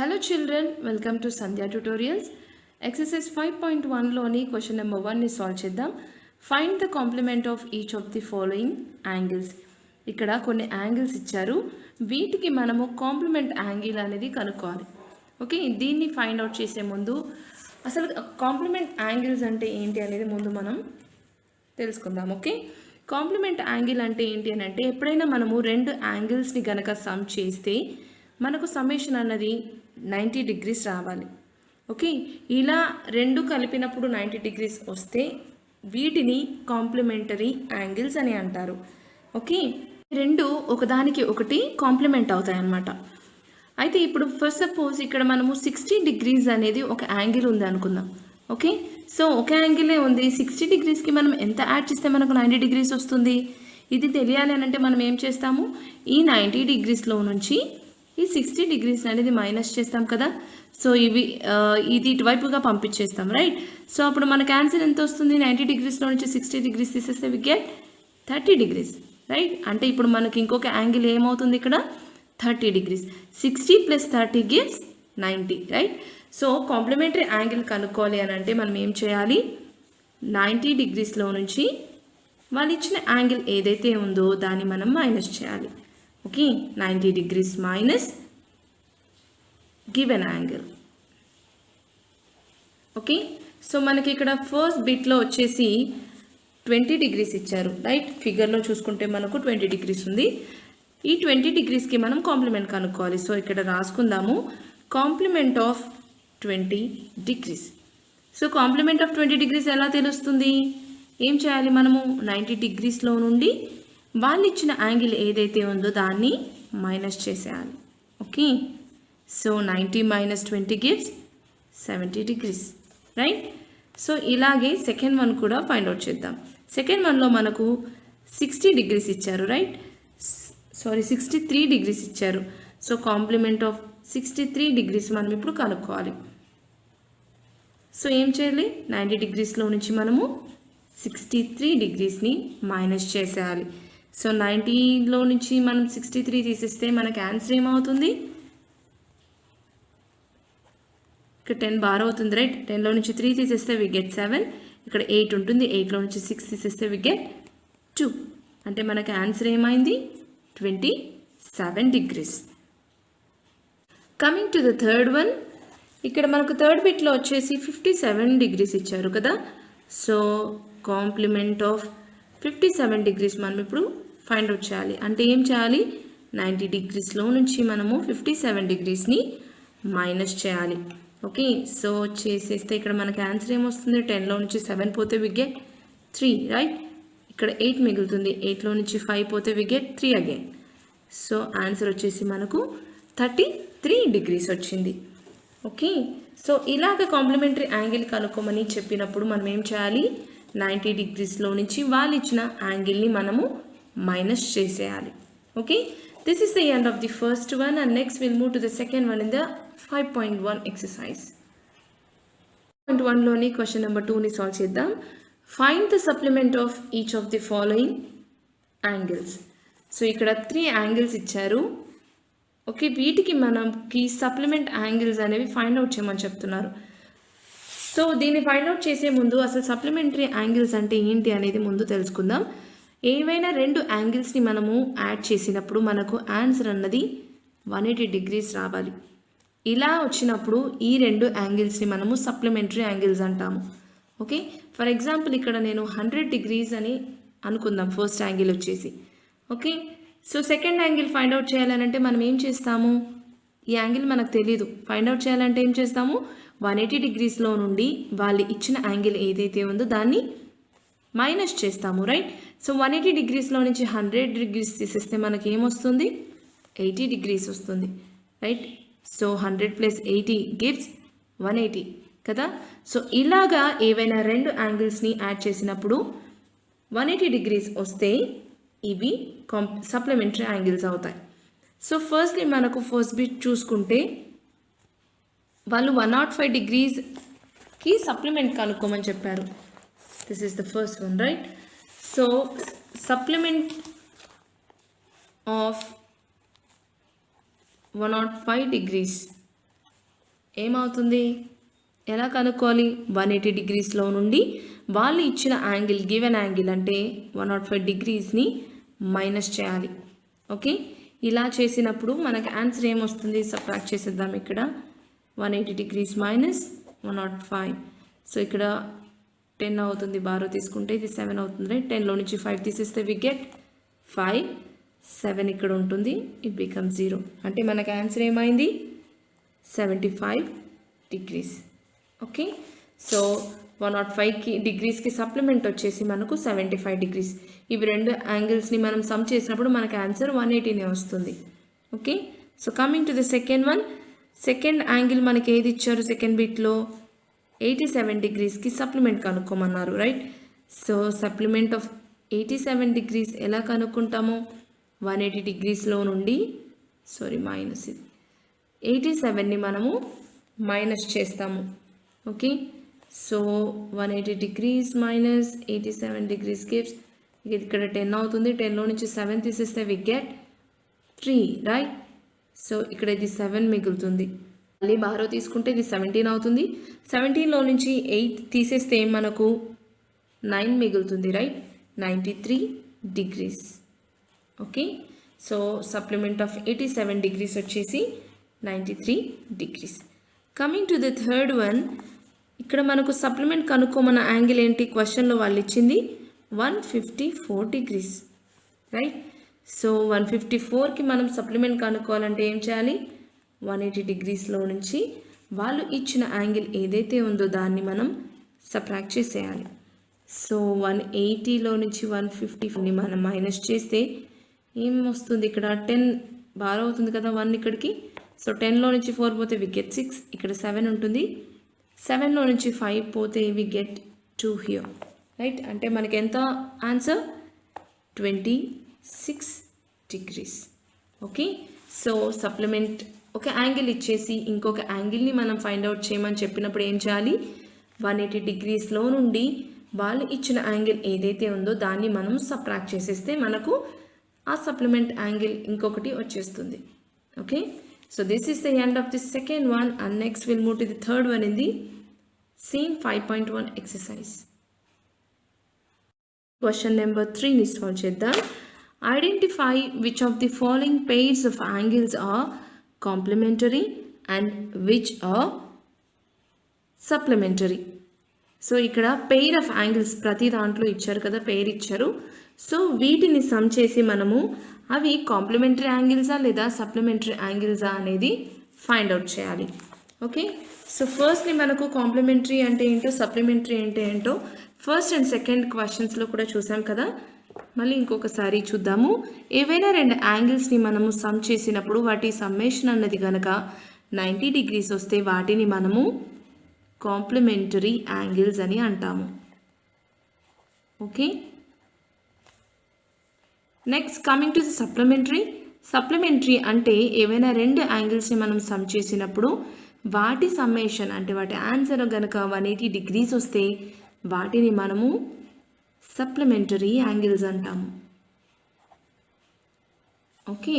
Hello children, welcome to Sandhya Tutorials. Exercise 5.1 లోని question number 1 ని solve చేద్దాం. Find the complement of each of the following angles. ఇక్కడ కొన్ని angles ఇచ్చారు. వీటికి మనము కాంప్లిమెంట్ యాంగిల్ అనేది కనుక్కోవాలి. ఓకే, దీన్ని ఫైండ్ అవుట్ చేసే ముందు అసలు కాంప్లిమెంట్ యాంగిల్స్ అంటే ఏంటి అనేది ముందు మనం తెలుసుకుందాం. ఓకే, కాంప్లిమెంట్ యాంగిల్ అంటే ఏంటి అని అంటే ఎప్పుడైనా మనము రెండు యాంగిల్స్ని కనుక సమ్ చేస్తే మనకు సమ్మేషన్ అన్నది 90 డిగ్రీస్ రావాలి. ఓకే, ఇలా రెండు కలిపినప్పుడు 90 డిగ్రీస్ వస్తే వీటిని కాంప్లిమెంటరీ యాంగిల్స్ అని అంటారు. ఓకే, రెండు ఒకదానికి ఒకటి కాంప్లిమెంట్ అవుతాయి అన్నమాట. అయితే ఇప్పుడు ఫస్ట్ సపోజ్ ఇక్కడ మనము 60 డిగ్రీస్ అనేది ఒక యాంగిల్ ఉంది అనుకుందాం. ఓకే, సో ఒక యాంగిలే ఉంది. 60 డిగ్రీస్కి మనం ఎంత యాడ్ చేస్తే మనకు 90 డిగ్రీస్ వస్తుంది? ఇది తెలియాలి అని అంటే మనం ఏం చేస్తాము, ఈ 90 డిగ్రీస్లో నుంచి ఈ 60 డిగ్రీస్ అనేది మైనస్ చేస్తాం కదా. సో ఇది ఇటువైపుగా పంపించేస్తాం, రైట్. సో అప్పుడు మనకు ఆన్సర్ ఎంత వస్తుంది? 90 డిగ్రీస్లో నుంచి 60 డిగ్రీస్ తీసేస్తే వి గెట్ 30 డిగ్రీస్, రైట్. అంటే ఇప్పుడు మనకి ఇంకొక యాంగిల్ ఏమవుతుంది ఇక్కడ? 30 degrees. 60 + 30 gives 90, right. So complementary angle కనుక్కోవాలి అని అంటే మనం ఏం చేయాలి? 90 డిగ్రీస్లో నుంచి వాళ్ళు ఇచ్చిన యాంగిల్ ఏదైతే ఉందో దాన్ని మనం మైనస్ చేయాలి. Okay, 90 degrees minus given angle. Okay, so మనకి ఇక్కడ ఫస్ట్ బిట్లో వచ్చేసి 20 డిగ్రీస్ ఇచ్చారు, రైట్. ఫిగర్లో చూసుకుంటే మనకు 20 డిగ్రీస్ ఉంది. ఈ 20 డిగ్రీస్కి మనం కాంప్లిమెంట్ కనుక్కోవాలి. సో ఇక్కడ రాసుకుందాము, complement of 20 degrees. So complement of 20 degrees ఎలా తెలుస్తుంది? ఏం చేయాలి మనము? 90 డిగ్రీస్లో నుండి వాళ్ళు ఇచ్చిన యాంగిల్ ఏదైతే ఉందో దాన్ని మైనస్ చేసేయాలి. Okay, so 90 - 20 gives 70 degrees, right. So ఇలాగే సెకండ్ వన్ కూడా ఫైండ్ అవుట్ చేద్దాం. సెకండ్ వన్లో మనకు 60 డిగ్రీస్ ఇచ్చారు, రైట్. 63 డిగ్రీస్ ఇచ్చారు. సో కాంప్లిమెంట్ ఆఫ్ 63 డిగ్రీస్ మనం ఇప్పుడు కనుక్కోవాలి. సో ఏం చేయాలి? 90 డిగ్రీస్లో నుంచి మనము 63 డిగ్రీస్ని మైనస్ చేసేయాలి. సో 90లో నుంచి మనం 63 తీసేస్తే మనకు ఆన్సర్ ఏమవుతుంది? ఇక్కడ 10 బార్ అవుతుంది, రైట్. 10లో నుంచి 3 తీసేస్తే వి గెట్ 7. ఇక్కడ 8 ఉంటుంది. 8లో నుంచి 6 తీసేస్తే వి గెట్ 2. అంటే మనకు ఆన్సర్ ఏమైంది? 27 degrees. Coming to the third one, ఇక్కడ మనకు థర్డ్ బిట్లో వచ్చేసి 57 డిగ్రీస్ ఇచ్చారు కదా. సో కాంప్లిమెంట్ ఆఫ్ 57 డిగ్రీస్ మనం ఇప్పుడు ఫైండ్ అవుట్ చేయాలి. అంటే ఏం చేయాలి? 90 డిగ్రీస్లో నుంచి మనము 57 డిగ్రీస్ని మైనస్ చేయాలి. ఓకే, సో చేసేస్తే ఇక్కడ మనకి ఆన్సర్ ఏమొస్తుంది? 10లో నుంచి 7 పోతే వి గెట్ 3, రైట్. ఇక్కడ 8 మిగులుతుంది. 8లో నుంచి 5 పోతే we get 3 again. So answer వచ్చేసి మనకు 33 డిగ్రీస్ వచ్చింది. ఓకే, సో ఇలాగ కాంప్లిమెంటరీ యాంగిల్ కనుక్కోమని చెప్పినప్పుడు మనం ఏం చేయాలి? 90 డిగ్రీస్లో నుంచి వాళ్ళు ఇచ్చిన యాంగిల్ని మనము మైనస్ చేసేయాలి. Okay, this is the end of the first one and next will move to the second one in the 5.1 exercise. 5.1లోని క్వశ్చన్ నెంబర్ 2ని సాల్వ్ చేద్దాం. Find the supplement of each of the following angles. So ఇక్కడ 3 angles ఇచ్చారు. Okay, వీటికి మనకి supplement angles అనేవి find out చేయమని చెప్తున్నారు. సో దీన్ని ఫైండ్ అవుట్ చేసే ముందు అసలు సప్లిమెంటరీ యాంగిల్స్ అంటే ఏంటి అనేది ముందు తెలుసుకుందాం. ఏవైనా రెండు యాంగిల్స్ని మనము యాడ్ చేసినప్పుడు మనకు ఆన్సర్ అన్నది 180 డిగ్రీస్ రావాలి. ఇలా వచ్చినప్పుడు ఈ రెండు యాంగిల్స్ని మనము సప్లిమెంటరీ యాంగిల్స్ అంటాము. ఓకే, ఫర్ ఎగ్జాంపుల్ ఇక్కడ నేను 100 డిగ్రీస్ అని అనుకుందాం ఫస్ట్ యాంగిల్ వచ్చేసి. Okay, so second angle find out చేయాలంటే మనం ఏం చేస్తాము? ఈ యాంగిల్ మనకు తెలియదు. ఫైండ్ అవుట్ చేయాలంటే ఏం చేస్తాము? 180 డిగ్రీస్లో నుండి వాళ్ళు ఇచ్చిన యాంగిల్ ఏదైతే ఉందో దాన్ని మైనస్ చేస్తాము, రైట్. సో 180 డిగ్రీస్లో నుంచి 100 డిగ్రీస్ తీసేస్తే మనకి ఏమొస్తుంది? 80 డిగ్రీస్ వస్తుంది, రైట్. సో 100 + 80 గివ్స్ 180 కదా. సో ఇలాగా ఏవైనా రెండు యాంగిల్స్ని యాడ్ చేసినప్పుడు 180 డిగ్రీస్ వస్తే ఇవి సప్లిమెంటరీ యాంగిల్స్ అవుతాయి. సో ఫస్ట్లీ మనకు ఫస్ట్ బిట్ చూసుకుంటే వాళ్ళు 105 డిగ్రీస్కి సప్లిమెంట్ కనుక్కోమని చెప్పారు. This is the first one, right. So supplement of 105 degrees ఏమవుతుంది, ఎలా కనుక్కోవాలి, 180 డిగ్రీస్లో నుండి వాళ్ళు ఇచ్చిన యాంగిల్, గివెన్ యాంగిల్ అంటే 105 డిగ్రీస్ని మైనస్ చేయాలి. ఓకే, ఇలా చేసినప్పుడు మనకు ఆన్సర్ ఏమొస్తుంది, సబ్ట్రాక్ట్ చేసేద్దాం. ఇక్కడ 180 డిగ్రీస్ మైనస్ 105, సో ఇక్కడ 10 అవుతుంది, బారో తీసుకుంటే ఇది 7 అవుతుంది రైట్. 10లో నుంచి 5 తీసేస్తే వి గెట్ 5, 7 ఇక్కడ ఉంటుంది, ఇట్ బికమ్ 0. అంటే మనకు ఆన్సర్ ఏమైంది, 75 డిగ్రీస్. ఓకే, సో 105 డిగ్రీస్కి సప్లిమెంట్ వచ్చేసి మనకు 75 డిగ్రీస్. ఇవి రెండు యాంగిల్స్ని మనం సమ్ చేసినప్పుడు మనకు ఆన్సర్ 180నే వస్తుంది. Okay, so coming to the second one. Second angle మనకి ఏది ఇచ్చారు, సెకండ్ బిట్లో 87 డిగ్రీస్కి సప్లిమెంట్ కనుక్కోమన్నారు right. So supplement of 87 degrees ఎలా కనుక్కుంటాము, 180 డిగ్రీస్లో నుండి మైనస్ ఇది 87ని మనము మైనస్ చేస్తాము. Okay, so 180 degrees minus 87 degrees gives, ఇక్కడ 10 అవుతుంది, 10లో నుంచి 7 తీసేస్తే వి గెట్ 3 రైట్. సో ఇక్కడ ఇది 7 మిగులుతుంది, మళ్ళీ బారో తీసుకుంటే ఇది 17 అవుతుంది, 17లో నుంచి 8 తీసేస్తే మనకు 9 మిగులుతుంది right, 93 degrees. Okay, so supplement of 87 degrees వచ్చేసి 93 degrees. Coming to the third one, ఇక్కడ మనకు సప్లిమెంట్ కనుక్కోమన్న యాంగిల్ ఏంటి, క్వశ్చన్లో వాళ్ళు ఇచ్చింది 154 డిగ్రీస్ రైట్. సో 154కి మనం సప్లిమెంట్ కనుక్కోవాలంటే ఏం చేయాలి, 180 డిగ్రీస్లో నుంచి వాళ్ళు ఇచ్చిన యాంగిల్ ఏదైతే ఉందో దాన్ని మనం సబ్ట్రాక్ట్ చేసేయాలి. సో 180లో నుంచి 154ని మనం మైనస్ చేస్తే ఏం వస్తుంది, ఇక్కడ 10 బారో అవుతుంది కదా 1 ఇక్కడికి. సో 10లో నుంచి 4 పోతే వి గెట్ 6, ఇక్కడ 7 ఉంటుంది, 7లో నుంచి 5 పోతే వి గెట్ 2 హియర్ రైట్. అంటే మనకి ఎంత answer, 26 degrees. Okay, so supplement ఒక యాంగిల్ ఇచ్చేసి ఇంకొక యాంగిల్ని మనం ఫైండ్ అవుట్ చేయమని చెప్పినప్పుడు ఏం చేయాలి, 180 డిగ్రీస్లో నుండి వాళ్ళు ఇచ్చిన యాంగిల్ ఏదైతే ఉందో దాన్ని మనం సబ్ట్రాక్ట్ చేసేస్తే మనకు ఆ సప్లిమెంట్ యాంగిల్ ఇంకొకటి వచ్చేస్తుంది. Okay, so this is the end of the second one and next will move to the third one in the same 5.1 exercise. Question number 3ని సాల్వ్ చేద్దాం. Identify which of the following pairs of angles are complementary and which are supplementary. So ఇక్కడ pair of angles ప్రతి దాంట్లో ఇచ్చారు కదా, pair ఇచ్చారు. So వీటిని some చేసి మనము అవి కాంప్లిమెంటరీ యాంగిల్సా లేదా సప్లిమెంటరీ యాంగిల్సా అనేది ఫైండ్ అవుట్ చేయాలి. ఓకే, సో ఫస్ట్ని మనకు కాంప్లిమెంటరీ అంటే ఏంటో, సప్లిమెంటరీ అంటే ఏంటో ఫస్ట్ అండ్ సెకండ్ క్వశ్చన్స్లో కూడా చూసాం కదా. మళ్ళీ ఇంకొకసారి చూద్దాము. ఏవైనా రెండు యాంగిల్స్ని మనము సమ్ చేసినప్పుడు వాటి సమ్మేషన్ అన్నది కనుక 90 డిగ్రీస్ వస్తే వాటిని మనము కాంప్లిమెంటరీ యాంగిల్స్ అని అంటాము. Okay, next coming to the supplementary. Supplementary అంటే ఏవైనా రెండు యాంగిల్స్ని మనం సమ్ చేసినప్పుడు వాటి సమ్మేషన్ అంటే వాటి ఆన్సర్ కనుక 180 డిగ్రీస్ వస్తే వాటిని మనము సప్లిమెంటరీ యాంగిల్స్ అంటాము. ఓకే,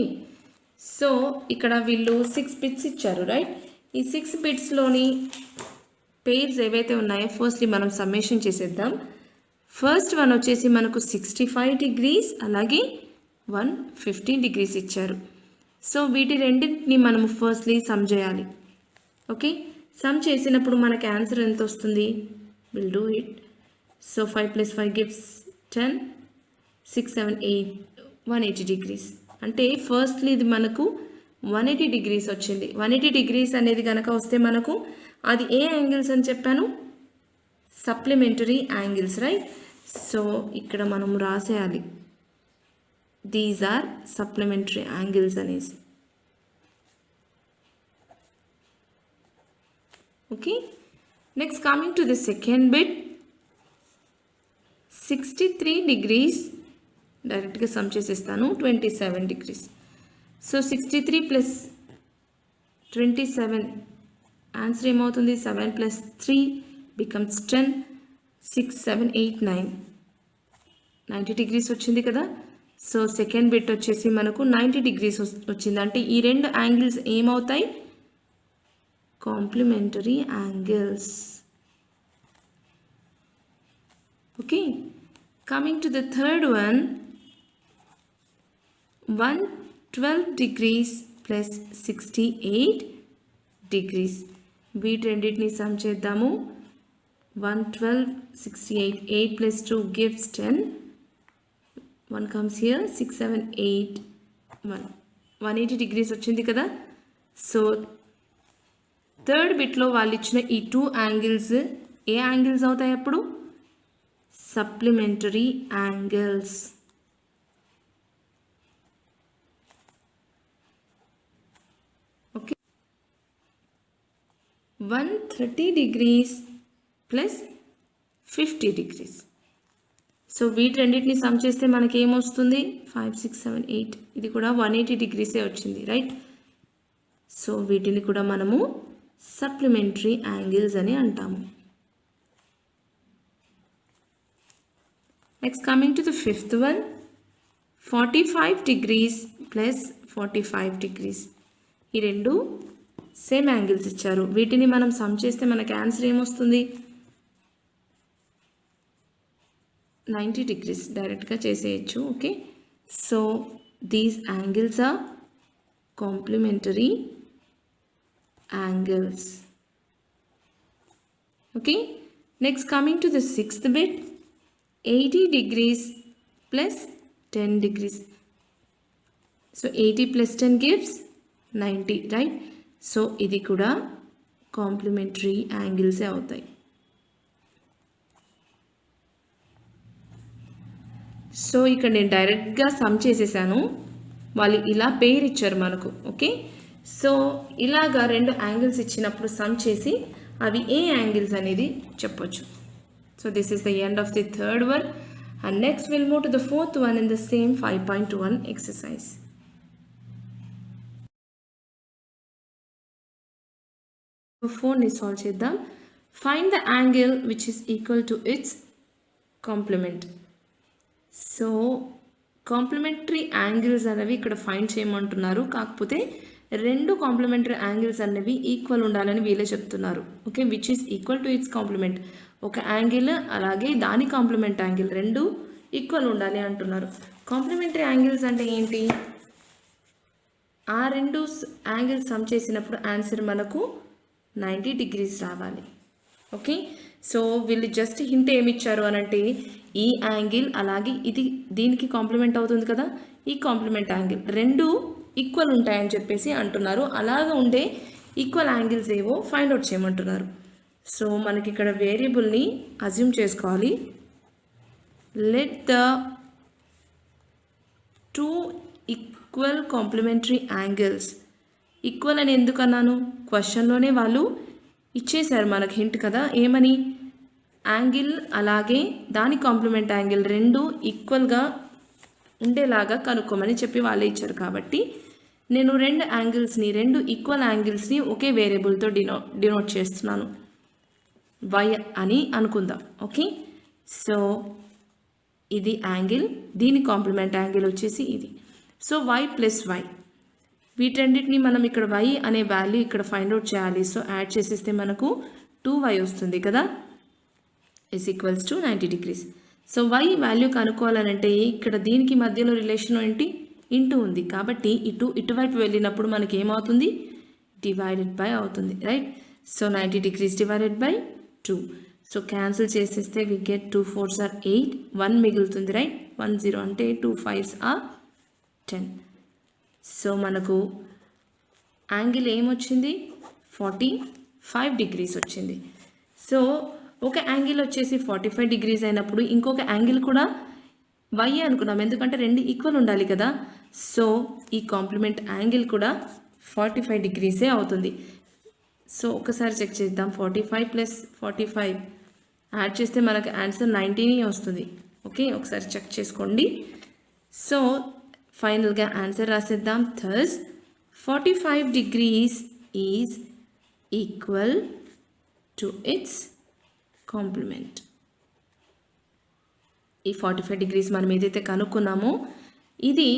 సో ఇక్కడ వీళ్ళు 6 బిట్స్ ఇచ్చారు రైట్. ఈ 6 బిట్స్లోని పెయిర్స్ ఏవైతే ఉన్నాయో ఫస్ట్లీ మనం సమ్మేషన్ చేసేద్దాం. ఫస్ట్ వన్ వచ్చేసి మనకు 65 డిగ్రీస్ అలాగే 150 డిగ్రీస్ ఇచ్చారు. సో వీటి రెండింటిని మనము ఫస్ట్లీ సమ్ చేయాలి. ఓకే, సమ్ చేసినప్పుడు మనకి ఆన్సర్ ఎంత వస్తుంది, will do it. So 5 + 5 gives 10, 6, 7, 8, 180 degrees. అంటే ఫస్ట్లీ ఇది మనకు 180 డిగ్రీస్ వచ్చింది. 180 డిగ్రీస్ అనేది కనుక వస్తే మనకు అది ఏ యాంగిల్స్ అని చెప్పాను, సప్లిమెంటరీ యాంగిల్స్ రైట్. సో ఇక్కడ మనం రాసేయాలి దీస్ ఆర్ సప్లిమెంటరీ యాంగిల్స్ అనేసి. Okay, next coming to the second bit. 63 degrees డైరెక్ట్గా సమ్ చేసేస్తాను, 27 డిగ్రీస్. సో 63 + 27 ఆన్సర్ ఏమవుతుంది, 7 + 3 becomes 10, 6, 7, 8, 9, 90 డిగ్రీస్ వచ్చింది కదా. సో సెకండ్ బిట్ వచ్చేసి మనకు 90 డిగ్రీస్ వచ్చింది. అంటే ఈ రెండు యాంగిల్స్ ఏమవుతాయి, complementary angles. Okay, coming to the third one, 112 degrees plus 68 degrees. వీటన్నిటిని సమ్ చేద్దాము. 112, 68, 8 plus 2 gives 10. 1 comes here, 6, 7, 8, 180 degrees వచ్చింది కదా. సో థర్డ్ బిట్లో వాళ్ళు ఇచ్చిన ఈ 2 యాంగిల్స్ ఏ యాంగిల్స్ అవుతాయి అప్పుడు? Supplementary angles. Okay, 130 degrees plus 50 degrees. So వీటన్నిటిని సమ్ చేస్తే మనకి ఏమొస్తుంది? 5, 6, 7, 8. ఇది కూడా 180 degreesే వచ్చింది, రైట్? సో వీటిని కూడా మనము సప్లిమెంటరీ యాంగిల్స్ అని అంటాము. Next coming to the fifth one, 45 degrees plus 45 degrees. ఈ రెండు సేమ్ యాంగిల్స్ ఇచ్చారు. వీటిని మనం సమ్ చేస్తే మనకి ఆన్సర్ ఏమొస్తుంది? 90 degrees డైరెక్ట్గా చేసేయచ్చు. Okay, so these angles are complementary angles. Okay, next coming to the sixth bit, 80 degrees plus 10 degrees. So 80 plus 10 gives 90, right? So ఇది కూడా కాంప్లిమెంటరీ యాంగిల్సే అవుతాయి. సో ఇక్కడ నేను డైరెక్ట్గా సమ్ చేసేసాను. వాళ్ళు ఇలా పేరు ఇచ్చారు మనకు. ఓకే, సో ఇలాగా రెండు యాంగిల్స్ ఇచ్చినప్పుడు సమ్ చేసి అవి ఏ యాంగిల్స్ అనేది చెప్పొచ్చు. So this is the end of the third one, and next we'll move to the fourth one in the same 5.1 exercise. Four ni solve cheddam. Find the angle which is equal to its complement. So complementary angles అనేవి ఇక్కడ find చేయమంటున్నారు. కాకపోతే రెండు complementary angles అనేవి equal ఉండాలని వీళ్ళే చెప్తున్నారు. Okay, which is equal to its complement. ఒక యాంగిల్ అలాగే దాని కాంప్లిమెంట్ యాంగిల్ రెండు ఈక్వల్ ఉండాలి అంటున్నారు. కాంప్లిమెంటరీ యాంగిల్స్ అంటే ఏంటి? ఆ రెండు యాంగిల్స్ సమ్ చేసినప్పుడు ఆన్సర్ మనకు 90 degrees రావాలి. ఓకే, సో వీళ్ళు జస్ట్ హింట్ ఏమిచ్చారు అని అంటే ఈ యాంగిల్ అలాగే ఇది దీనికి కాంప్లిమెంట్ అవుతుంది కదా, ఈ కాంప్లిమెంట్ యాంగిల్ రెండు ఈక్వల్ ఉంటాయని చెప్పేసి అంటున్నారు. అలాగా ఉండే ఈక్వల్ యాంగిల్స్ ఏవో ఫైండ్ అవుట్ చేయమంటున్నారు. సో మనకి ఇక్కడ వేరియబుల్ని అజ్యూమ్ చేసుకోవాలి. Let the 2 equal complementary angles. Equal అని ఎందుకు అన్నాను? క్వశ్చన్లోనే వాళ్ళు ఇచ్చేశారు మనకు హింట్ కదా, ఏమని? యాంగిల్ అలాగే దాని కాంప్లిమెంట్ యాంగిల్ రెండు ఈక్వల్గా ఉండేలాగా కనుక్కోమని చెప్పి వాళ్ళే ఇచ్చారు. కాబట్టి నేను రెండు యాంగిల్స్ని, రెండు ఈక్వల్ యాంగిల్స్ని ఒకే వేరియబుల్తో డినోట్ చేస్తున్నాను. వై అని అనుకుందాం. ఓకే, సో ఇది యాంగిల్, దీని కాంప్లిమెంట్ యాంగిల్ వచ్చేసి ఇది. సో వై ప్లస్ వై, వీటన్నిటిని మనం ఇక్కడ వై అనే వాల్యూ ఇక్కడ ఫైండ్ అవుట్ చేయాలి. సో యాడ్ చేసేస్తే మనకు 2y వస్తుంది కదా, is equals to 90 degrees. So y value కనుక్కోవాలనంటే ఇక్కడ దీనికి మధ్యలో రిలేషన్ ఏంటి? ఇంటూ ఉంది. కాబట్టి ఇటువైపు వెళ్ళినప్పుడు మనకి ఏమవుతుంది? డివైడెడ్ బై అవుతుంది, right? So 90 degrees divided by 2. So cancel చేసేస్తే వి గెట్ 2 4s are 8, 1 మిగులుతుంది, రైట్? 1 0 అంటే 2 5s are 10. సో మనకు యాంగిల్ ఏమొచ్చింది? 45 degrees వచ్చింది. సో ఒక యాంగిల్ వచ్చేసి 45 degrees అయినప్పుడు ఇంకొక యాంగిల్ కూడా వై అనుకున్నాం, ఎందుకంటే రెండు ఈక్వల్ ఉండాలి కదా. సో ఈ కాంప్లిమెంట్ యాంగిల్ కూడా 45 degreesే అవుతుంది. సో ఒకసారి చెక్ చేద్దాం. 45 ప్లస్ 45 యాడ్ చేస్తే మనకు ఆన్సర్ 90 వస్తుంది. ఓకే, ఒకసారి చెక్ చేసుకోండి. సో ఫైనల్గా ఆన్సర్ రాసేద్దాం. Thus 45 degrees is equal to its complement. ఈ 45 degrees మనం ఏదైతే కనుక్కున్నామో ఇది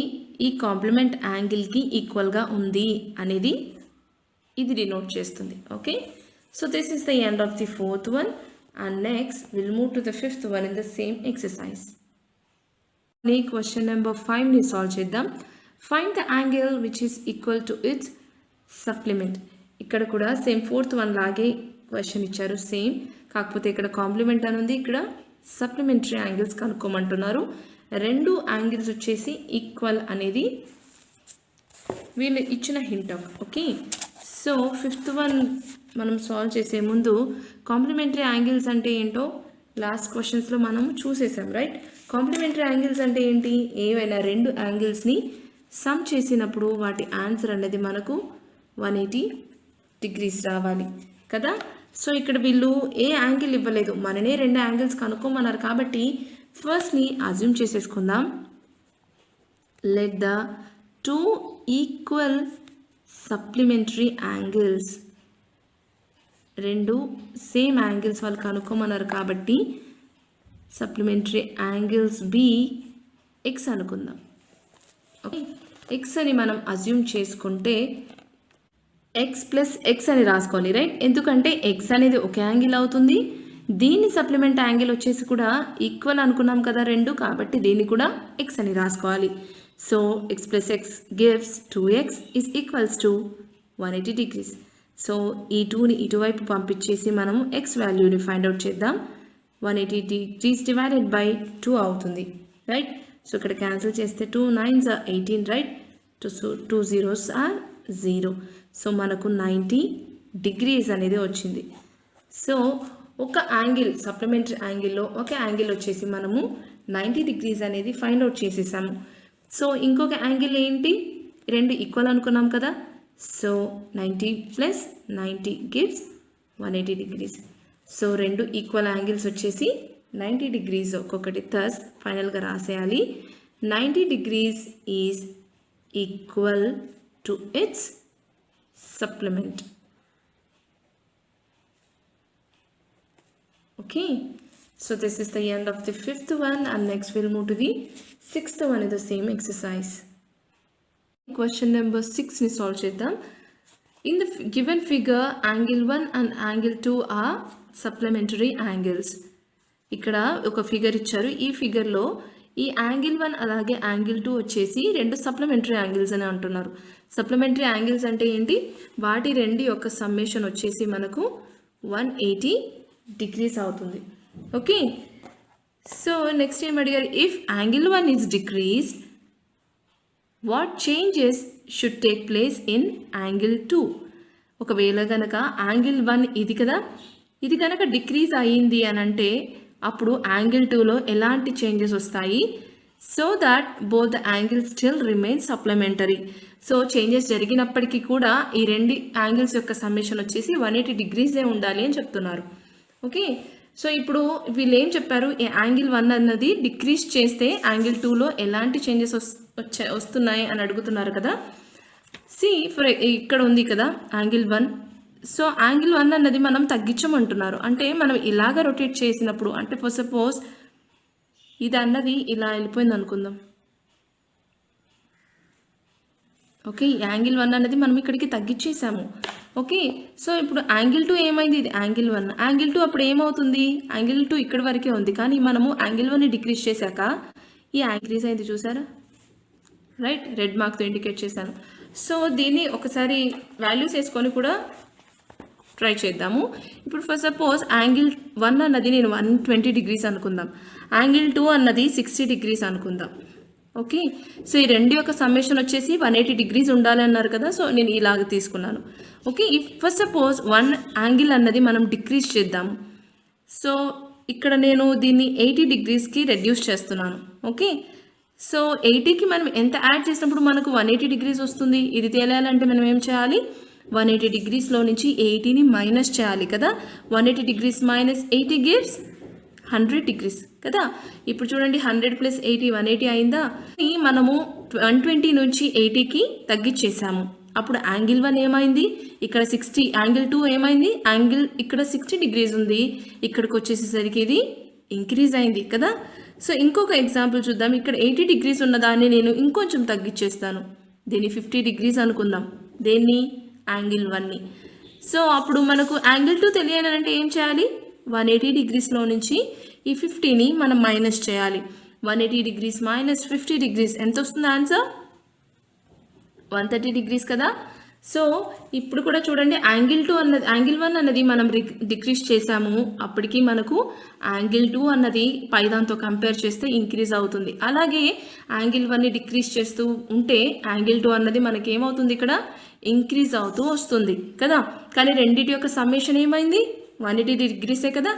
ఈ కాంప్లిమెంట్ యాంగిల్కి ఈక్వల్గా ఉంది అనేది ఇది డినోట్ చేస్తుంది. Okay, so this is the end of the 4th one and next we'll move to the 5th one in the same exercise. Question number 5 ని సాల్వ్ చేద్దాం. Find the angle which is equal to its supplement. ఇక్కడ కూడా same 4th one లాగే question ఇచ్చారు, same, కాకపోతే ఇక్కడ complement అని ఉంది, ఇక్కడ సప్లిమెంటరీ యాంగిల్స్ కనుక్కోమంటున్నారు. రెండు యాంగిల్స్ వచ్చేసి ఈక్వల్ అనేది వీళ్ళు ఇచ్చిన hint. Okay, so 5th one మనం సాల్వ్ చేసే ముందు కాంప్లిమెంటరీ యాంగిల్స్ అంటే ఏంటో లాస్ట్ క్వశ్చన్స్లో మనం చూసేసాం, రైట్? కాంప్లిమెంటరీ యాంగిల్స్ అంటే ఏంటి? ఏవైనా రెండు యాంగిల్స్ని సమ్ చేసినప్పుడు వాటి ఆన్సర్ అనేది మనకు 180 degrees రావాలి కదా. సో ఇక్కడ వీళ్ళు ఏ యాంగిల్ ఇవ్వలేదు, మననే రెండు యాంగిల్స్ కనుక్కోమన్నారు కాబట్టి ఫస్ట్ని అజ్యూమ్ చేసేసుకుందాం. Let the two equal supplementary angles, రెండు సేమ్ యాంగిల్స్ వాళ్ళు కనుక్కోమన్నారు కాబట్టి సప్లిమెంటరీ యాంగిల్స్ బి ఎక్స్ అనుకుందాం. ఓకే, ఎక్స్ అని మనం అజ్యూమ్ చేసుకుంటే ఎక్స్ ప్లస్ ఎక్స్ అని రాసుకోవాలి, రైట్? ఎందుకంటే ఎక్స్ అనేది ఒక యాంగిల్ అవుతుంది, దీని సప్లిమెంట్ యాంగిల్ వచ్చేసి కూడా ఈక్వల్ అనుకున్నాం కదా రెండు, కాబట్టి దీన్ని కూడా ఎక్స్ అని రాసుకోవాలి. So X plus X gives 2x is equals to 180 degrees. So ఈ 2ని ఇటువైపు పంపించేసి మనము ఎక్స్ వాల్యూని ఫైండ్ అవుట్ చేద్దాం. 180 degrees డివైడెడ్ బై 2 అవుతుంది, రైట్? సో ఇక్కడ క్యాన్సిల్ చేస్తే 2 9s are 18, right? 2 zeros are 0. So మనకు 90 degrees అనేది వచ్చింది. సో ఒక యాంగిల్ సప్లిమెంటరీ యాంగిల్లో ఒక యాంగిల్ వచ్చేసి మనము 90 degrees అనేది ఫైండ్ అవుట్ చేసేసాము. సో ఇంకొక యాంగిల్ ఏంటి? రెండు ఈక్వల్ అనుకున్నాం కదా. So 90 plus 90 gives 180 degrees. So రెండు ఈక్వల్ యాంగిల్స్ వచ్చేసి 90 degrees ఒక్కొక్కటి. థస్ ఫైనల్గా రాసేయాలి 90 degrees is equal to it's supplement. Okay, so this is the end of the 5th one and next we'll move to the 6th one in the same exercise. Question number 6 ni solve cheddam. In the given figure angle 1 and angle 2 are supplementary angles. ఇక్కడ ఒక figure ఇచ్చారు, ఈ ఫిగర్లో ఈ angle 1 అలాగే angle 2 వచ్చేసి రెండు supplementary angles అని అంటున్నారు. సప్లిమెంటరీ యాంగిల్స్ అంటే ఏంటి? వాటి రెండు యొక్క సమ్మేషన్ వచ్చేసి మనకు 180 degrees అవుతుంది. ఓకే, సో నెక్స్ట్ ఏం అడిగారు? If angle 1 is decreased what changes should take place in angle 2? ఒకవేళ కనుక యాంగిల్ 1 ఇది కదా, ఇది కనుక డిక్రీజ్ అయ్యింది అని అంటే అప్పుడు యాంగిల్ 2లో ఎలాంటి చేంజెస్ వస్తాయి? So that both the angles still remain supplementary. So changes జరిగినప్పటికీ కూడా ఈ రెండు యాంగిల్స్ యొక్క సమ్మేషన్ వచ్చేసి 180 degrees ఉండాలి అని చెప్తున్నారు. ఓకే, సో ఇప్పుడు వీళ్ళు ఏం చెప్పారు? ఈ యాంగిల్ 1 అన్నది డిక్రీజ్ చేస్తే యాంగిల్ 2లో ఎలాంటి చేంజెస్ వస్తున్నాయి అని అడుగుతున్నారు కదా. ఇక్కడ ఉంది కదా యాంగిల్ 1. సో యాంగిల్ 1 అన్నది మనం తగ్గించమంటున్నారు. అంటే మనం ఇలాగ రొటేట్ చేసినప్పుడు, అంటే ఫర్ సపోజ్ ఇది అన్నది ఇలా వెళ్ళిపోయింది అనుకుందాం. ఓకే, యాంగిల్ 1 అన్నది మనం ఇక్కడికి తగ్గించేసాము. ఓకే, సో ఇప్పుడు యాంగిల్ 2 ఏమైంది? ఇది యాంగిల్ 1. యాంగిల్ 2 అప్పుడు ఏమవుతుంది? యాంగిల్ 2 ఇక్కడి వరకే ఉంది, కానీ మనము యాంగిల్ 1ని డిక్రీజ్ చేశాక ఈ యాంగిల్స్ అయింది చూసారా, రైట్? రెడ్ మార్క్తో ఇండికేట్ చేశాను. సో దీన్ని ఒకసారి వాల్యూస్ వేసుకొని కూడా ట్రై చేద్దాము. ఇప్పుడు ఫర్ సపోజ్ యాంగిల్ 1 అన్నది నేను 120 degrees అనుకుందాం, యాంగిల్ 2 అన్నది 60 degrees అనుకుందాం. ఓకే, సో ఈ రెండు యొక్క సమ్మేషన్ వచ్చేసి 180 degrees ఉండాలి అన్నారు కదా. సో నేను ఇలాగ తీసుకున్నాను. Okay, if for suppose 1 angle అన్నది మనం డిక్రీజ్ చేద్దాము. సో ఇక్కడ నేను దీన్ని 80 degreesకి రెడ్యూస్ చేస్తున్నాను. ఓకే, సో 80కి మనం ఎంత యాడ్ చేసినప్పుడు మనకు 180 degrees వస్తుంది. ఇది తెలియాలంటే మనం ఏం చేయాలి? 180 degreesలో నుంచి 80ని మైనస్ చేయాలి కదా. 180 degrees మైనస్ 80 గివ్స్ 100 degrees కదా. ఇప్పుడు చూడండి 100 ప్లస్ 80 180 అయిందా. మనము 120 నుంచి 80కి తగ్గించేసాము. అప్పుడు యాంగిల్ 1 ఏమైంది? ఇక్కడ 60. యాంగిల్ 2 ఏమైంది? యాంగిల్ ఇక్కడ 60 degrees ఉంది, ఇక్కడికి వచ్చేసేసరికి ఇది ఇంక్రీజ్ అయింది కదా. సో ఇంకొక ఎగ్జాంపుల్ చూద్దాం. ఇక్కడ 80 degrees ఉన్నదాన్ని నేను ఇంకొంచెం తగ్గించేస్తాను, దీన్ని 50 degrees అనుకుందాం. దేన్ని? యాంగిల్ 1ని. సో అప్పుడు మనకు యాంగిల్ 2 తెలియాలంటే ఏం చేయాలి, 180 డిగ్రీస్లో నుంచి ఈ 50ని మనం మైనస్ చేయాలి. 180 డిగ్రీస్ మైనస్ 50 డిగ్రీస్ ఎంత వస్తుంది ఆన్సర్, 130 డిగ్రీస్ కదా. సో ఇప్పుడు కూడా చూడండి, యాంగిల్ 1 అన్నది మనం డిక్రీజ్ చేసాము, అప్పటికి మనకు యాంగిల్ 2 అన్నది పైదాంతో కంపేర్ చేస్తే ఇంక్రీజ్ అవుతుంది. అలాగే యాంగిల్ 1ని డిక్రీజ్ చేస్తూ ఉంటే యాంగిల్ 2 అన్నది మనకి ఏమవుతుంది, ఇక్కడ ఇంక్రీజ్ అవుతూ వస్తుంది కదా. కానీ రెండింటి యొక్క సమ్మేషన్ ఏమైంది, 180 డిగ్రీసే కదా.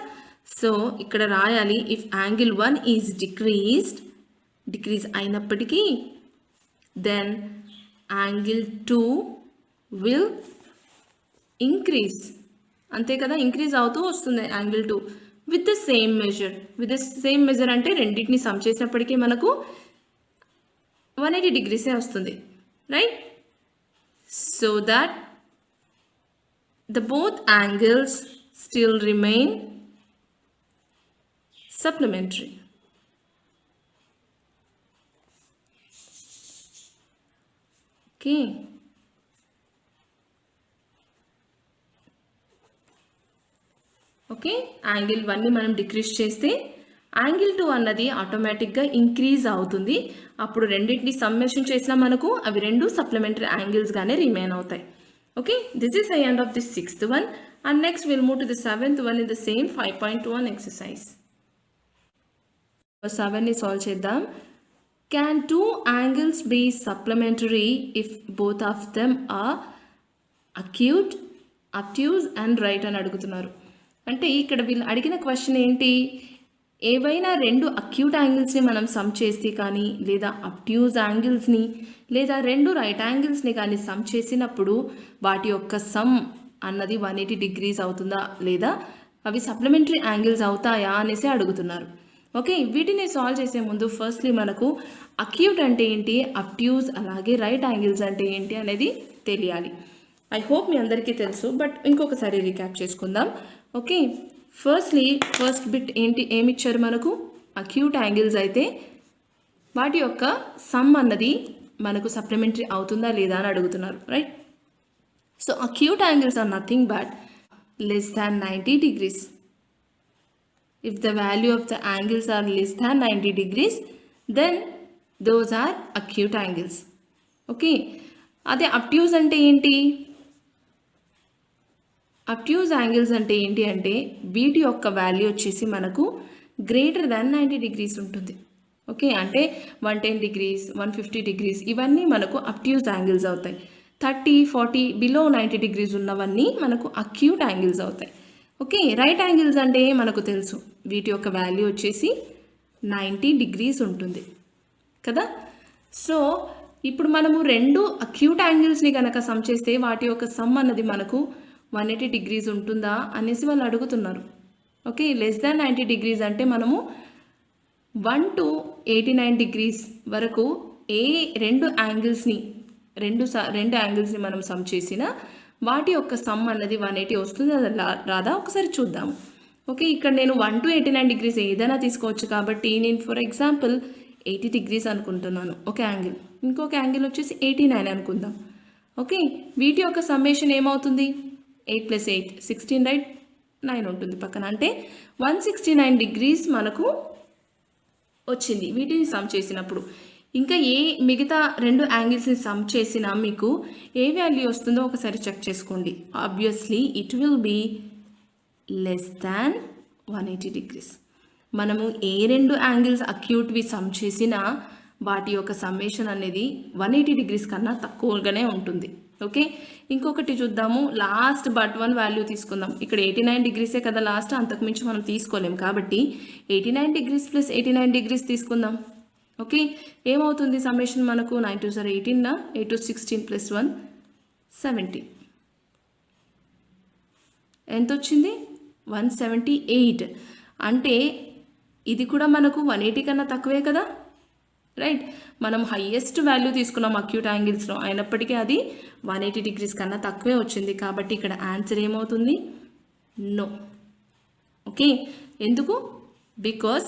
సో ఇక్కడ రాయాలి, ఇఫ్ యాంగిల్ 1 ఈజ్ డిక్రీజ్ అయినప్పటికీ దెన్ యాంగిల్ 2 విల్ ఇంక్రీజ్, అంతే కదా, ఇంక్రీజ్ అవుతూ వస్తుంది angle 2 with the same measure అంటే రెండింటిని సమ్ చేసినప్పటికీ మనకు 180 డిగ్రీసే వస్తుంది, right. So that the both angles still remain supplementary. Okay. Okay, angle 1ని మనం డిక్రీజ్ చేస్తే యాంగిల్ 2 అన్నది ఆటోమేటిక్గా ఇంక్రీజ్ అవుతుంది. అప్పుడు రెండింటిని సమ్మేషన్ చేసినా మనకు అవి రెండు సప్లిమెంటరీ యాంగిల్స్గానే రిమైన్ అవుతాయి. Okay, this is the end of the 6th one, and next we'll move to the 7th one in the same 5.1 exercise. 7ని solve చేద్దాం. Can two angles be supplementary if both of them are acute, obtuse and right అని అడుగుతున్నారు. అంటే ఇక్కడ వీళ్ళు అడిగిన question ఏంటి, ఏవైనా రెండు అక్యూట్ యాంగిల్స్ని మనం సమ్ చేస్తే కానీ, లేదా అబ్ట్యూజ్ యాంగిల్స్ని, లేదా రెండు రైట్ యాంగిల్స్ని కానీ సమ్ చేసినప్పుడు వాటి యొక్క సమ్ అన్నది 180 డిగ్రీస్ అవుతుందా, లేదా అవి సప్లిమెంటరీ యాంగిల్స్ అవుతాయా అనేసి అడుగుతున్నారు. ఓకే, వీటిని సాల్వ్ చేసే ముందు ఫస్ట్లీ మనకు అక్యూట్ అంటే ఏంటి, అబ్ట్యూజ్ అలాగే రైట్ యాంగిల్స్ అంటే ఏంటి అనేది తెలియాలి. ఐ హోప్ మీ అందరికీ తెలుసు, బట్ ఇంకొకసారి రీక్యాప్ చేసుకుందాం. ఓకే, ఫస్ట్ బిట్ ఏమి ఇచ్చారు మనకు, అక్యూట్ యాంగిల్స్ అయితే వాటి యొక్క సమ్ అన్నది మనకు సప్లిమెంటరీ అవుతుందా లేదా అని అడుగుతున్నారు, right. So acute angles are nothing but less than 90 degrees. If the value of the angles are less than 90 degrees, then those are acute angles. Okay, అదే అబ్ట్యూజ్ అంటే ఏంటి, అబ్ట్యూజ్ యాంగిల్స్ అంటే ఏంటి అంటే వీటి యొక్క వాల్యూ వచ్చేసి మనకు గ్రేటర్ దాన్ 90 డిగ్రీస్ ఉంటుంది. ఓకే, అంటే 110 డిగ్రీస్ 150 డిగ్రీస్ ఇవన్నీ మనకు అబ్ట్యూజ్ యాంగిల్స్ అవుతాయి. 30, 40 బిలో 90 డిగ్రీస్ ఉన్నవన్నీ మనకు అక్యూట్ యాంగిల్స్ అవుతాయి. ఓకే, రైట్ యాంగిల్స్ అంటే మనకు తెలుసు, వీటి యొక్క వాల్యూ వచ్చేసి 90 డిగ్రీస్ ఉంటుంది కదా. సో ఇప్పుడు మనము రెండు అక్యూట్ యాంగిల్స్ని కనుక సమ్ చేస్తే వాటి యొక్క సమ్ అన్నది మనకు 180 డిగ్రీస్ ఉంటుందా అనేసి వాళ్ళు అడుగుతున్నారు. ఓకే, లెస్ దాన్ 90 డిగ్రీస్ అంటే మనము 1 to 89 డిగ్రీస్ వరకు ఏ రెండు యాంగిల్స్ని మనం సమ్ చేసినా వాటి యొక్క సమ్ అన్నది 180 వస్తుంది రాదా ఒకసారి చూద్దాము. ఓకే, ఇక్కడ నేను 1 to 89 డిగ్రీస్ ఏదైనా తీసుకోవచ్చు కాబట్టి నేను ఫర్ ఎగ్జాంపుల్ 80 డిగ్రీస్ అనుకుంటున్నాను ఒక యాంగిల్, ఇంకొక యాంగిల్ వచ్చేసి 89 అనుకుందాం. ఓకే, వీటి యొక్క సమ్మేషన్ ఏమవుతుంది, 8 + 8 16 రైట్, 9 ఉంటుంది పక్కన, అంటే 169 డిగ్రీస్ మనకు వచ్చింది వీటిని సమ్ చేసినప్పుడు. ఇంకా ఏ మిగతా రెండు యాంగిల్స్ని సమ్ చేసినా మీకు ఏ వాల్యూ వస్తుందో ఒకసారి చెక్ చేసుకోండి. Obviously it will be less than 180 degrees. మనము ఏ రెండు యాంగిల్స్ అక్యూట్వి సమ్ చేసినా వాటి యొక్క సమ్మేషన్ అనేది 180 డిగ్రీస్ కన్నా తక్కువగానే ఉంటుంది. ఓకే, ఇంకొకటి చూద్దాము, లాస్ట్ బట్ 1 వాల్యూ తీసుకుందాం. ఇక్కడ 89 డిగ్రీసే కదా లాస్ట్, అంతకుమించి మనం తీసుకోలేము కాబట్టి 89 డిగ్రీస్ + 89 డిగ్రీస్ తీసుకుందాం. ఓకే, ఏమవుతుంది సమ్మేషన్ మనకు 9 2 18 8 2 16 + 1 70 ఎంత వచ్చింది 178. అంటే ఇది కూడా మనకు 180 కన్నా తక్కువే కదా, రైట్. మనం హయ్యెస్ట్ వాల్యూ తీసుకున్నాం అక్యూట్ యాంగిల్స్లో, అయినప్పటికీ అది 180 డిగ్రీస్ కన్నా తక్కువే వచ్చింది కాబట్టి ఇక్కడ ఆన్సర్ ఏమవుతుంది, నో. ఓకే, ఎందుకు, because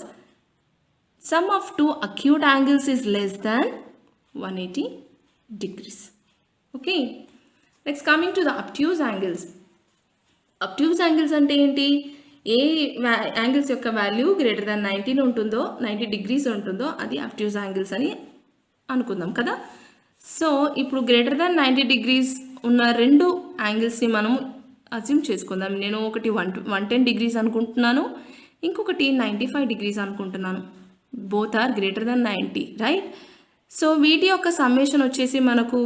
sum of two acute angles is less than 180 degrees. Okay, next coming to the obtuse angles. Obtuse angles అంటే ఏంటి? ఏ యాంగిల్స్ యొక్క వాల్యూ గ్రేటర్ దాన్ 90 ఉంటుందో, 90 డిగ్రీస్ ఉంటుందో అది అబ్ట్యూస్ యాంగిల్స్ అని అనుకుందాం కదా. సో ఇప్పుడు గ్రేటర్ దాన్ 90 డిగ్రీస్ ఉన్న రెండు యాంగిల్స్ని మనం అజ్యూమ్ చేసుకుందాం. నేను ఒకటి 110 డిగ్రీస్ అనుకుంటున్నాను, ఇంకొకటి 95 డిగ్రీస్ అనుకుంటున్నాను. Both are greater than 90, right? So వీటి యొక్క సమ్మేషన్ వచ్చేసి మనకు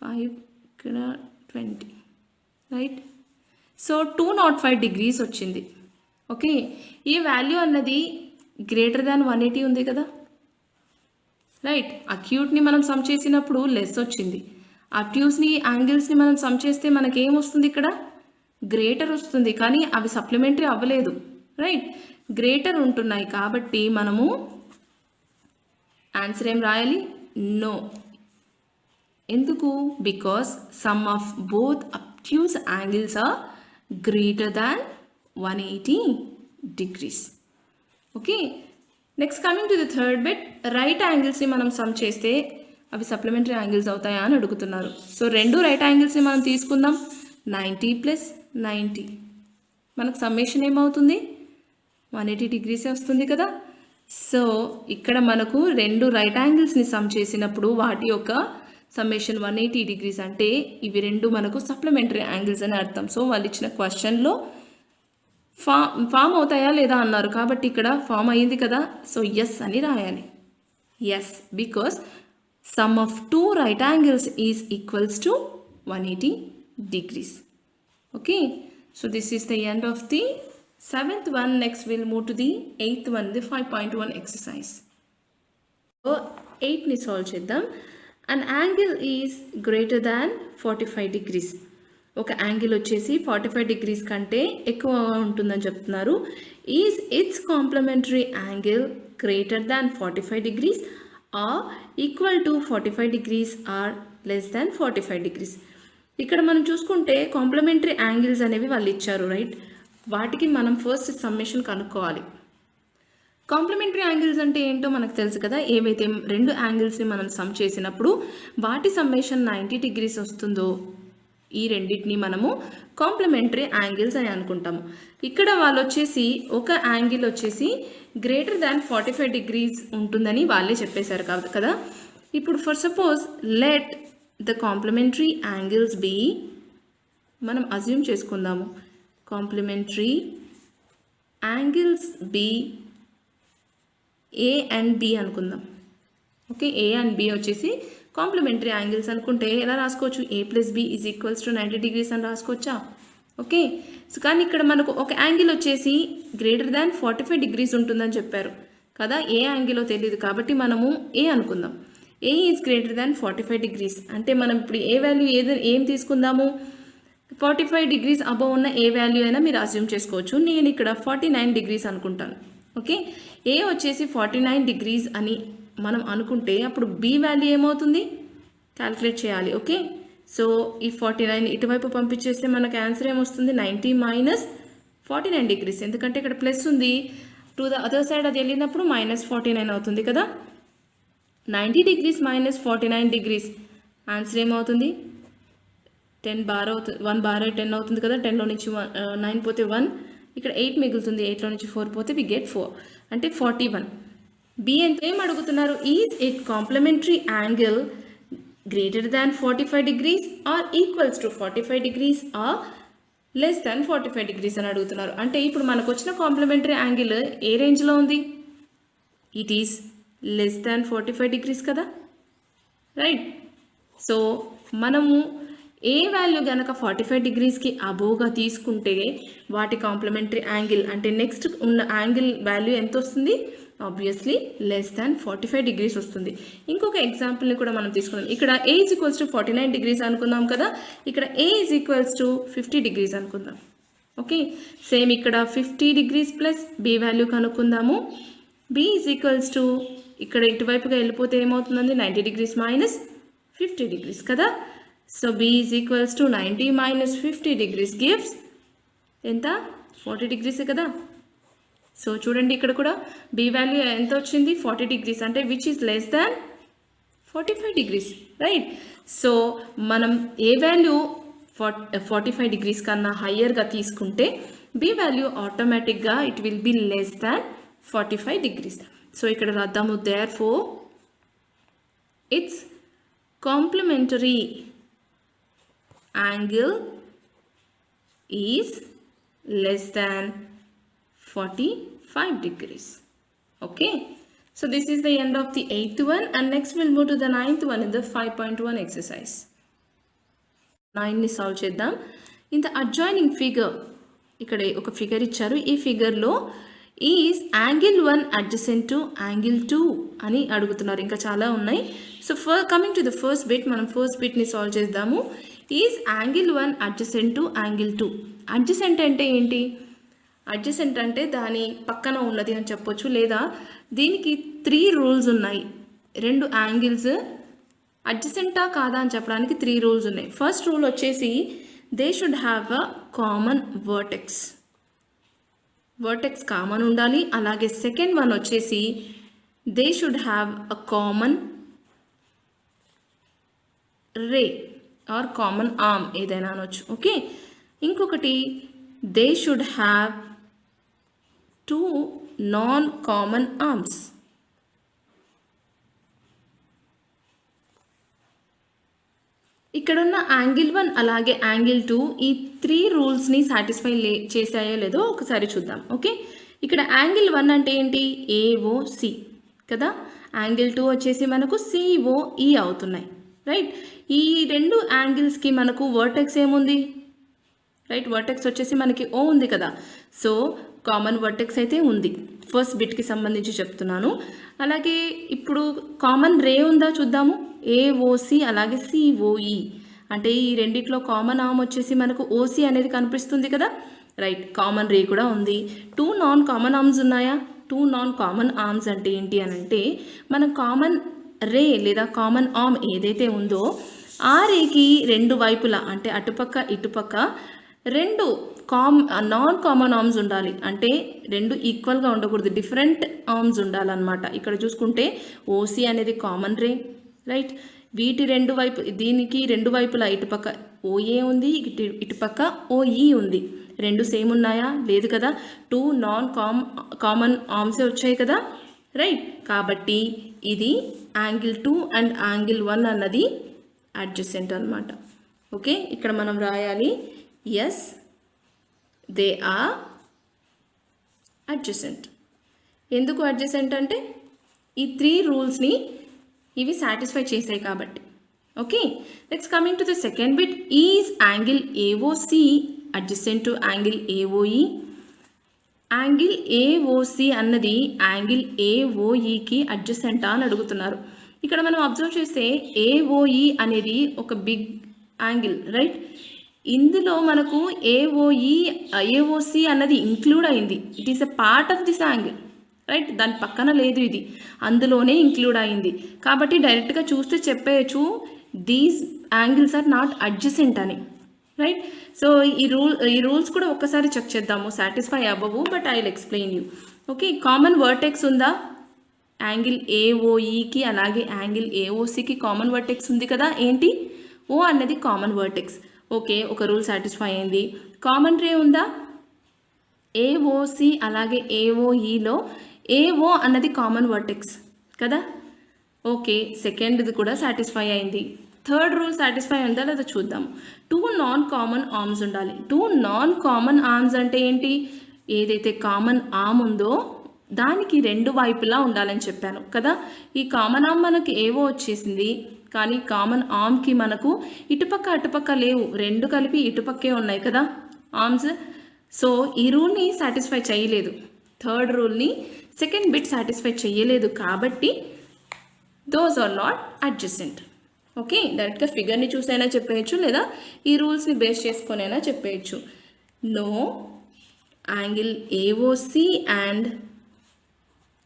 5 ఇక్కడ 20, రైట్? సో 205 డిగ్రీస్ వచ్చింది. ఓకే, ఈ వాల్యూ అన్నది గ్రేటర్ దాన్ 180 ఉంది కదా, రైట్? అక్యూట్ని మనం సమ్ చేసినప్పుడు లెస్ వచ్చింది. అబ్ట్యూస్ని యాంగిల్స్ని మనం సమ్ చేస్తే మనకేం వస్తుంది? ఇక్కడ గ్రేటర్ వస్తుంది, కానీ అవి సప్లిమెంటరీ అవ్వలేదు, రైట్? గ్రేటర్ ఉంటున్నాయి కాబట్టి మనము ఆన్సర్ ఏం రాయాలి? నో. ఎందుకు? Because sum of both obtuse angles are greater than 180 degrees. Okay, next coming to the third bit, right యాంగిల్స్ని మనం సమ్ చేస్తే అవి సప్లిమెంటరీ యాంగిల్స్ అవుతాయా అని అడుగుతున్నారు. సో రెండు రైట్ యాంగిల్స్ని మనం తీసుకుందాం. 90 + 90 మనకు సమ్మేషన్ ఏమవుతుంది? 180 డిగ్రీసే వస్తుంది కదా. సో ఇక్కడ మనకు రెండు రైట్ యాంగిల్స్ని సమ్ చేసినప్పుడు వాటి యొక్క సమ్మేషన్ 180 డిగ్రీస్, అంటే ఇవి రెండు మనకు సప్లిమెంటరీ యాంగిల్స్ అని అర్థం. సో వాళ్ళు ఇచ్చిన క్వశ్చన్లో ఫామ్ అవుతాయా లేదా అన్నారు, కాబట్టి ఇక్కడ ఫామ్ అయ్యింది కదా. సో ఎస్ అని రాయాలి. Yes, because sum of two right angles is equals to 180 degrees. Okay, so this is the end of the 7th one. Next we'll move to the 8th one, the 5.1 exercise. So 8 ni solve cheddam. An angle is greater than 45 degrees. ఒక angle వచ్చేసి 45 degrees కంటే ఎక్కువ ఉంటుందని చెప్తున్నారు. Is its complementary angle greater than 45 degrees or equal to 45 degrees or less than 45 degrees. ఇక్కడ మనం చూసుకుంటే complementary angles అనేవి వాళ్ళు ఇచ్చారు, రైట్? వాటికి మనం ఫస్ట్ సమ్మేషన్ కనుక్కోవాలి. కాంప్లిమెంటరీ యాంగిల్స్ అంటే ఏంటో మనకు తెలుసు కదా. ఏవైతే రెండు యాంగిల్స్ని మనం సమ్ చేసినప్పుడు వాటి సమ్మేషన్ 90 డిగ్రీస్ వస్తుందో ఈ రెండింటిని మనము కాంప్లిమెంటరీ యాంగిల్స్ అని అనుకుంటాము. ఇక్కడ వాళ్ళు వచ్చేసి ఒక యాంగిల్ వచ్చేసి గ్రేటర్ దాన్ 45 డిగ్రీస్ ఉంటుందని వాళ్ళే చెప్పేశారు కదా. ఇప్పుడు for suppose let the complementary angles be, మనం అజ్యూమ్ చేసుకుందాము complementary angles be A and B అనుకుందాం. ఓకే, ఏ అండ్ బి వచ్చేసి కాంప్లిమెంటరీ యాంగిల్స్ అనుకుంటే ఎలా రాసుకోవచ్చు? a + b = 90 డిగ్రీస్ అని రాసుకోవచ్చా? ఓకే, సో కానీ ఇక్కడ మనకు ఒక యాంగిల్ వచ్చేసి గ్రేటర్ దాన్ 45 డిగ్రీస్ ఉంటుందని చెప్పారు కదా. ఏ యాంగిల్లో తెలియదు కాబట్టి మనము ఏ అనుకుందాం. ఏ ఈజ్ గ్రేటర్ దాన్ 45 డిగ్రీస్ అంటే మనం ఇప్పుడు ఏ వాల్యూ ఏం తీసుకుందాము? 45 డిగ్రీస్ అబవ్ ఉన్న ఏ వాల్యూ అయినా మీరు అజ్యూమ్ చేసుకోవచ్చు. నేను ఇక్కడ 49 డిగ్రీస్ అనుకుంటాను. ఓకే, ఏ వచ్చేసి 49 డిగ్రీస్ అని మనం అనుకుంటే అప్పుడు బి వాల్యూ ఏమవుతుంది క్యాల్కులేట్ చేయాలి. ఓకే, సో ఈ 49 ఇటువైపు పంపించేస్తే మనకు ఆన్సర్ ఏమొస్తుంది? 90 - 49 డిగ్రీస్. ఎందుకంటే ఇక్కడ ప్లస్ ఉంది, టు ద అదర్ సైడ్ అది వెళ్ళినప్పుడు -49 అవుతుంది కదా. 90 డిగ్రీస్ - 49 డిగ్రీస్ ఆన్సర్ ఏమవుతుంది? 10 బార్ అవుతుంది. 1 బార్ 10 అవుతుంది కదా. 10లో నుంచి 9 పోతే 1, ఇక్కడ 8 మిగులుతుంది. 8లో నుంచి 4 పోతే వి గెట్ 4 అంటే 41. బి ఎంత ఏం అడుగుతున్నారు? Is it complementary angle greater than 45 degrees or equals to 45 degrees or less than 45 degrees అని అడుగుతున్నారు. అంటే ఇప్పుడు మనకు వచ్చిన కాంప్లిమెంటరీ యాంగిల్ ఏ రేంజ్లో ఉంది? It is less than 45 degrees కదా, రైట్? సో మనము ఏ వాల్యూ కనుక 45 డిగ్రీస్కి అబోవ్గా తీసుకుంటే వాటి కాంప్లిమెంటరీ యాంగిల్ అంటే నెక్స్ట్ ఉన్న యాంగిల్ వాల్యూ ఎంత వస్తుంది? ఆబ్వియస్లీ లెస్ దాన్ 45 డిగ్రీస్ వస్తుంది. ఇంకొక ఎగ్జాంపుల్ని కూడా మనం తీసుకుందాం. ఇక్కడ A is equals to 49 degrees అనుకుందాం కదా. ఇక్కడ A is equals to 50 degrees అనుకుందాం. ఓకే, సేమ్ ఇక్కడ 50 డిగ్రీస్ ప్లస్ బి వాల్యూ కనుక్కుందాము. బి ఈజ్ ఈక్వల్స్ టు ఇక్కడ ఇటువైపుగా వెళ్ళిపోతే ఏమవుతుందండి? 90 డిగ్రీస్ - 50 డిగ్రీస్ కదా. So B is equals to 90 - 50 degrees gives ఎంత? 40 డిగ్రీసే కదా. సో చూడండి ఇక్కడ కూడా బి వాల్యూ ఎంత వచ్చింది? 40 డిగ్రీస్ అంటే which is less than 45 degrees, right? So మనం ఏ వాల్యూ 45 degrees కన్నా హయ్యర్గా తీసుకుంటే బి వాల్యూ ఆటోమేటిక్గా it will be less than 45 degrees. So ఇక్కడ రాద్దాము, therefore its complementary angle is less than 45 degrees. Okay, so this is the end of the 8th one, and next we'll move to the 9th one in the 5.1 exercise. 9 ని solve చేద్దాం. In the adjoining figure, ఇక్కడ ఒక figure ఇచ్చారు. ఈ ఫిగర్లో is angle 1 adjacent to angle 2 అని అడుగుతున్నారు. ఇంకా చాలా ఉన్నాయి. So coming to the first bit, మనం ఫస్ట్ బిట్ని సాల్వ్ చేద్దాము. Is angle 1 adjacent to angle 2. Adjacent అంటే ఏంటి? అడ్జసెంట్ అంటే దాని పక్కన ఉన్నది అని చెప్పొచ్చు, లేదా దీనికి 3 రూల్స్ ఉన్నాయి. 2 యాంగిల్స్ అడ్జసెంటా కాదా అని చెప్పడానికి 3 రూల్స్ ఉన్నాయి. ఫస్ట్ రూల్ వచ్చేసి they should have a common vertex. Vertex common ఉండాలి. అలాగే సెకండ్ వన్ వచ్చేసి they should have a common ray or common arm, ఏదైనా అనొచ్చు. ఓకే, ఇంకొకటి they should have 2 non common arms. ఇక్కడున్న యాంగిల్ 1 అలాగే యాంగిల్ 2 ఈ 3 రూల్స్ని సాటిస్ఫై చేసాయో లేదో ఒకసారి చూద్దాం. ఓకే, ఇక్కడ యాంగిల్ 1 అంటే ఏంటి? ఏఓసి కదా. యాంగిల్ 2 వచ్చేసి మనకు సిఓఈ అవుతున్నాయి, రైట్? ఈ 2 యాంగిల్స్కి మనకు వర్టెక్స్ ఏముంది? రైట్, వర్టెక్స్ వచ్చేసి మనకి ఓ ఉంది కదా. సో కామన్ వర్టెక్స్ అయితే ఉంది. ఫస్ట్ బిట్కి సంబంధించి చెప్తున్నాను. అలాగే ఇప్పుడు కామన్ రే ఉందా చూద్దాము. ఏఓసి అలాగే సిఓఈ అంటే ఈ రెండిట్లో కామన్ ఆర్మ్ వచ్చేసి మనకు ఓసి అనేది కనిపిస్తుంది కదా. రైట్, కామన్ రే కూడా ఉంది. 2 నాన్ కామన్ ఆర్మ్స్ ఉన్నాయా? 2 నాన్ కామన్ ఆర్మ్స్ అంటే ఏంటి అని అంటే మన కామన్ రే లేదా కామన్ ఆర్మ్ ఏదైతే ఉందో ఆ రేకి 2 వైపులా అంటే అటుపక్క ఇటుపక్క 2 నాన్ కామన్ ఆర్మ్స్ ఉండాలి. అంటే 2 ఈక్వల్గా ఉండకూడదు, డిఫరెంట్ ఆర్మ్స్ ఉండాలన్నమాట. ఇక్కడ చూసుకుంటే ఓసి అనేది కామన్ రే, రైట్? వీటి 2 వైపు, దీనికి 2 వైపులా ఇటుపక్క ఓఏ ఉంది, ఇటుపక్క ఓఈ ఉంది. 2 సేమ్ ఉన్నాయా? లేదు కదా. 2 నాన్ కామన్ ఆర్మ్సే వచ్చాయి కదా, రైట్? కాబట్టి ఇది యాంగిల్ 2 అండ్ యాంగిల్ 1 అన్నది అడ్జసెంట్ అనమాట. ఓకే, ఇక్కడ మనం రాయాలి ఎస్ దే ఆర్ అడ్జసెంట్. ఎందుకు అడ్జసెంట్ అంటే ఈ 3 రూల్స్ని ఇవి సాటిస్ఫై చేసాయి కాబట్టి. Okay, next coming to the second bit, is angle AOC adjacent to angle AOE. Angle AOC అన్నది యాంగిల్ ఏఓఈకి అడ్జసెంటా అని అడుగుతున్నారు. ఇక్కడ మనం అబ్జర్వ్ చేస్తే ఏఓఈ అనేది ఒక బిగ్ యాంగిల్, రైట్? ఇందులో మనకు ఏఓసి అన్నది ఇంక్లూడ్ అయింది. It is a part of this angle, right? దాని పక్కన లేదు, ఇది అందులోనే ఇంక్లూడ్ అయింది. కాబట్టి డైరెక్ట్గా చూస్తే చెప్పేయచ్చు these angles are not adjacent అని, రైట్? సో ఈ రూల్స్ కూడా ఒక్కసారి చెక్ చేద్దాము. సాటిస్ఫై అవ్వవు, but I will explain you. Okay, common vertex ఉందా? యాంగిల్ ఏఓఈకి అలాగే యాంగిల్ ఏఓసికి కామన్ వర్టెక్స్ ఉంది కదా. ఏంటి? ఓ అన్నది కామన్ వర్టెక్స్. ఓకే, ఒక రూల్ సాటిస్ఫై అయింది. కామన్ రే ఉందా? ఏఓసి అలాగే ఏఓఈలో ఏఓ అన్నది కామన్ వర్టెక్స్ కదా. ఓకే, సెకండ్ది కూడా సాటిస్ఫై అయింది. థర్డ్ రూల్ సాటిస్ఫై ఉందా లేదా చూద్దాం. 2 నాన్ కామన్ ఆర్మ్స్ ఉండాలి. 2 నాన్ కామన్ ఆర్మ్స్ అంటే ఏంటి? ఏదైతే కామన్ ఆర్మ్ ఉందో దానికి 2 వైపులా ఉండాలని చెప్పాను కదా. ఈ కామన్ ఆర్మ్ మనకి ఏవో వచ్చేసింది, కానీ కామన్ ఆర్మ్కి మనకు ఇటుపక్క అటుపక్క లేవు, 2 కలిపి ఇటుపక్కే ఉన్నాయి కదా ఆర్మ్స్. సో ఈ రూల్ని సాటిస్ఫై చేయలేదు. థర్డ్ రూల్ని సెకండ్ బిట్ సాటిస్ఫై చేయలేదు కాబట్టి those are not adjacent. Okay, డైరెక్ట్గా ఫిగర్ని చూసైనా చెప్పేయచ్చు, లేదా ఈ రూల్స్ని బేస్ చేసుకొనైనా చెప్పేయచ్చు. No angle AOC and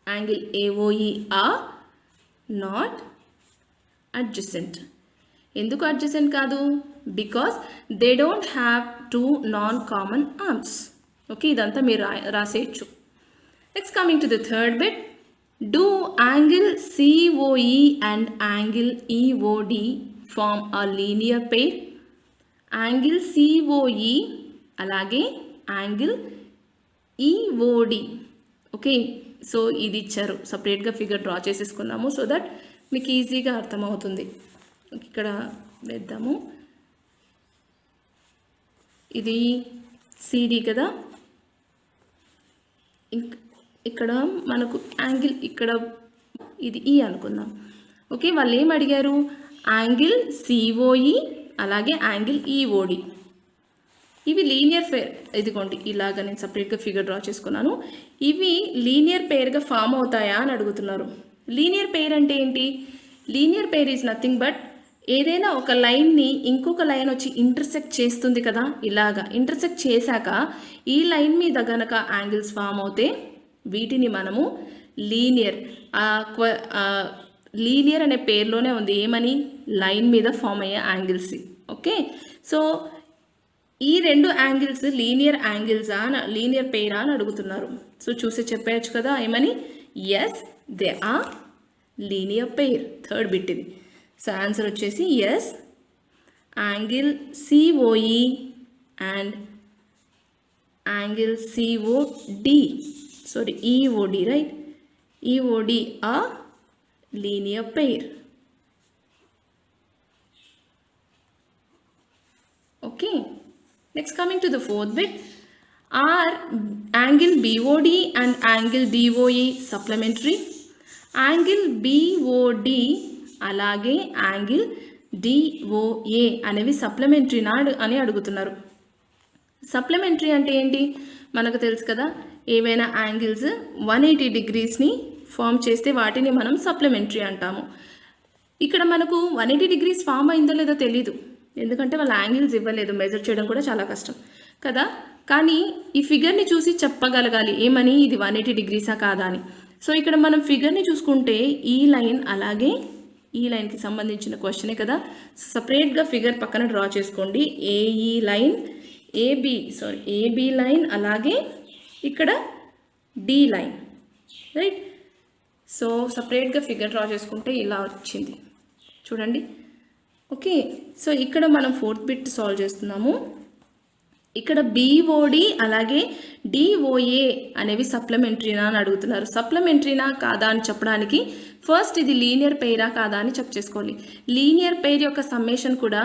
angle AOE are not adjacent. ఎందుకు అడ్జసెంట్ కాదు? Because they don't have 2 non common arms. Okay, ఇదంతా మీరు రాసేయచ్చు. Next coming to the third bit, Do angle COE and angle EOD form a linear pair? Angle COE అలాగే angle EOD. Okay, so ఇది ఇచ్చారు, సపరేట్గా figure draw చేసేసుకున్నాము so that మీకు ఈజీగా అర్థమవుతుంది. ఇక్కడ వేద్దాము, ఇది CD కదా, ఇక్కడ మనకు యాంగిల్ ఇక్కడ ఇది E అనుకుందాం. ఓకే, వాళ్ళు ఏం అడిగారు, యాంగిల్ COE అలాగే యాంగిల్ EOD. ఇవి లీనియర్ పేర్, ఇదిగోండి ఇలాగ నేను సపరేట్గా ఫిగర్ డ్రా చేసుకున్నాను. ఇవి లీనియర్ పేర్గా ఫామ్ అవుతాయా అని అడుగుతున్నారు. లీనియర్ పేర్ అంటే ఏంటి? Linear pair is nothing but ఏదైనా ఒక లైన్ని ఇంకొక లైన్ వచ్చి ఇంటర్సెక్ట్ చేస్తుంది కదా, ఇలాగా ఇంటర్సెక్ట్ చేశాక ఈ లైన్ మీద గనక యాంగిల్స్ ఫామ్ అవుతే వీటిని మనము లీనియర్, లీనియర్ అనే పేర్లోనే ఉంది ఏమని, లైన్ మీద ఫామ్ అయ్యే యాంగిల్స్. ఓకే, సో ఈ రెండు యాంగిల్స్ లీనియర్ యాంగిల్సా, లీనియర్ పేరా అని అడుగుతున్నారు. సో చూసి చెప్పేయచ్చు కదా ఏమని, yes they are linear pair. Third bit ఇది. సో ఆన్సర్ వచ్చేసి yes, angle COE and angle COD, sorry EOD, right, EOD are linear pair. Okay, next coming to the fourth bit, are angle BOD and angle DOE supplementary? Angle BOD అలాగే angle DOA అనేవి supplementary అని అడుగుతున్నారు. Supplementary అంటే ఏంటి మనకు తెలుసు కదా, ఏవైనా యాంగిల్స్ 180 డిగ్రీస్ని ఫామ్ చేస్తే వాటిని మనం సప్లిమెంటరీ అంటాము. ఇక్కడ మనకు 180 డిగ్రీస్ ఫామ్ అయిందో లేదో తెలీదు, ఎందుకంటే వాళ్ళ యాంగిల్స్ ఇవ్వలేదు, మెజర్ చేయడం కూడా చాలా కష్టం కదా. కానీ ఈ ఫిగర్ని చూసి చెప్పగలగాలి ఏమని, ఇది 180 డిగ్రీసా కాదా అని. సో ఇక్కడ మనం ఫిగర్ని చూసుకుంటే ఈ లైన్ అలాగే ఈ లైన్కి సంబంధించిన క్వశ్చనే కదా. సపరేట్గా ఫిగర్ పక్కన డ్రా చేసుకోండి. ఏఈ లైన్, ఏబి లైన్ అలాగే ఇక్కడ D లైన్, రైట్. సో సపరేట్గా ఫిగర్ డ్రా చేసుకుంటే ఇలా వచ్చింది చూడండి. ఓకే, సో ఇక్కడ మనం ఫోర్త్ బిట్ సాల్వ్ చేస్తున్నాము. ఇక్కడ BOD అలాగే DOA అనేవి సప్లిమెంటరీనా అని అడుగుతున్నారు. సప్లిమెంటరీనా కాదా అని చెప్పడానికి ఫస్ట్ ఇది లీనియర్ పేరా కాదా అని చెక్ చేసుకోవాలి. లీనియర్ పేర్ యొక్క సమ్మేషన్ కూడా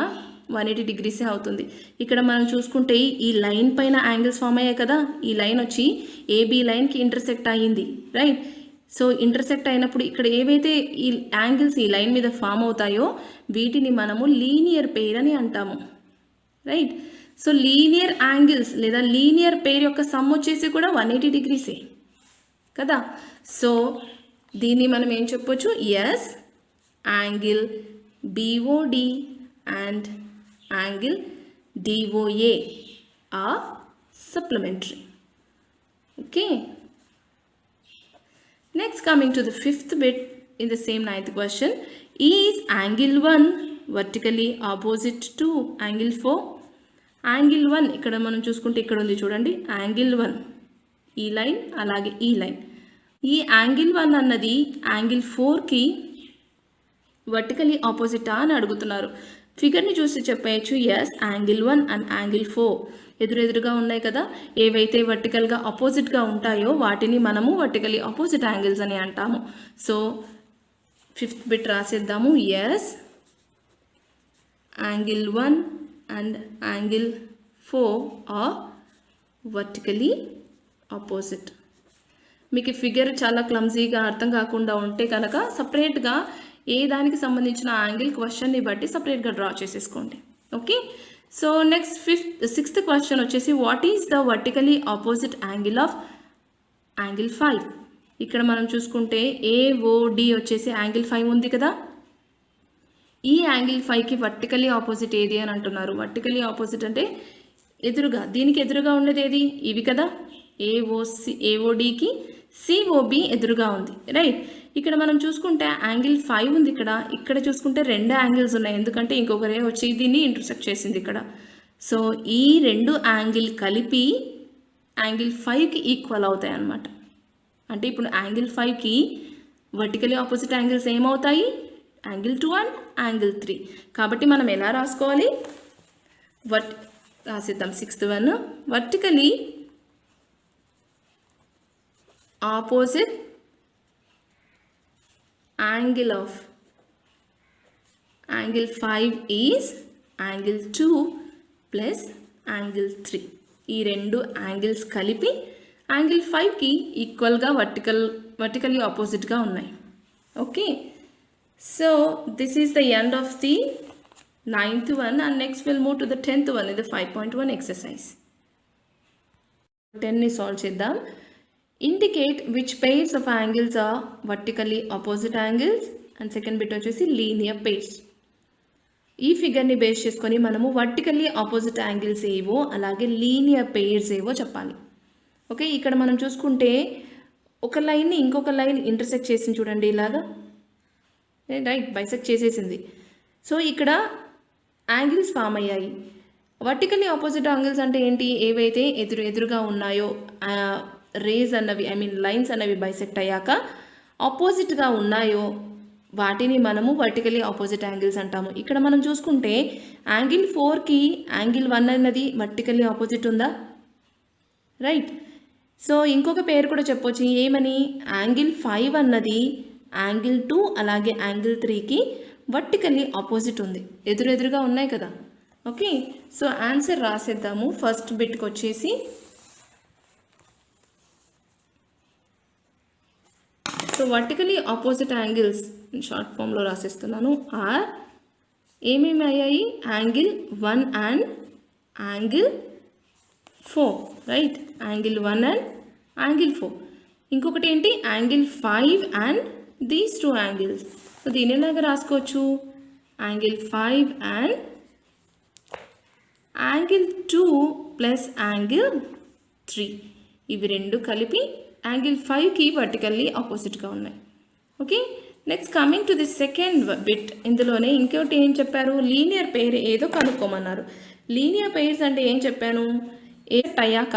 180 డిగ్రీసే అవుతుంది. ఇక్కడ మనం చూసుకుంటే ఈ లైన్ పైన యాంగిల్స్ ఫామ్ అయ్యాయి కదా, ఈ లైన్ వచ్చి AB లైన్కి ఇంటర్సెక్ట్ అయ్యింది, రైట్. సో ఇంటర్సెక్ట్ అయినప్పుడు ఇక్కడ ఏవైతే ఈ యాంగిల్స్ ఈ లైన్ మీద ఫామ్ అవుతాయో వీటిని మనము లీనియర్ పేర్ అని అంటాము, రైట్. సో లీనియర్ యాంగిల్స్ లేదా లీనియర్ పేర్ యొక్క సమ్ వచ్చేసి కూడా 180 డిగ్రీసే కదా. సో దీన్ని మనం ఏం చెప్పొచ్చు, yes, angle BOD and angle DOA are supplementary. Okay, next coming to the fifth bit in the same ninth question, is angle 1 vertically opposite to angle 4? angle 1 ఇక్కడ మనం చూసుకుంటే ఇక్కడ ఉంది చూడండి, angle 1 ఈ లైన్ అలాగే ఈ లైన్. ఈ angle 1 అన్నది angle 4కి వర్టికలీ ఆపోజిటా అని అడుగుతున్నారు. ఫిగర్ని చూసి చెప్పేయచ్చు, ఎస్, angle 1 అండ్ angle 4 ఎదురెదురుగా ఉన్నాయి కదా, ఏవైతే వర్టికల్గా ఆపోజిట్గా ఉంటాయో వాటిని మనము వర్టికలీ ఆపోజిట్ యాంగిల్స్ అని అంటాము. సో ఫిఫ్త్ బిట్ రాసేద్దాము, yes, angle 1 and angle 4 are vertically opposite. మీకు ఫిగర్ చాలా క్లమ్జీగా అర్థం కాకుండా ఉంటే కనుక సపరేట్గా ఏ దానికి సంబంధించిన యాంగిల్ క్వశ్చన్ని బట్టి సపరేట్గా డ్రా చేసేసుకోండి. Okay, so next sixth question వచ్చేసి, what is the vertically opposite angle of angle 5? ఇక్కడ మనం చూసుకుంటే AOD వచ్చేసి యాంగిల్ 5 ఉంది కదా, ఈ యాంగిల్ 5కి వర్టికలీ ఆపోజిట్ ఏది అని అంటున్నారు. వర్టికలీ ఆపోజిట్ అంటే ఎదురుగా, దీనికి ఎదురుగా ఉండేది ఏది, ఇవి కదా, AODకి COB ఎదురుగా ఉంది, రైట్. ఇక్కడ మనం చూసుకుంటే యాంగిల్ 5 ఉంది ఇక్కడ చూసుకుంటే రెండు యాంగిల్స్ ఉన్నాయి, ఎందుకంటే ఇంకొకరే వచ్చి దీన్ని ఇంటర్సెక్ట్ చేసింది ఇక్కడ. సో ఈ రెండు యాంగిల్ కలిపి యాంగిల్ 5కి ఈక్వల్ అవుతాయి అన్నమాట. అంటే ఇప్పుడు యాంగిల్ 5కి వర్టికలీ ఆపోజిట్ యాంగిల్స్ ఏమవుతాయి? Angle 2 and angle 3. కాబట్టి మనం ఎలా రాసుకోవాలి? రాసిద్దాం 6th one. Vertically opposite angle of angle 5 is angle 2 ప్లస్ యాంగిల్ 3. ఈ రెండు యాంగిల్స్ కలిపి యాంగిల్ 5కి ఈక్వల్గా వర్టికల్లీ ఆపోజిట్గా ఉన్నాయి. Okay, so this is the end of the 9th one and next we'll move to the 10th one in the 5.1 exercise. 10ని solve చేద్దాం. Indicate which pairs of angles are vertically opposite angles and second bit వచ్చేసి linear pairs. ఈ ఫిగర్ని base చేసుకొని మనము vertically opposite angles ఏవో అలాగే linear pairs ఏవో చెప్పాలి. ఓకే, ఇక్కడ మనం చూసుకుంటే ఒక లైన్ని ఇంకొక లైన్ ఇంటర్సెక్ట్ చేసింది చూడండి, ఇలాగా రైట్ బైసెక్ట్ చేసేసింది. సో ఇక్కడ యాంగిల్స్ ఫామ్ అయ్యాయి. వర్టికల్లీ ఆపోజిట్ యాంగిల్స్ అంటే ఏంటి? ఏవైతే ఎదురుగా ఉన్నాయో రేస్ అన్నవి లైన్స్ అన్నవి బైసెక్ట్ అయ్యాక ఆపోజిట్గా ఉన్నాయో వాటిని మనము వర్టికల్లీ ఆపోజిట్ యాంగిల్స్ అంటాము. ఇక్కడ మనం చూసుకుంటే యాంగిల్ 4కి యాంగిల్ 1 అన్నది వర్టికల్లీ ఆపోజిట్ ఉందా? రైట్. సో ఇంకొక పేరు కూడా చెప్పొచ్చు, ఏమని? యాంగిల్ 5 అన్నది యాంగిల్ 2 అలాగే యాంగిల్ 3కి వర్టికల్లీ ఆపోజిట్ ఉంది, ఎదురుగా ఉన్నాయి కదా. ఓకే, సో ఆన్సర్ రాసేద్దాము. ఫస్ట్ బిట్కి వచ్చేసి so vertically opposite angles short ఫామ్లో రాసేస్తున్నాను. ఆర్ ఏమేమి అయ్యాయి? Angle 1 and angle 4, right? Angle 1 and angle 4. ఇంకొకటి ఏంటి? Angle 5 and these 2 angles. So దీని ఎలాగా రాసుకోవచ్చు? యాంగిల్ 5 అండ్ యాంగిల్ 2 ప్లస్ యాంగిల్ 3. ఇవి రెండు కలిపి యాంగిల్ 5కి వర్టికల్లీ ఆపోజిట్గా ఉన్నాయి. Okay, next coming to the second bit. ఇందులోనే ఇంకోటి ఏం చెప్పారు? లీనియర్ పెయిర్ ఏదో కనుక్కోమన్నారు. లీనియర్ పెయిర్స్ అంటే ఏం చెప్పాను? ఏ అయ్యాక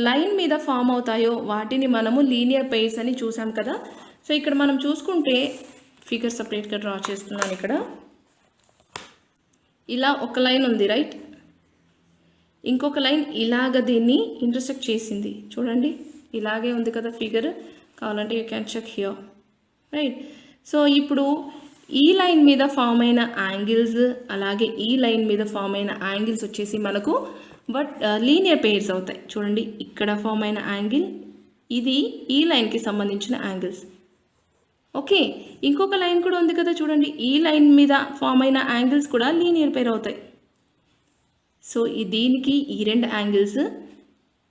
లైన్ మీద ఫామ్ అవుతాయో వాటిని మనము లీనియర్ పెయిర్స్ అని చూసాం కదా. సో ఇక్కడ మనం చూసుకుంటే ఫిగర్ సపరేట్గా డ్రా చేస్తున్నాను. ఇక్కడ ఇలా ఒక లైన్ ఉంది, రైట్? ఇంకొక లైన్ ఇలాగ దీన్ని ఇంటర్సెక్ట్ చేసింది చూడండి, ఇలాగే ఉంది కదా ఫిగర్. కావాలంటే you can check here, right? So ఇప్పుడు ఈ లైన్ మీద ఫామ్ అయిన యాంగిల్స్ అలాగే ఈ లైన్ మీద ఫామ్ అయిన యాంగిల్స్ వచ్చేసి మనకు లీనియర్ పెయిర్స్ అవుతాయి. చూడండి, ఇక్కడ ఫామ్ అయిన యాంగిల్ ఇది ఈ లైన్కి సంబంధించిన యాంగిల్స్. ఓకే, ఇంకొక లైన్ కూడా ఉంది కదా చూడండి, ఈ లైన్ మీద ఫామ్ అయిన యాంగిల్స్ కూడా లీనియర్ పెయిర్ అవుతాయి. సో దీనికి ఈ రెండు యాంగిల్స్,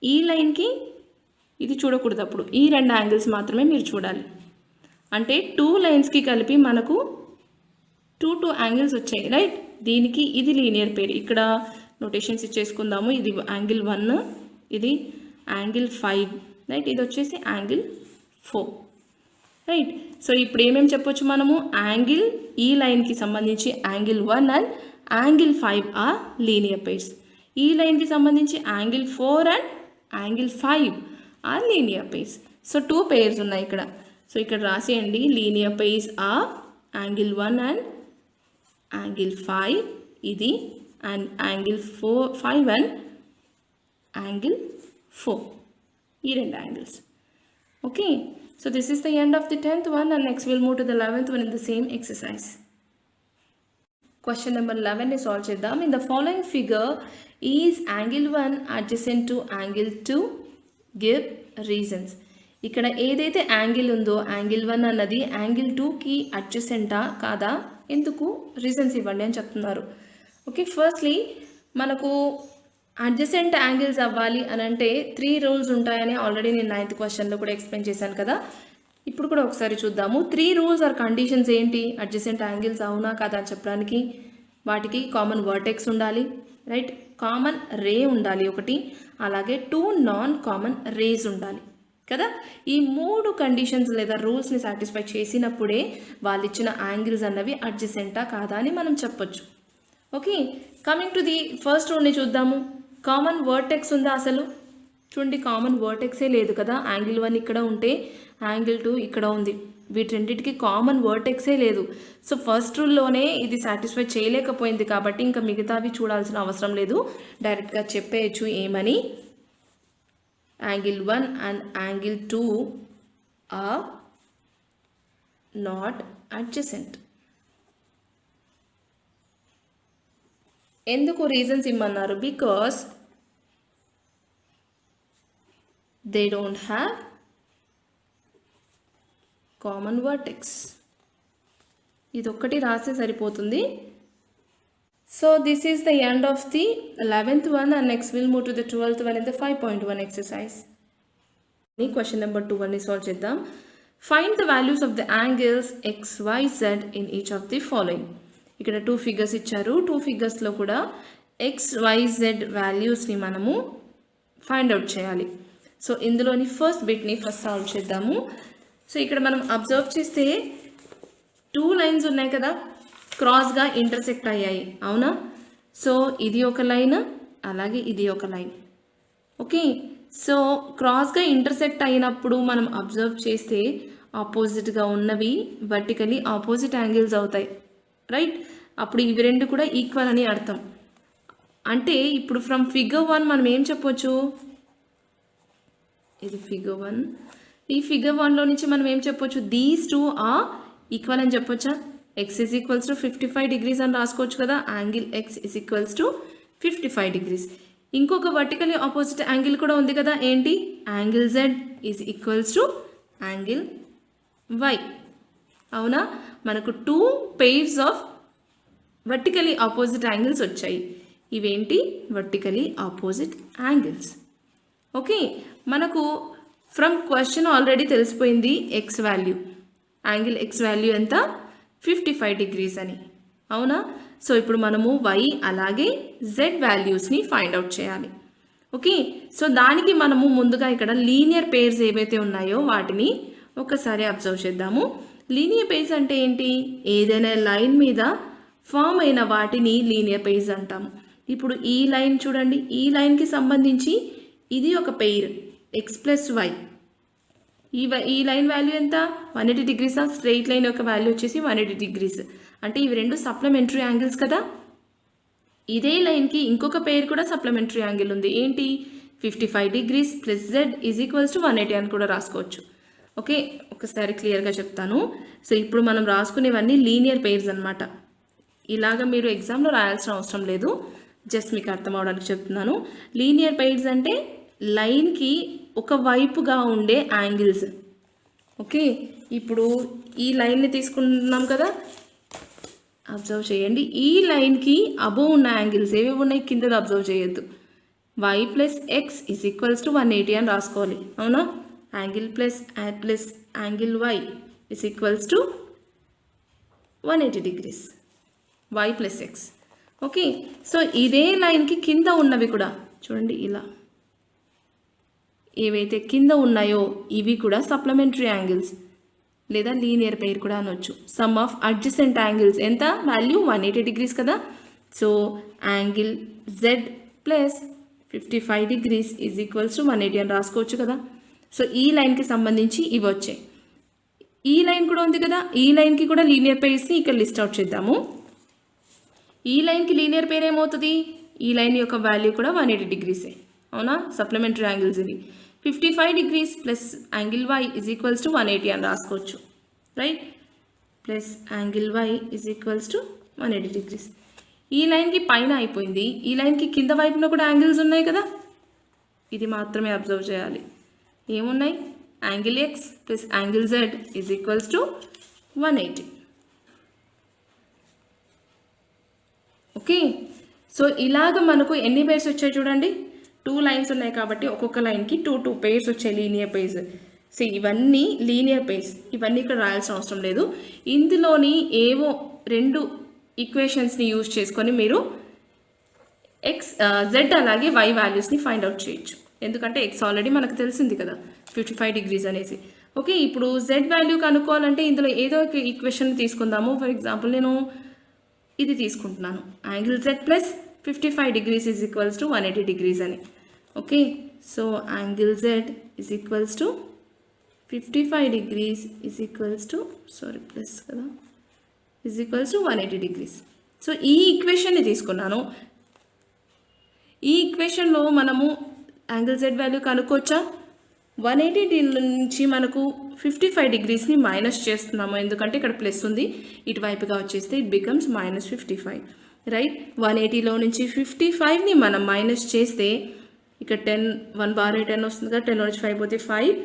ఈ లైన్కి ఇది చూడకూడదు, అప్పుడు ఈ రెండు యాంగిల్స్ మాత్రమే మీరు చూడాలి. అంటే 2 లైన్స్కి కలిపి మనకు 2 యాంగిల్స్ వచ్చాయి, రైట్? దీనికి ఇది లీనియర్ పెయిర్. ఇక్కడ నోటేషన్స్ ఇచ్చేసుకుందాము. ఇది యాంగిల్ 1, ఇది యాంగిల్ 5, రైట్? ఇది వచ్చేసి యాంగిల్ 4, రైట్? సో ఇప్పుడు ఏమేమి చెప్పొచ్చు మనము? యాంగిల్ ఈ లైన్కి సంబంధించి angle 1 and angle 5 are linear pairs. ఈ లైన్కి సంబంధించి angle 4 and angle 5 are linear pairs. So 2 pairs ఉన్నాయి ఇక్కడ. సో ఇక్కడ రాసేయండి, linear pairs are angle 1 and angle 5 ఇది, అండ్ యాంగిల్ 5 అండ్ యాంగిల్ 4, ఈ రెండు angles. Okay, so this is the end of the 10th one, and next we'll move to the 11th one in the same exercise. Question number 11 is solve cheddam. In the following figure, is angle 1 adjacent to angle 2? Give reasons. ఇక్కడ ఏదైతే angle ఉందో angle 1 అన్నది angle 2కి అడ్జసెంటా కాదా, ఎందుకు, reasons ఇవ్వండి అని చెప్తున్నారు. ఓకే, ఫస్ట్లీ మనకు అడ్జసెంట్ యాంగిల్స్ అవ్వాలి అని అంటే 3 రూల్స్ ఉంటాయని ఆల్రెడీ నేను 9th క్వశ్చన్లో కూడా ఎక్స్ప్లెయిన్ చేశాను కదా. ఇప్పుడు కూడా ఒకసారి చూద్దాము. 3 రూల్స్ ఆర్ కండిషన్స్ ఏంటి అడ్జసెంట్ యాంగిల్స్ అవునా కాదా అని చెప్పడానికి? వాటికి కామన్ వర్టెక్స్ ఉండాలి, రైట్? కామన్ రే ఉండాలి ఒకటి, అలాగే 2 నాన్ కామన్ రేస్ ఉండాలి కదా. ఈ 3 కండిషన్స్ లేదా రూల్స్ని సాటిస్ఫై చేసినప్పుడే వాళ్ళు ఇచ్చిన యాంగిల్స్ అన్నవి అడ్జసెంటా కాదా అని మనం చెప్పొచ్చు. Okay, coming to the first రూల్ని చూద్దాము. కామన్ వర్టెక్స్ ఉందా అసలు? చూడండి కామన్ వర్టెక్సే లేదు కదా, యాంగిల్ 1 ఇక్కడ ఉంటే యాంగిల్ 2 ఇక్కడ ఉంది, వీటిరెండింటికి కామన్ వర్టెక్సే లేదు. సో ఫస్ట్ రూల్లోనే ఇది సాటిస్ఫై చేయలేకపోయింది కాబట్టి ఇంకా మిగతావి చూడాల్సిన అవసరం లేదు, డైరెక్ట్గా చెప్పేయచ్చు ఏమని, angle 1 and angle 2 are not adjacent. ఎందుకు రీజన్స్ ఇమ్మన్నారు, because they don't have common vertex. ఇదొక్కటి రాస్తే సరిపోతుంది. So this is the end of the 11th one and next we'll move to the 12th one in the 5.1 exercise. Question number 2 ని solve చేద్దాం. Find the values of the angles x, y, z in each of the following. ఇక్కడ 2 figures ఇచ్చారు, 2 ఫిగర్స్లో కూడా x, y, z వాల్యూస్ని మనము find out చేయాలి. So ఇందులోని first బిట్ని first solve చేద్దాము. సో ఇక్కడ మనం అబ్జర్వ్ చేస్తే 2 లైన్స్ ఉన్నాయి కదా, క్రాస్గా ఇంటర్సెక్ట్ అయ్యాయి, అవునా? సో ఇది ఒక లైన్, అలాగే ఇది ఒక లైన్. ఓకే, సో క్రాస్గా ఇంటర్సెక్ట్ అయినప్పుడు మనం అబ్జర్వ్ చేస్తే ఆపోజిట్గా ఉన్నవి వర్టికలీ ఆపోజిట్ యాంగిల్స్ అవుతాయి, రైట్? అప్పుడు ఇవి రెండు కూడా ఈక్వల్ అని అర్థం. అంటే ఇప్పుడు ఫ్రమ్ ఫిగర్ 1 మనం ఏం చెప్పొచ్చు, ఇది ఫిగర్ 1, ఈ ఫిగర్ 1లో నుంచి మనం ఏం చెప్పొచ్చు, దీస్ 2 ఆర్ ఈక్వల్ అని చెప్పొచ్చా? x is equals to 55 degrees అని రాసుకోవచ్చు కదా, angle x is equals to 55 degrees. ఇంకొక వర్టికల్ ఆపోజిట్ యాంగిల్ కూడా ఉంది కదా, ఏంటి, angle z is equals to angle y, అవునా? మనకు 2 pairs of vertically opposite angles వచ్చాయి, ఇవేంటి, వర్టికలీ ఆపోజిట్ యాంగిల్స్. ఓకే, మనకు ఫ్రమ్ క్వశ్చన్ ఆల్రెడీ తెలిసిపోయింది X value, angle x value ఎంత, 55 degrees అని, అవునా? సో ఇప్పుడు మనము y అలాగే z వాల్యూస్ని ఫైండ్ అవుట్ చేయాలి. ఓకే, సో దానికి మనము ముందుగా ఇక్కడ లీనియర్ పేర్స్ ఏవైతే ఉన్నాయో వాటిని ఒకసారి అబ్జర్వ్ చేద్దాము. లీనియర్ పేర్స్ అంటే ఏంటి, ఏదైనా లైన్ మీద ఫామ్ అయిన వాటిని లీనియర్ పేర్స్ అంటాము. ఇప్పుడు ఈ లైన్ చూడండి, ఈ లైన్కి సంబంధించి ఇది ఒక పెయిర్ x ప్లస్ వై, ఈ లైన్ వాల్యూ ఎంత, 180 degrees. స్ట్రెయిట్ లైన్ యొక్క వాల్యూ వచ్చేసి 180 degrees, అంటే ఇవి రెండు సప్లిమెంటరీ యాంగిల్స్ కదా. ఇదే లైన్కి ఇంకొక పెయిర్ కూడా సప్లిమెంటరీ యాంగిల్ ఉంది, ఏంటి, 55 degrees plus z is equals to 180 అని కూడా రాసుకోవచ్చు. ఓకే, ఒకసారి క్లియర్గా చెప్తాను. సో ఇప్పుడు మనం రాసుకునేవన్నీ లీనియర్ పెయిర్స్ అనమాట. ఇలాగ మీరు ఎగ్జామ్లో రాయాల్సిన అవసరం లేదు, జస్ట్ మీకు అర్థం అవడానికి చెప్తున్నాను. లీనియర్ పెయిర్స్ అంటే లైన్కి ఒక వైపుగా ఉండే యాంగిల్స్. ఓకే, ఇప్పుడు ఈ లైన్ని తీసుకుంటున్నాం కదా, అబ్జర్వ్ చేయండి, ఈ లైన్కి అబోవ్ ఉన్న యాంగిల్స్ ఏవేవి ఉన్నాయి, కిందది అబ్జర్వ్ చేయొద్దు. y plus X is equals to 180 అని రాసుకోవాలి, అవునా? Angle plus angle y is equals to 180 degrees, y plus X. Okay, so ఇదే లైన్కి కింద ఉన్నవి కూడా చూడండి, ఇలా ఏవైతే కింద ఉన్నాయో ఇవి కూడా సప్లిమెంటరీ యాంగిల్స్ లేదా లీనియర్ పెయిర్ కూడా అనొచ్చు. సమ్ ఆఫ్ అడ్జసెంట్ యాంగిల్స్ ఎంత, వాల్యూ 180 degrees కదా. So angle z plus 55 degrees is equals to 180 అని రాసుకోవచ్చు కదా. సో ఈ లైన్కి సంబంధించి ఇవి వచ్చాయి, ఈ లైన్ కూడా ఉంది కదా, ఈ లైన్కి కూడా లీనియర్ పెయిర్స్ని ఇక్కడ లిస్ట్ అవుట్ చేద్దాము. ఈ లైన్కి లీనియర్ పెయిర్ ఏమవుతుంది, ఈ లైన్ యొక్క వాల్యూ కూడా 180 degrees, అవునా? సప్లిమెంటరీ యాంగిల్స్ ఇవి. 55 degrees plus angle y is equals to 180 అని రాసుకోవచ్చు, right? Plus angle y is equals to 180 degrees. ఈ లైన్కి పైన అయిపోయింది, ఈ లైన్కి కింద వైపున కూడా యాంగిల్స్ ఉన్నాయి కదా, ఇది మాత్రమే అబ్జర్వ్ చేయాలి. ఏమున్నాయి, angle x plus angle z is equals to 180. Okay, so ఇలాగ మనకు ఎన్ని పేర్స్ వచ్చాయి చూడండి, 2 లైన్స్ ఉన్నాయి కాబట్టి ఒక్కొక్క లైన్కి 2 పేర్స్ వచ్చాయి, లీనియర్ పేర్స్. సో ఇవన్నీ లీనియర్ పేర్స్, ఇవన్నీ ఇక్కడ రాయాల్సిన అవసరం లేదు. ఇందులోని ఏవో 2 ఈక్వేషన్స్ని యూజ్ చేసుకొని మీరు z అలాగే y వాల్యూస్ని ఫైండ్ అవుట్ చేయొచ్చు, ఎందుకంటే x ఆల్రెడీ మనకు తెలిసింది కదా 55 degrees అనేసి. ఓకే, ఇప్పుడు z వాల్యూ కనుక్కోవాలంటే ఇందులో ఏదో ఒక ఈక్వేషన్ తీసుకుందాము. ఫర్ ఎగ్జాంపుల్ నేను ఇది తీసుకుంటున్నాను, angle z plus 55 degrees is equals to 180 degrees అని. Okay, so angle Z is equals to 55 degrees is equals to plus కదా is equals to 180 degrees. So ఈ ఈక్వేషన్ని తీసుకున్నాను. ఈ ఈక్వేషన్లో మనము యాంగిల్ జెడ్ వాల్యూ కనుక్కోవచ్చా? 180 నుంచి మనకు 55 degreesని మైనస్ చేస్తున్నాము, ఎందుకంటే ఇక్కడ ప్లస్ ఉంది, ఇటువైపుగా వచ్చేస్తే ఇట్ బికమ్స్ -55, రైట్. 180లో నుంచి 55ని మనం మైనస్ చేస్తే ఇక్కడ 1 బార్ 10 వస్తుంది కదా, 10లో నుంచి 5 పోతే 5,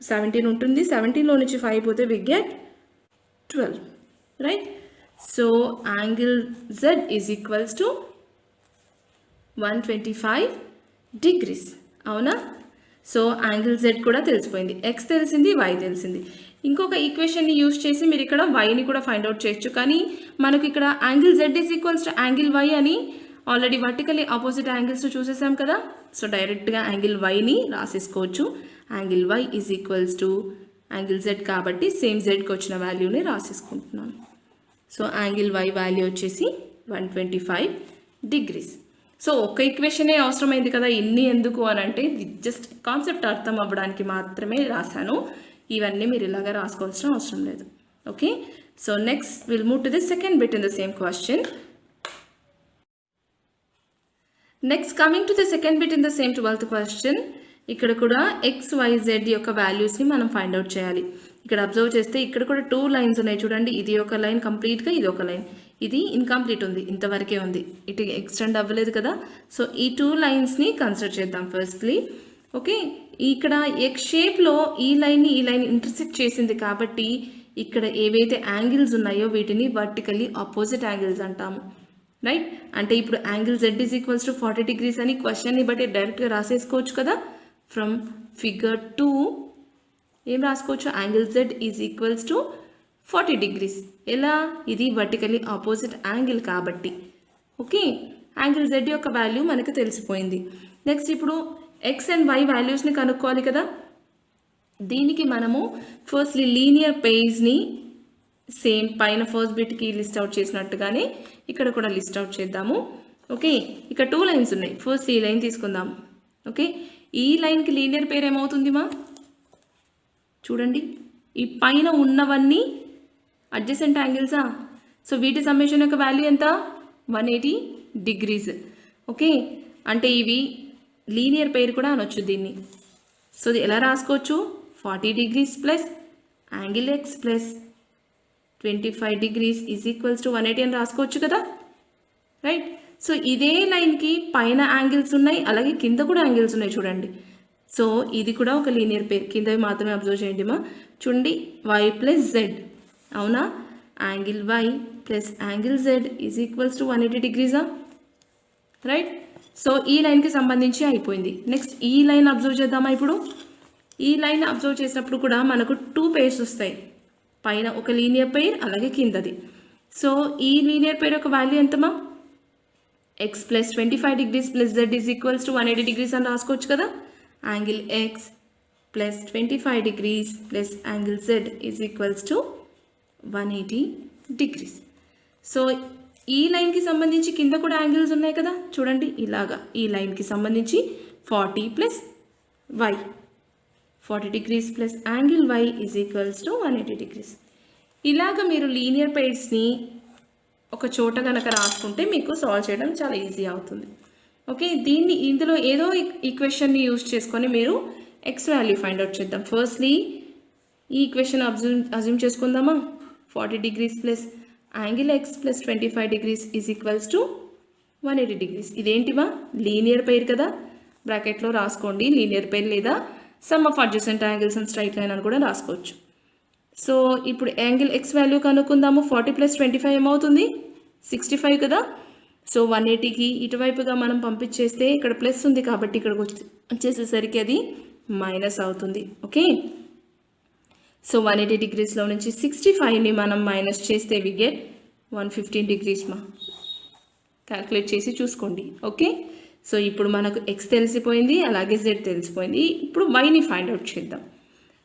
17 ఉంటుంది. 17లో నుంచి 5 పోతే we get 12, right. So angle Z is equals to 125 degrees, అవునా? సో యాంగిల్ జెడ్ కూడా తెలిసిపోయింది, ఎక్స్ తెలిసింది, వై తెలిసింది. ఇంకొక ఈక్వేషన్ని యూజ్ చేసి మీరు ఇక్కడ వైని కూడా ఫైండ్ అవుట్ చేయొచ్చు, కానీ మనకు ఇక్కడ angle Z is equals to angle y అని ఆల్రెడీ వర్టికల్లీ ఆపోజిట్ యాంగిల్స్ చూసేసాం కదా. సో డైరెక్ట్గా యాంగిల్ వైని రాసేసుకోవచ్చు. Angle why is equals to angle z కాబట్టి సేమ్ జెడ్కి వచ్చిన వాల్యూని రాసేసుకుంటున్నాను. సో యాంగిల్ వై వాల్యూ వచ్చేసి 125 degrees. సో ఒక్క ఈక్వేషనే అవసరమైంది కదా, ఇన్ని ఎందుకు అని అంటే జస్ట్ కాన్సెప్ట్ అర్థం అవ్వడానికి మాత్రమే రాశాను. ఇవన్నీ మీరు ఇలాగా రాసుకోవాల్సిన అవసరం లేదు. Okay, so next will move to the second bit in the same question. Next coming to the second bit in the same 12th question. ఇక్కడ కూడా XYZ యొక్క వాల్యూస్ని మనం ఫైండ్ అవుట్ చేయాలి. ఇక్కడ అబ్జర్వ్ చేస్తే ఇక్కడ కూడా 2 లైన్స్ ఉన్నాయి చూడండి. ఇది ఒక లైన్ కంప్లీట్గా, ఇది ఒక లైన్, ఇది ఇన్కంప్లీట్ ఉంది, ఇంతవరకే ఉంది, ఇటు ఎక్స్టెండ్ అవ్వలేదు కదా. సో ఈ 2 లైన్స్ని కన్సిడర్ చేద్దాం ఫస్ట్లీ. ఓకే, ఇక్కడ ఎక్స్ షేప్లో ఈ లైన్ ఇంటర్సెక్ట్ చేసింది కాబట్టి ఇక్కడ ఏవైతే యాంగిల్స్ ఉన్నాయో వీటిని వర్టికల్లీ ఆపోజిట్ యాంగిల్స్ అంటాము, రైట్. అంటే ఇప్పుడు angle Z is equals to 40 degrees అని క్వశ్చన్ని బట్టి డైరెక్ట్గా రాసేసుకోవచ్చు కదా. ఫ్రమ్ ఫిగర్ 2 ఏం రాసుకోవచ్చు? Angle Z is equals to 40 degrees. ఎలా? ఇది వర్టికల్లీ ఆపోజిట్ యాంగిల్ కాబట్టి. ఓకే, యాంగిల్ జెడ్ యొక్క వాల్యూ మనకు తెలిసిపోయింది. నెక్స్ట్ ఇప్పుడు ఎక్స్ అండ్ వై వాల్యూస్ని కనుక్కోవాలి కదా. దీనికి మనము ఫస్ట్లీ లీనియర్ పేజ్ని సేమ్ పైన ఫస్ట్ బిట్కి లిస్ట్ అవుట్ చేసినట్టుగానే ఇక్కడ కూడా లిస్ట్ అవుట్ చేద్దాము. ఓకే, ఇక్కడ 2 లైన్స్ ఉన్నాయి. ఫస్ట్ ఈ లైన్ తీసుకుందాము. ఓకే, ఈ లైన్కి లీనియర్ పేర్ ఏమవుతుంది మా? చూడండి, ఈ పైన ఉన్నవన్నీ అడ్జసెంట్ యాంగిల్సా. సో వీటి సమ్మేషన్ యొక్క వాల్యూ ఎంత? 180 degrees. ఓకే, అంటే ఇవి లీనియర్ పేర్ కూడా అనొచ్చు దీన్ని. సో ఇది ఎలా రాసుకోవచ్చు? 40 degrees plus angle x plus 25 degrees is equals to 180 అని రాసుకోవచ్చు కదా, రైట్. సో ఇదే లైన్కి పైన యాంగిల్స్ ఉన్నాయి, అలాగే కింద కూడా యాంగిల్స్ ఉన్నాయి చూడండి. సో ఇది కూడా ఒక లీనియర్ పేర్, కిందవి మాత్రమే అబ్జర్వ్ చేయండి మా. చూడండి, వై ప్లస్ జెడ్, అవునా? Angle Y plus angle Z is equals to 180 degrees, right. So ఈ లైన్కి సంబంధించి అయిపోయింది. నెక్స్ట్ ఈ లైన్ అబ్జర్వ్ చేద్దామా. ఇప్పుడు ఈ లైన్ అబ్జర్వ్ చేసినప్పుడు కూడా మనకు 2 pairs వస్తాయి, పైన ఒక లీనియర్ పేర్ అలాగే కిందది. సో ఈ లీనియర్ పేర్ యొక్క వాల్యూ ఎంతమా? X plus 25 degrees plus z is equals to 180 degrees అని రాసుకోవచ్చు కదా. Angle x plus 25 degrees plus angle Z is equals to 180 degrees. So ఈ లైన్కి సంబంధించి కింద కూడా యాంగిల్స్ ఉన్నాయి కదా చూడండి. ఇలాగా ఈ లైన్కి సంబంధించి 40 plus Y, 40 degrees plus angle why is equals to 180 degrees. ఇలాగ మీరు లీనియర్ పేర్స్ని ఒక చోట కనుక రాసుకుంటే మీకు సాల్వ్ చేయడం చాలా ఈజీ అవుతుంది. ఓకే, ఇందులో ఏదో ఈక్వేషన్ని యూజ్ చేసుకొని మీరు ఎక్స్ వాల్యూ ఫైండ్ అవుట్ చేద్దాం. ఫస్ట్లీ ఈ ఈక్వేషన్ అజ్యూమ్ చేసుకుందామా. 40 degrees plus angle x plus 25 degrees is equals to 180 degrees. ఇదేంటివా? లీనియర్ పేర్ కదా, బ్రాకెట్లో రాసుకోండి లీనియర్ పేర్, లేదా sum of adjacent angles and straight line అని కూడా రాసుకోవచ్చు. సో ఇప్పుడు యాంగిల్ ఎక్స్ వాల్యూ కనుక్కుందాము. 40 ప్లస్ 25 ఏమవుతుంది? 65 కదా. సో 180కి ఇటువైపుగా మనం పంపించేస్తే ఇక్కడ ప్లస్ ఉంది కాబట్టి ఇక్కడికి వచ్చేసేసరికి అది మైనస్ అవుతుంది. ఓకే, సో 180 degreesలో నుంచి 65ని మనం మైనస్ చేస్తే వి గెట్ 115 degrees మా. క్యాల్కులేట్ చేసి చూసుకోండి. ఓకే, సో ఇప్పుడు మనకు ఎక్స్ తెలిసిపోయింది, అలాగే జెడ్ తెలిసిపోయింది. ఇప్పుడు వైని ఫైండ్ అవుట్ చేద్దాం.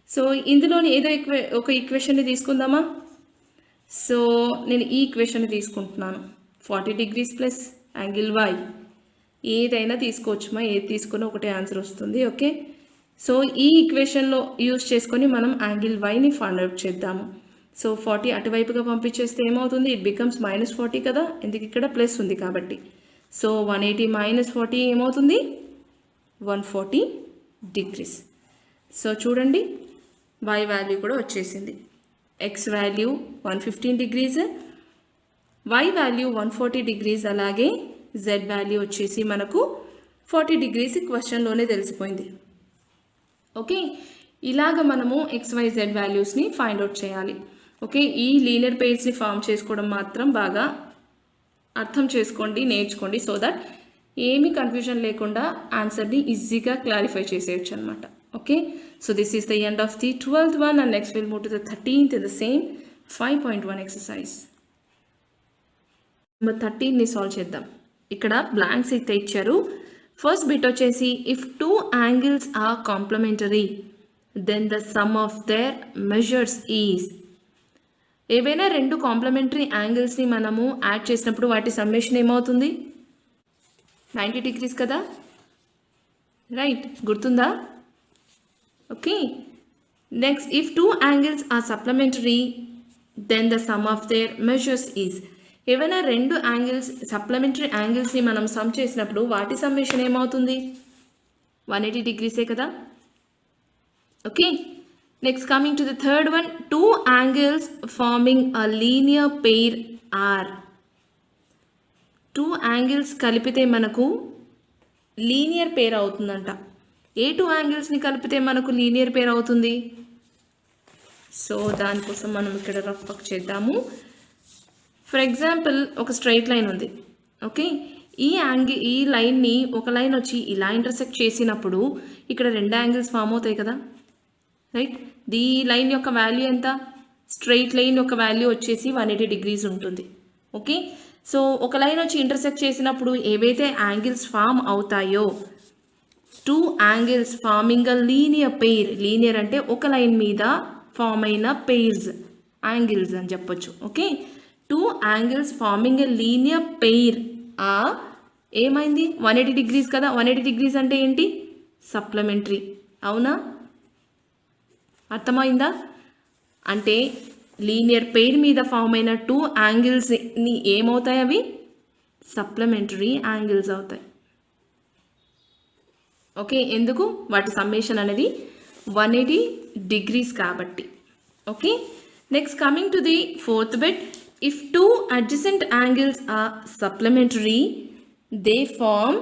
సో ఇందులోని ఏదో ఒక ఈక్వేషన్ని తీసుకుందామా. సో నేను ఈ ఈక్వేషన్ని తీసుకుంటున్నాను. 40 degrees ప్లస్ యాంగిల్ వై ఏదైనా తీసుకోవచ్చుమా, ఏది తీసుకుని ఒకటే ఆన్సర్ వస్తుంది. ఓకే, సో ఈ ఈక్వేషన్లో యూజ్ చేసుకొని మనం యాంగిల్ వైని ఫైండ్ అవుట్ చేద్దాము. సో 40 అటువైపుగా పంపించేస్తే ఏమవుతుంది, ఇట్ బికమ్స్ -40 కదా, ఎందుకు ఇక్కడ ప్లస్ ఉంది కాబట్టి. సో 180 - 40 ఏమవుతుంది, 140 డిగ్రీస్. సో చూడండి y వాల్యూ కూడా వచ్చేసింది. x value 115 degrees, y value 140 degrees, అలాగే z వాల్యూ వచ్చేసి మనకు 40 డిగ్రీస్ క్వశ్చన్లోనే తెలిసిపోయింది. ఓకే, ఇలాగ మనము XYZ వాల్యూస్ని ఫైండ్ అవుట్ చేయాలి. ఓకే, ఈ లీనియర్ పెయిర్స్ని ఫామ్ చేసుకోవడం మాత్రం బాగా అర్థం చేసుకోండి, నేర్చుకోండి, సో దట్ ఏమీ కన్ఫ్యూజన్ లేకుండా ఆన్సర్ని ఈజీగా క్లారిఫై చేసేయచ్చు అనమాట. Okay, so this is the end of the 12th one and next we'll move to the 13th in the same 5.1 exercise. Number 13ని సాల్వ్ చేద్దాం. ఇక్కడ బ్లాంక్స్ అయితే ఇచ్చారు. ఫస్ట్ బిట్ వచ్చేసి if 2 angles are complementary then the sum of their measures is. ఏవైనా 2 complementary యాంగిల్స్ని మనము add చేసినప్పుడు వాటి సమ్మేషన్ ఏమవుతుంది, 90 డిగ్రీస్ కదా, రైట్, గుర్తుందా? Okay, next if 2 angles are supplementary then the sum of their measures is. ఏవైనా 2 angles supplementary యాంగిల్స్ని మనం some చేసినప్పుడు వాటి సమ్మేషన్ ఏమవుతుంది, 180 డిగ్రీసే కదా. Okay, next coming to the third one, 2 angles forming a linear pair are. 2 angles కలిపితే మనకు linear pair అవుతుందంట. ఏ 2 anglesని కలిపితే మనకు లీనియర్ పెయిర్ అవుతుంది? సో దానికోసం మనం ఇక్కడ రఫ్ వర్క్ చేద్దాము. ఫర్ ఎగ్జాంపుల్ ఒక స్ట్రైట్ లైన్ ఉంది. ఓకే, ఈ లైన్ని ఒక లైన్ వచ్చి ఇలా ఇంటర్సెక్ట్ చేసినప్పుడు ఇక్కడ 2 angles ఫామ్ అవుతాయి కదా, రైట్. ఈ లైన్ యొక్క వాల్యూ ఎంత, స్ట్రైట్ లైన్ యొక్క వాల్యూ వచ్చేసి 180 డిగ్రీస్ ఉంటుంది. ఓకే, సో ఒక లైన్ వచ్చి ఇంటర్సెక్ట్ చేసినప్పుడు ఏవైతే యాంగిల్స్ ఫామ్ అవుతాయో, 2 angles forming a linear pair. Linear అంటే ఒక లైన్ మీద ఫామ్ అయిన పెయిర్స్, యాంగిల్స్ అని చెప్పొచ్చు. Okay, 2 angles farming a linear pair ఆ ఏమైంది, 180 డిగ్రీస్ కదా. 180 డిగ్రీస్ అంటే ఏంటి, సప్లిమెంటరీ, అవునా, అర్థమైందా? అంటే లీనియర్ పెయిర్ మీద ఫామ్ అయిన 2 anglesని ఏమవుతాయి, అవి సప్లిమెంటరీ యాంగిల్స్ అవుతాయి. ఓకే, ఎందుకు, వాటి సమ్మేషన్ అనేది 180 డిగ్రీస్ కాబట్టి. Okay, next coming to the 4th bit, if 2 adjacent angles are supplementary they form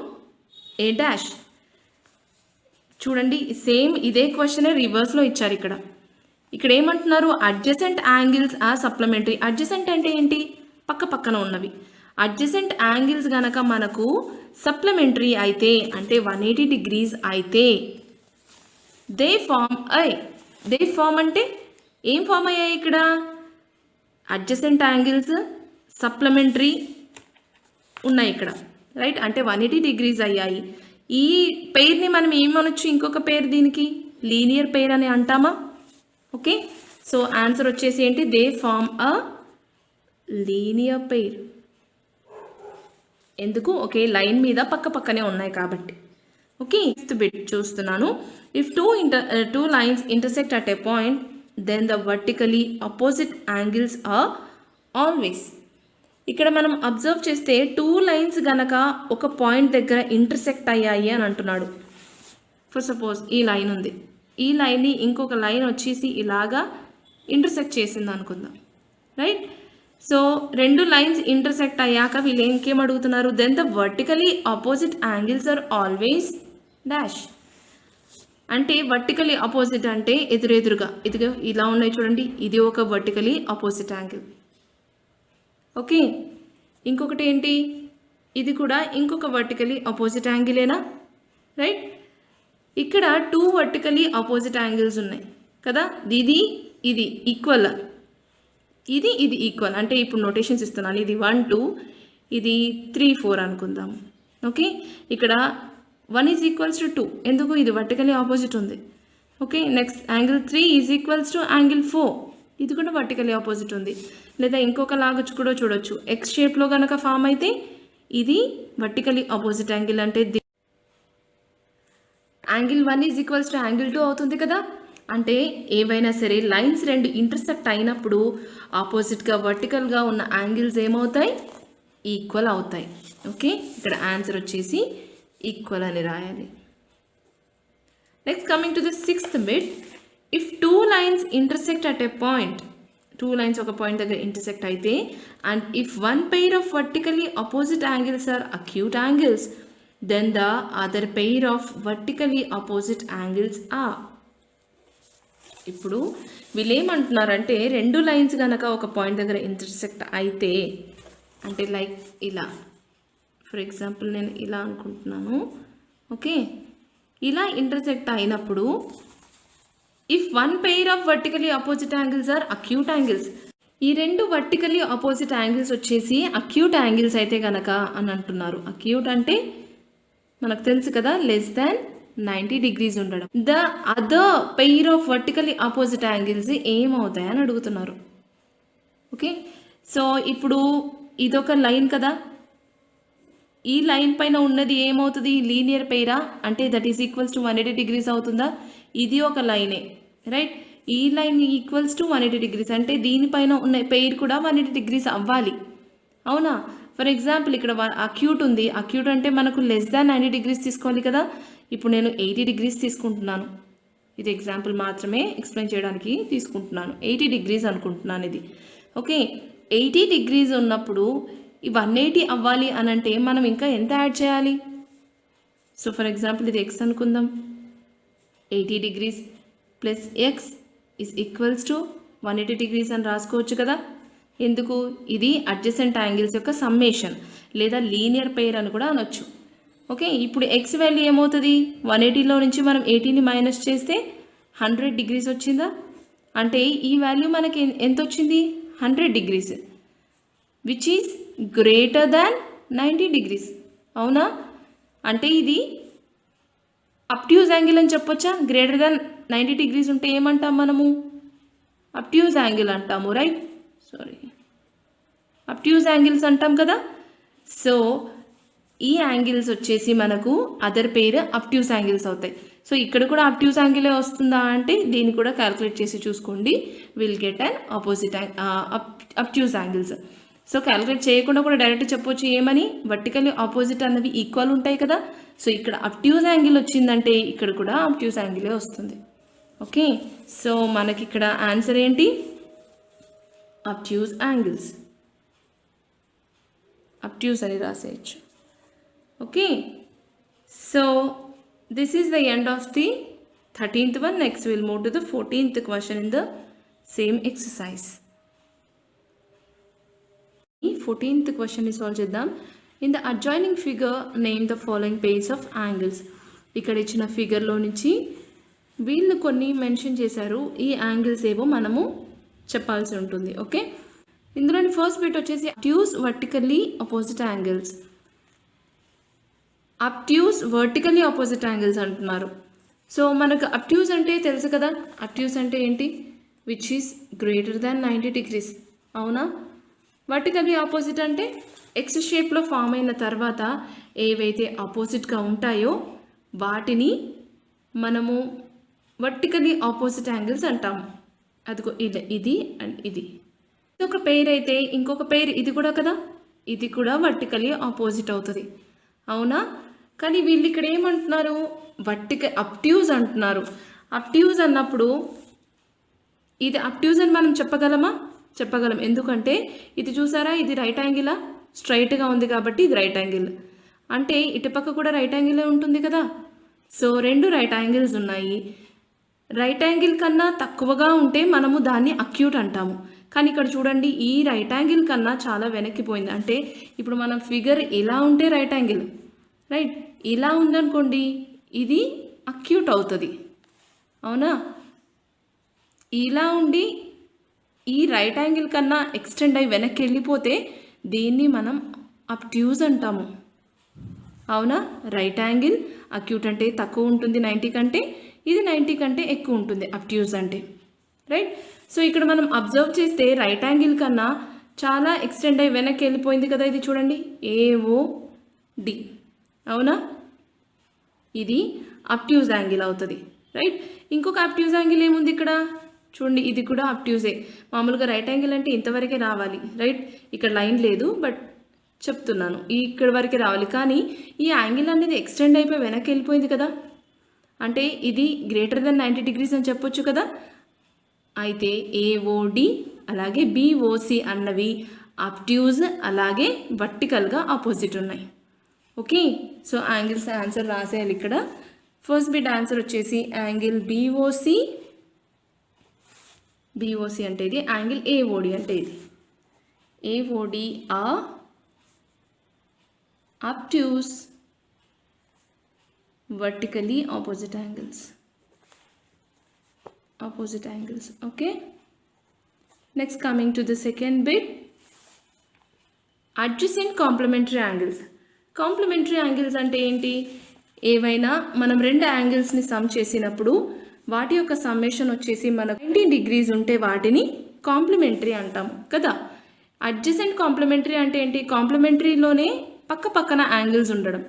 a dash. చూడండి, సేమ్ ఇదే క్వశ్చనే రివర్స్లో ఇచ్చారు. ఇక్కడ ఏమంటున్నారు, adjacent angles are supplementary. Adjacent అంటే ఏంటి, పక్క పక్కన ఉన్నవి. అడ్జసెంట్ యాంగిల్స్ గనక మనకు సప్లిమెంటరీ అయితే, అంటే 180 డిగ్రీస్ అయితే, దే ఫామ్ అంటే ఏం ఫామ్ అయ్యాయి ఇక్కడ, అడ్జసెంట్ యాంగిల్స్ సప్లిమెంటరీ ఉన్నాయి ఇక్కడ, రైట్. అంటే 180 డిగ్రీస్ అయ్యాయి. ఈ పెయిర్ని మనం ఏమనొచ్చు, ఇంకొక పెయిర్ దీనికి లీనియర్ పెయిర్ అని అంటామా. ఓకే, సో ఆన్సర్ వచ్చేసి ఏంటి, they form a linear pair. ఎందుకు, ఓకే, లైన్ మీద పక్క పక్కనే ఉన్నాయి కాబట్టి. ఓకే, 5th బిట్ చూస్తున్నాను. If 2 lines intersect at a point then the vertically opposite angles are always. ఇక్కడ మనం అబ్జర్వ్ చేస్తే 2 lines గనక ఒక పాయింట్ దగ్గర ఇంటర్సెక్ట్ అయ్యాయి అని అంటున్నాడు. ఫర్ సపోజ్ ఈ లైన్ ఉంది, ఈ లైన్ని ఇంకొక లైన్ వచ్చేసి ఇలాగా ఇంటర్సెక్ట్ చేసింది అనుకుందాం, రైట్. సో 2 lines ఇంటర్సెక్ట్ అయ్యాక వీళ్ళు ఇంకేం అడుగుతున్నారు, then the vertically opposite angles are always dash. అంటే వర్టికలీ ఆపోజిట్ అంటే ఎదురెదురుగా, ఇదిగా ఇలా ఉన్నాయి చూడండి, ఇది ఒక వర్టికలీ ఆపోజిట్ యాంగిల్. ఓకే, ఇంకొకటి ఏంటి, ఇది కూడా ఇంకొక వర్టికలీ ఆపోజిట్ యాంగిలేనా, రైట్. ఇక్కడ 2 వర్టికలీ ఆపోజిట్ యాంగిల్స్ ఉన్నాయి కదా, ఇది ఈక్వల్, ఇది ఈక్వల్. అంటే ఇప్పుడు నోటేషన్స్ ఇస్తున్నాను, ఇది 1 2, ఇది 3 4 అనుకుందాం. ఓకే, ఇక్కడ 1 is equals to 2, ఎందుకు, ఇది వర్టికలీ ఆపోజిట్ ఉంది. Okay, next angle 3 is equals to angle 4, ఇది కూడా వర్టికలీ ఆపోజిట్ ఉంది. లేదా ఇంకొక లాగా కూడా చూడొచ్చు, ఎక్స్ షేప్లో కనుక ఫామ్ అయితే ఇది వర్టికలీ ఆపోజిట్ యాంగిల్ అంటే angle 1 is equals to angle 2 అవుతుంది కదా. అంటే ఏవైనా సరే లైన్స్ రెండు ఇంటర్సెక్ట్ అయినప్పుడు ఆపోజిట్గా వర్టికల్గా ఉన్న యాంగిల్స్ ఏమవుతాయి, ఈక్వల్ అవుతాయి. ఓకే, ఇక్కడ ఆన్సర్ వచ్చేసి ఈక్వల్ అని రాయాలి. Next coming to the 6th bit. If 2 lines intersect at a point, 2 lines ఒక పాయింట్ దగ్గర ఇంటర్సెక్ట్ అయితే, and if 1 pair of vertically opposite angles are acute angles, then the other pair of vertically opposite angles are. ఇప్పుడు వీళ్ళు ఏమంటున్నారంటే 2 lines కనుక ఒక point దగ్గర intersect అయితే, అంటే లైక్ ఇలా, ఫర్ ఎగ్జాంపుల్ నేను ఇలా అనుకుంటున్నాను. ఓకే, ఇలా ఇంటర్సెక్ట్ అయినప్పుడు if 1 pair of vertically opposite angles are acute angles, ఈ 2 వర్టికలీ ఆపోజిట్ యాంగిల్స్ వచ్చేసి అక్యూట్ యాంగిల్స్ అయితే కనుక అని అంటున్నారు. అక్యూట్ అంటే మనకు తెలుసు కదా, లెస్ దాన్ 90 degrees ఉండడం. The other pair of vertically opposite angles ఏమవుతాయని అడుగుతున్నారు. ఓకే, సో ఇప్పుడు ఇదొక లైన్ కదా, ఈ లైన్ పైన ఉన్నది ఏమవుతుంది, లీనియర్ పెయిరా, అంటే that is equals to 180 degrees అవుతుందా. ఇది ఒక లైనే, రైట్. ఈ లైన్ ఈక్వల్స్ టు 180 degrees అంటే దీనిపైన ఉన్న పెయిర్ కూడా 180 degrees అవ్వాలి, అవునా. ఫర్ ఎగ్జాంపుల్ ఇక్కడ అక్యూట్ ఉంది, అక్యూట్ అంటే మనకు లెస్ దాన్ 90 degrees తీసుకోవాలి కదా. ఇప్పుడు నేను 80 degrees తీసుకుంటున్నాను, ఇది ఎగ్జాంపుల్ మాత్రమే ఎక్స్ప్లెయిన్ చేయడానికి తీసుకుంటున్నాను. 80 degrees అనుకుంటున్నాను ఇది. ఓకే, 80 degrees ఉన్నప్పుడు ఈ 180 అవ్వాలి అని అంటే మనం ఇంకా ఎంత యాడ్ చేయాలి. సో ఫర్ ఎగ్జాంపుల్ ఇది ఎక్స్ అనుకుందాం, 80 degrees plus X is equals to 180 degrees అని రాసుకోవచ్చు కదా. ఎందుకు, ఇది అడ్జసెంట్ యాంగిల్స్ యొక్క సమ్మేషన్ లేదా లీనియర్ పెయిర్ అని కూడా అనొచ్చు. ఓకే, ఇప్పుడు ఎక్స్ వాల్యూ ఏమవుతుంది, 180లో నుంచి మనం 80ని మైనస్ చేస్తే 100 degrees వచ్చిందా. అంటే ఈ వాల్యూ మనకి ఎంత వచ్చింది, 100 degrees, which is greater than 90 degrees, అవునా. అంటే ఇది అబ్ట్యూజ్ యాంగిల్ అని చెప్పొచ్చా. గ్రేటర్ దాన్ 90 degrees ఉంటే ఏమంటాం మనము, అబ్ట్యూజ్ యాంగిల్ అంటాము, రైట్. సారీ, అబ్ట్యూజ్ యాంగిల్స్ అంటాం కదా. సో ఈ యాంగిల్స్ వచ్చేసి మనకు అదర్ పేరు అబ్ట్యూజ్ యాంగిల్స్ అవుతాయి. సో ఇక్కడ కూడా అబ్ట్యూజ్ యాంగిలే వస్తుందా అంటే దీన్ని కూడా క్యాలిక్యులేట్ చేసి చూసుకోండి, will get and opposite అబ్ట్యూజ్ angles. So calculate చేయకుండా కూడా డైరెక్ట్ చెప్పొచ్చు ఏమని, వర్టికల్లీ ఆపోజిట్ అన్నవి ఈక్వల్ ఉంటాయి కదా. సో ఇక్కడ అబ్ట్యూజ్ యాంగిల్ వచ్చిందంటే ఇక్కడ కూడా అబ్ట్యూజ్ యాంగిలే వస్తుంది. ఓకే, సో మనకి ఇక్కడ ఆన్సర్ ఏంటి, అబ్ట్యూజ్ యాంగిల్స్, అబ్ట్యూజ్ అని రాసేయచ్చు. Okay, so this is the end of the 13th one. Next we'll move to the 14th question in the same exercise. ఈ 14th question ని సాల్వ్ చేద్దాం. In the adjoining figure name the following pairs of angles. ఇక్కడ ఇచ్చిన ఫిగర్లో నుంచి వీళ్ళు కొన్ని mention చేశారు, ఈ యాంగిల్స్ ఏవో మనము చెప్పాల్సి ఉంటుంది. ఓకే, ఇందులోని ఫస్ట్ బిట్ వచ్చేసి అబ్ట్యూజ్ vertically opposite angles. అబ్ట్యూజ్ vertically opposite angles అంటున్నారు. సో మనకు అబ్ట్యూజ్ అంటే తెలుసు కదా, అబ్ట్యూజ్ అంటే ఏంటి, which is greater than 90 degrees, అవునా. వర్టికల్లీ ఆపోజిట్ అంటే ఎక్స్ షేప్లో ఫామ్ అయిన తర్వాత ఏవైతే ఆపోజిట్గా ఉంటాయో వాటిని మనము వర్టికల్లీ ఆపోజిట్ యాంగిల్స్ అంటాము. అదిగో ఇది అండ్ ఇది ఒక పెయిర్ అయితే ఇంకొక పెయిర్ ఇది కూడా కదా, ఇది కూడా వర్టికల్లీ ఆపోజిట్ అవుతుంది, అవునా. కానీ వీళ్ళు ఇక్కడ ఏమంటున్నారు, అబ్ట్యూజ్ అంటున్నారు. అబ్ట్యూజ్ అన్నప్పుడు ఇది అబ్ట్యూజ్ అని మనం చెప్పగలమా, చెప్పగలం. ఎందుకంటే ఇది చూసారా, ఇది రైట్ యాంగిలా, స్ట్రైట్గా ఉంది కాబట్టి ఇది రైట్ యాంగిల్, అంటే ఇటుపక్క కూడా రైట్ యాంగిలే ఉంటుంది కదా. సో 2 రైట్ యాంగిల్స్ ఉన్నాయి. రైట్ యాంగిల్ కన్నా తక్కువగా ఉంటే మనము దాన్ని అక్యూట్ అంటాము. కానీ ఇక్కడ చూడండి, ఈ రైట్ యాంగిల్ కన్నా చాలా వెనక్కిపోయింది. అంటే ఇప్పుడు మనం ఫిగర్ ఇలా ఉంటే రైట్ యాంగిల్, రైట్, ఇలా ఉందనుకోండి ఇది అక్యూట్ అవుతుంది, అవునా. ఇలా ఉండి ఈ రైట్ యాంగిల్ కన్నా ఎక్స్టెండ్ అయ్యి వెనక్కి వెళ్ళిపోతే దీన్ని మనం అబ్ట్యూజ్ అంటాము, అవునా. రైట్ యాంగిల్ అక్యూట్ అంటే తక్కువ ఉంటుంది 90 కంటే, ఇది 90 కంటే ఎక్కువ ఉంటుంది అబ్ట్యూజ్ అంటే, రైట్. సో ఇక్కడ మనం అబ్జర్వ్ చేస్తే రైట్ యాంగిల్ కన్నా చాలా ఎక్స్టెండ్ అయ్యి వెనక్కి వెళ్ళిపోయింది కదా, ఇది చూడండి AOD, అవునా? ఇది అబ్ట్యూజ్ యాంగిల్ అవుతుంది, రైట్? ఇంకొక అబ్ట్యూజ్ యాంగిల్ ఏముంది ఇక్కడ చూడండి, ఇది కూడా అబ్ట్యూజే. మామూలుగా రైట్ యాంగిల్ అంటే ఇంతవరకే రావాలి, రైట్? ఇక్కడ లైన్ లేదు బట్ చెప్తున్నాను, ఇక్కడ వరకే రావాలి. కానీ ఈ యాంగిల్ అనేది ఎక్స్టెండ్ అయిపోయి వెనక్కి వెళ్ళిపోయింది కదా, అంటే ఇది గ్రేటర్ దెన్ 90 degrees అని చెప్పొచ్చు కదా. అయితే AOD అలాగే BOC అన్నవి అబ్ట్యూజ్ అలాగే వర్టికల్గా ఆపోజిట్ ఉన్నాయి. ఓకే, సో యాంగిల్స్ ఆన్సర్ రాసేయాలి ఇక్కడ. ఫస్ట్ బిట్ ఆన్సర్ వచ్చేసి యాంగిల్ BOC అంటే ఇది, యాంగిల్ AOD అంటే ఇది. AOD are obtuse vertically opposite angles. Okay, next coming to the second bit, adjacent complementary angles. Complementary angles అంటే ఏంటి? ఏవైనా మనం రెండు యాంగిల్స్ని సమ్ చేసినప్పుడు వాటి యొక్క సమ్మేషన్ వచ్చేసి మనకు 90 degrees ఉంటే వాటిని కాంప్లిమెంటరీ అంటాం కదా. అడ్జసెంట్ కాంప్లిమెంటరీ అంటే ఏంటి? కాంప్లిమెంటరీలోనే పక్క పక్కన యాంగిల్స్ ఉండడం.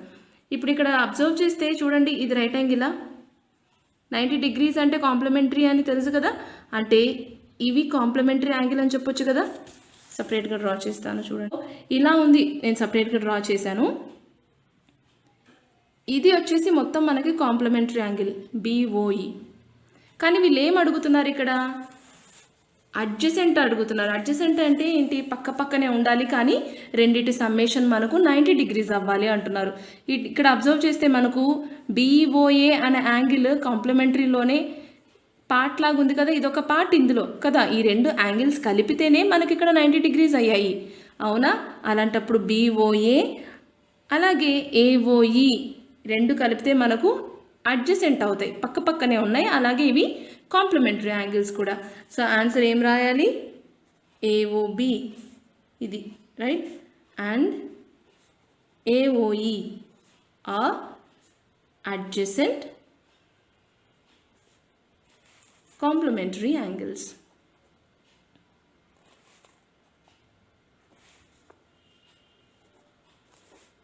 ఇప్పుడు ఇక్కడ అబ్జర్వ్ చేస్తే చూడండి, ఇది రైట్ యాంగిలా, 90 degrees అంటే కాంప్లిమెంటరీ అని తెలుసు కదా, అంటే ఇవి కాంప్లిమెంటరీ యాంగిల్ అని చెప్పొచ్చు కదా. సపరేట్గా డ్రా చేస్తాను చూడండి, ఇలా ఉంది, నేను సపరేట్గా డ్రా చేశాను. ఇది వచ్చేసి మొత్తం మనకి కాంప్లిమెంటరీ యాంగిల్ BOE. కానీ వీళ్ళు ఏం అడుగుతున్నారు ఇక్కడ? అడ్జసెంట్ అడుగుతున్నారు. అడ్జసెంట్ అంటే ఏంటి? పక్క పక్కనే ఉండాలి కానీ రెండిటి సమ్మేషన్ మనకు 90 degrees అవ్వాలి అంటున్నారు. ఇక్కడ అబ్జర్వ్ చేస్తే మనకు BOA అనే యాంగిల్ కాంప్లిమెంటరీలోనే పార్ట్ లాగా ఉంది కదా, ఇదొక పార్ట్ ఇందులో కదా. ఈ రెండు యాంగిల్స్ కలిపితేనే మనకి ఇక్కడ 90 degrees అయ్యాయి, అవునా? అలాంటప్పుడు BOA అలాగే AOE రెండు కలిపితే మనకు అడ్జసెంట్ అవుతాయి, పక్క పక్కనే ఉన్నాయి. అలాగే ఇవి కాంప్లిమెంటరీ యాంగిల్స్ కూడా. సో ఆన్సర్ ఏం రాయాలి? AOB ఇది, right? And AOE are adjacent complementary angles.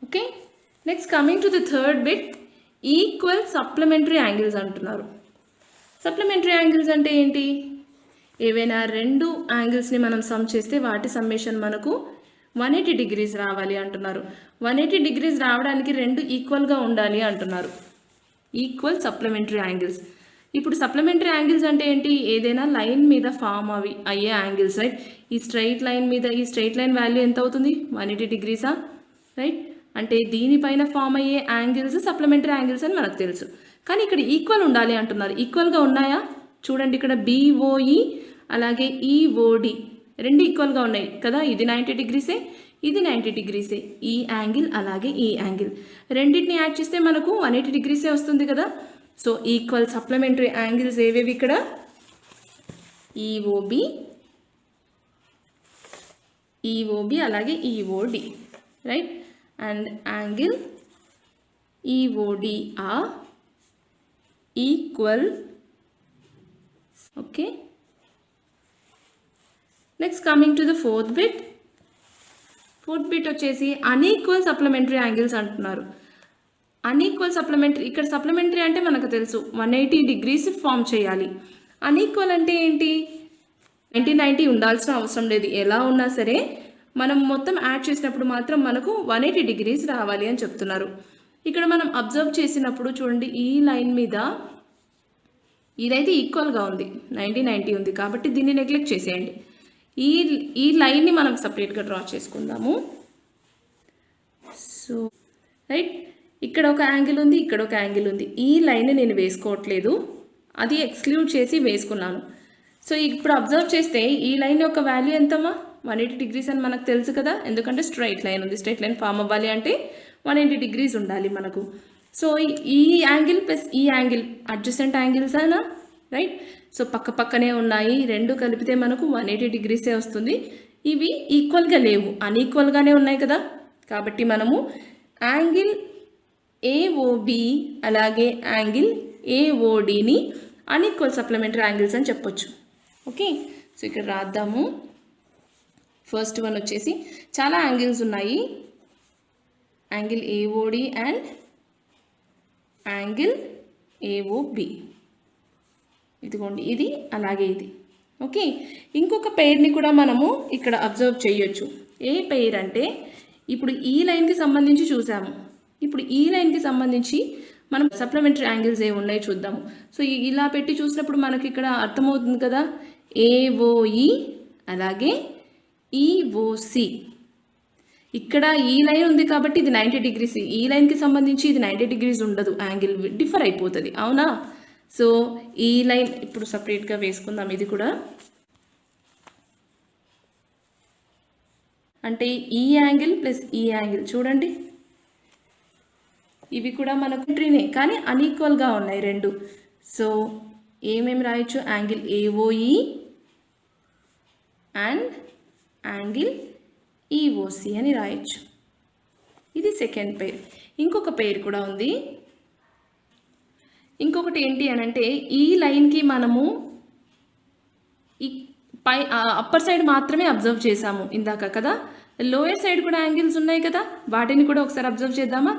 Okay, next coming to the third bit, equal supplementary angles అంటున్నారు. సప్లిమెంటరీ యాంగిల్స్ అంటే ఏంటి? ఏవైనా రెండు యాంగిల్స్ని మనం సమ్ చేస్తే వాటి సమ్మేషన్ మనకు 180 degrees రావాలి అంటున్నారు. 180 degrees రావడానికి రెండు ఈక్వల్గా ఉండాలి అంటున్నారు. Equal supplementary angles. ఇప్పుడు సప్లిమెంటరీ యాంగిల్స్ అంటే ఏంటి? ఏదైనా లైన్ మీద ఫామ్ అయ్యే యాంగిల్స్, రైట్? ఈ స్ట్రైట్ లైన్ మీద ఈ స్ట్రైట్ లైన్ వాల్యూ ఎంత అవుతుంది? 180 degrees, రైట్? అంటే దీనిపైన ఫామ్ అయ్యే యాంగిల్స్ సప్లిమెంటరీ యాంగిల్స్ అని మనకు తెలుసు. కానీ ఇక్కడ ఈక్వల్ ఉండాలి అంటున్నారు. ఈక్వల్గా ఉన్నాయా? చూడండి, ఇక్కడ BOE అలాగే EOD రెండు ఈక్వల్గా ఉన్నాయి కదా. ఇది 90 degrees, ఇది 90 degrees. ఈ యాంగిల్ అలాగే ఈ యాంగిల్ రెండింటిని యాడ్ చేస్తే మనకు 180 degrees వస్తుంది కదా. సో ఈక్వల్ సప్లిమెంటరీ యాంగిల్స్ ఏవేవి ఇక్కడ? EOB అలాగే EOD, right? And angle EOD are equal. Okay, next coming to the fourth bit వచ్చేసి అన్ఈక్వల్ సప్లిమెంటరీ యాంగిల్స్ అంటున్నారు. అన్ఈక్వల్ సప్లిమెంటరీ, ఇక్కడ సప్లిమెంటరీ అంటే మనకు తెలుసు 180 degrees ఫామ్ చేయాలి. అన్ఈక్వల్ అంటే ఏంటి? 90 ఉండాల్సిన అవసరం లేదు, ఎలా ఉన్నా సరే మనం మొత్తం యాడ్ చేసినప్పుడు మాత్రం మనకు 180 degrees రావాలి అని చెప్తున్నారు. ఇక్కడ మనం అబ్జర్వ్ చేసినప్పుడు చూడండి, ఈ లైన్ మీద ఇదైతే ఈక్వల్గా ఉంది, 90 ఉంది కాబట్టి దీన్ని నెగ్లెక్ట్ చేసేయండి. ఈ లైన్ని మనం సపరేట్గా డ్రా చేసుకుందాము. సో రైట్, ఇక్కడ ఒక యాంగిల్ ఉంది, ఇక్కడ ఒక యాంగిల్ ఉంది. ఈ లైన్ నేను వేసుకోవట్లేదు, అది ఎక్స్క్లూడ్ చేసి వేసుకున్నాను. సో ఇప్పుడు అబ్జర్వ్ చేస్తే ఈ లైన్ యొక్క వాల్యూ ఎంతమ్మా? 180 degrees అని మనకు తెలుసు కదా, ఎందుకంటే స్ట్రైట్ లైన్ ఉంది. స్ట్రైట్ లైన్ ఫామ్ అవ్వాలి అంటే 180 degrees ఉండాలి మనకు. సో ఈ యాంగిల్ ప్లస్ ఈ యాంగిల్ అడ్జసెంట్ యాంగిల్స్ అయినా, రైట్? సో పక్క పక్కనే ఉన్నాయి, రెండు కలిపితే మనకు 180 degrees వస్తుంది. ఇవి ఈక్వల్గా లేవు, అన్ఈక్వల్గానే ఉన్నాయి కదా. కాబట్టి మనము యాంగిల్ AOB అలాగే యాంగిల్ AODని అన్ఈక్వల్ సప్లిమెంటరీ యాంగిల్స్ అని చెప్పొచ్చు. ఓకే, సో ఇక్కడ రాద్దాము. ఫస్ట్ వన్ వచ్చేసి చాలా యాంగిల్స్ ఉన్నాయి, angle AOD and angle AOB. ఇదిగోండి ఇది అలాగే ఇది. ఓకే, ఇంకొక పెయిర్ని కూడా మనము ఇక్కడ అబ్జర్వ్ చేయొచ్చు. ఏ పెయిర్ అంటే ఇప్పుడు ఈ లైన్కి సంబంధించి చూసాము, ఇప్పుడు ఈ లైన్కి సంబంధించి మనం సప్లిమెంటరీ యాంగిల్స్ ఏ ఉన్నాయి చూద్దాము. సో ఇలా పెట్టి చూసినప్పుడు మనకి ఇక్కడ అర్థమవుతుంది కదా, ఏఓఈ అలాగే ఈఓసి. ఇక్కడ ఈ లైన్ ఉంది కాబట్టి ఇది 90 degrees, ఈ లైన్కి సంబంధించి ఇది 90 degrees ఉండదు, యాంగిల్ డిఫర్ అయిపోతుంది, అవునా. సో ఈ లైన్ ఇప్పుడు సపరేట్గా వేసుకుందాం. ఇది కూడా అంటే ఈ యాంగిల్ ప్లస్ ఈ యాంగిల్ చూడండి, ఇవి కూడా మనకు ట్రీనే కానీ అన్ఈక్వల్గా ఉన్నాయి రెండు. సో ఏమేమి రాయొచ్చు, యాంగిల్ ఏఓఈ అండ్ యాంగిల్ ఈఓసి అని రాయొచ్చు. ఇది సెకండ్ పెయిర్. ఇంకొక పెయిర్ కూడా ఉంది. ఇంకొకటి ఏంటి అని అంటే ఈ లైన్కి మనము ఈ పై అప్పర్ సైడ్ మాత్రమే అబ్జర్వ్ చేసాము ఇందాక కదా, లోయర్ సైడ్ కూడా యాంగిల్స్ ఉన్నాయి కదా, వాటిని కూడా ఒకసారి అబ్జర్వ్ చేద్దామా.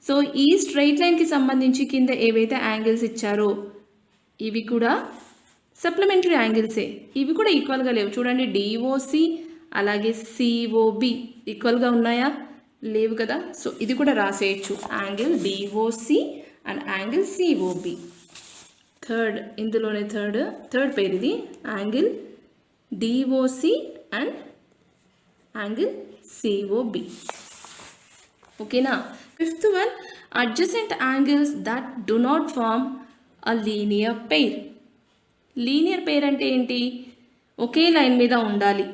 సో ఈ స్ట్రైట్ లైన్కి సంబంధించి కింద ఏవైతే యాంగిల్స్ ఇచ్చారో ఇవి కూడా సప్లిమెంటరీ యాంగిల్సే, ఇవి కూడా ఈక్వల్గా లేవు చూడండి. డిఓసి అలాగే సిఓబి ఈక్వల్గా ఉన్నాయా, లేవు కదా. సో ఇది కూడా రాసేయచ్చు, angle DOC and angle COB. Third, ఇందులోనే థర్డ్ పేరు ఇది, angle DOC and angle COB. ఓకేనా. Fifth one, adjacent angles that do not form a linear pair. Linear pair అంటే ఏంటి, ఒకే లైన్ మీద ఉండాలి,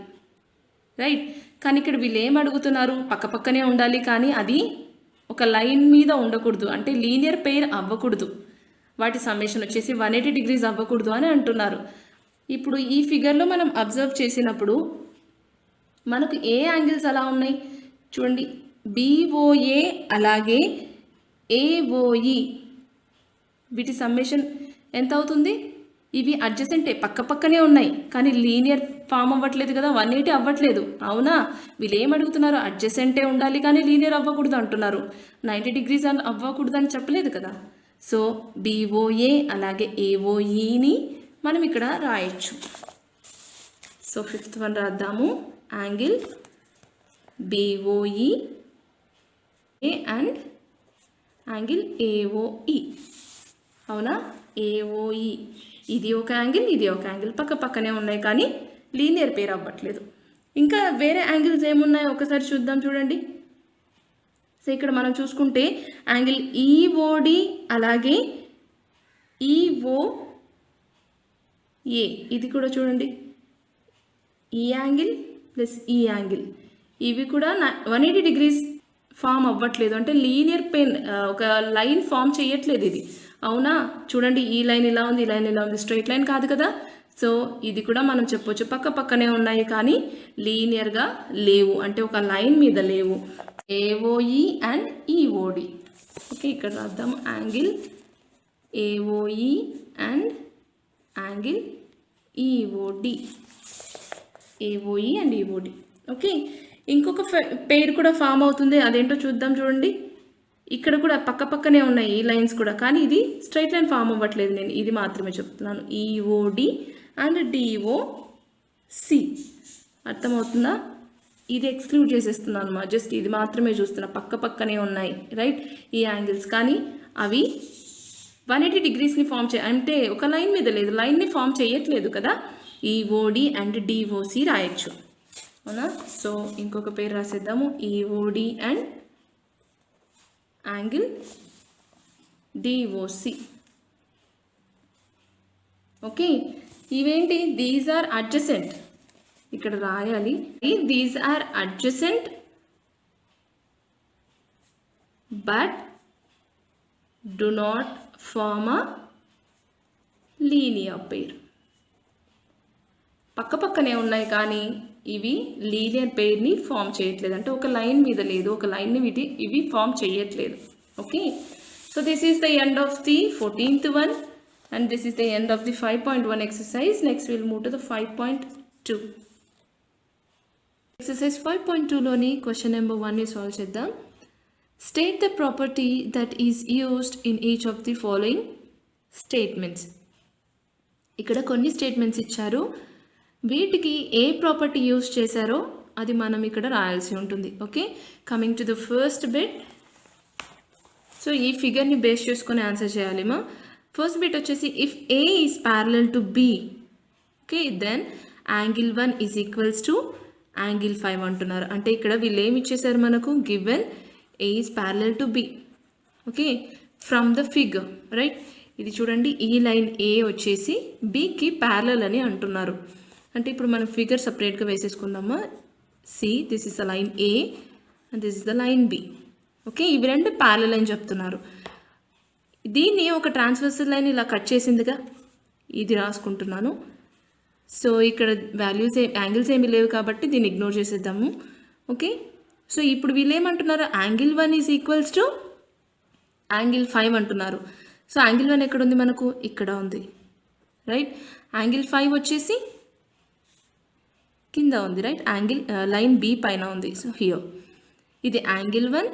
రైట్. కానీ ఇక్కడ వీళ్ళు ఏం అడుగుతున్నారు, పక్కపక్కనే ఉండాలి కానీ అది ఒక లైన్ మీద ఉండకూడదు, అంటే లీనియర్ పెయిర్ అవ్వకూడదు, వాటి సమ్మేషన్ వచ్చేసి 180 degrees అవ్వకూడదు అని అంటున్నారు. ఇప్పుడు ఈ ఫిగర్లో మనం అబ్జర్వ్ చేసినప్పుడు మనకు ఏ యాంగిల్స్ అలా ఉన్నాయి చూడండి, బిఓఏ అలాగే ఏఓఈ, వీటి సమ్మేషన్ ఎంత అవుతుంది, ఇవి అడ్జసెంటే పక్కపక్కనే ఉన్నాయి కానీ లీనియర్ ఫామ్ అవ్వట్లేదు కదా, 180 అవ్వట్లేదు, అవునా. వీళ్ళు ఏం అడుగుతున్నారు, అడ్జసెంటే ఉండాలి కానీ లీనియర్ అవ్వకూడదు అంటున్నారు, 90 degrees అవ్వకూడదు అని చెప్పలేదు కదా. సో బిఓఏ అలాగే ఏఓఈని మనం ఇక్కడ రాయొచ్చు. సో ఫిఫ్త్ వన్ రాద్దాము, angle BOE and angle AOE, అవునా. ఏఓఈ ఇది ఒక యాంగిల్, ఇది ఒక యాంగిల్, పక్క పక్కనే ఉన్నాయి కానీ లీనియర్ పెయిర్ అవ్వట్లేదు. ఇంకా వేరే యాంగిల్స్ ఏమున్నాయో ఒకసారి చూద్దాం చూడండి. సో ఇక్కడ మనం చూసుకుంటే యాంగిల్ ఈఓడి అలాగే ఈఓఏ, ఇది కూడా చూడండి, ఈ యాంగిల్ ప్లస్ ఈ యాంగిల్, ఇవి కూడా 180 degrees ఫామ్ అవ్వట్లేదు, అంటే లీనియర్ పెయిన్ ఒక లైన్ ఫామ్ చేయట్లేదు ఇది, అవునా. చూడండి ఈ లైన్ ఇలా ఉంది, ఈ లైన్ ఇలా ఉంది, స్ట్రైట్ లైన్ కాదు కదా. సో ఇది కూడా మనం చెప్పొచ్చు పక్క పక్కనే ఉన్నాయి కానీ లీనియర్గా లేవు, అంటే ఒక లైన్ మీద లేవు. AOE and EOD. ఓకే, ఇక్కడ రాద్దాం, angle AOE and angle EOD, AOE and EOD. Okay, ఇంకొక పెయిర్ కూడా ఫామ్ అవుతుంది, అదేంటో చూద్దాం చూడండి. ఇక్కడ కూడా పక్క పక్కనే ఉన్నాయి ఈ లైన్స్ కూడా కానీ ఇది స్ట్రైట్ లైన్ ఫామ్ అవ్వట్లేదు, నేను ఇది మాత్రమే చెప్తున్నాను, ఈఓడి అండ్ డిఓసి. అర్థమవుతుందా, ఇది ఎక్స్క్లూడ్ చేసేస్తున్నాను అన్నమాట, జస్ట్ ఇది మాత్రమే చూస్తున్నా, పక్క పక్కనే ఉన్నాయి రైట్ ఈ యాంగిల్స్ కానీ అవి 180 degreesని ఫామ్ అంటే ఒక లైన్ మీద లేదు, లైన్ని ఫామ్ చేయట్లేదు కదా. ఈఓడి అండ్ డిఓసి రాయొచ్చు, అవునా. సో ఇంకొక పేరు రాసేద్దాము, EOD and angle DOC. Okay, ఇవేంటి, దీస్ ఆర్ అడ్జసెంట్, ఇక్కడ రాయాలి, these are adjacent but do not form a linear pair. పక్క పక్కనే ఉన్నాయి కానీ ఇవి లీనియర్ పెయిర్ని ఫామ్ చేయట్లేదు, అంటే ఒక లైన్ మీద లేదు, ఒక లైన్ని ఇవి ఫామ్ చేయట్లేదు. Okay, so this is the end of the 14th one and this is the end of the 5.1 exercise. Next we'll move to the 5.2. Exercise 5.2లోని క్వశ్చన్ నెంబర్ 1ని సాల్వ్ చేద్దాం. State the property that is used in each of the following statements. ఇక్కడ కొన్ని statements ఇచ్చారు, వీటికి ఏ property use చేశారో అది మనం ఇక్కడ రాయాల్సి ఉంటుంది. Okay, coming to the first bit. So ఈ ఫిగర్ని బేస్ చేసుకొని ఆన్సర్ చేయాలిమా. ఫస్ట్ బిట్ వచ్చేసి if A is parallel to B, okay, then angle 1 is equals to angle 5 అంటున్నారు. అంటే ఇక్కడ వీళ్ళు ఏమి ఇచ్చేసారు మనకు, given A is parallel to B. Okay, from the figure, right. ఇది చూడండి, ఈ లైన్ ఏ వచ్చేసి బికి ప్యారలల్ అని అంటున్నారు. అంటే ఇప్పుడు మనం ఫిగర్ సపరేట్గా వేసేసుకుందామా. See, this is the line A and this is the line B. Okay, ఇవి రెండు ప్యారలల్ అని చెప్తున్నారు. దీన్ని ఒక ట్రాన్స్వర్సల్ లైన్ ఇలా కట్ చేసిందిగా, ఇది రాసుకుంటున్నాను. సో ఇక్కడ వాల్యూస్ యాంగిల్స్ ఏమీ లేవు కాబట్టి దీన్ని ఇగ్నోర్ చేసేద్దాము. ఓకే, సో ఇప్పుడు వీళ్ళు ఏమంటున్నారు, angle 1 is equals to angle 5 అంటున్నారు. సో యాంగిల్ 1 ఎక్కడ ఉంది మనకు, ఇక్కడ ఉంది, రైట్. యాంగిల్ 5 వచ్చేసి కింద ఉంది, రైట్. యాంగిల్ లైన్ బి పైన ఉంది. సో హియర్ ఇది యాంగిల్ 1,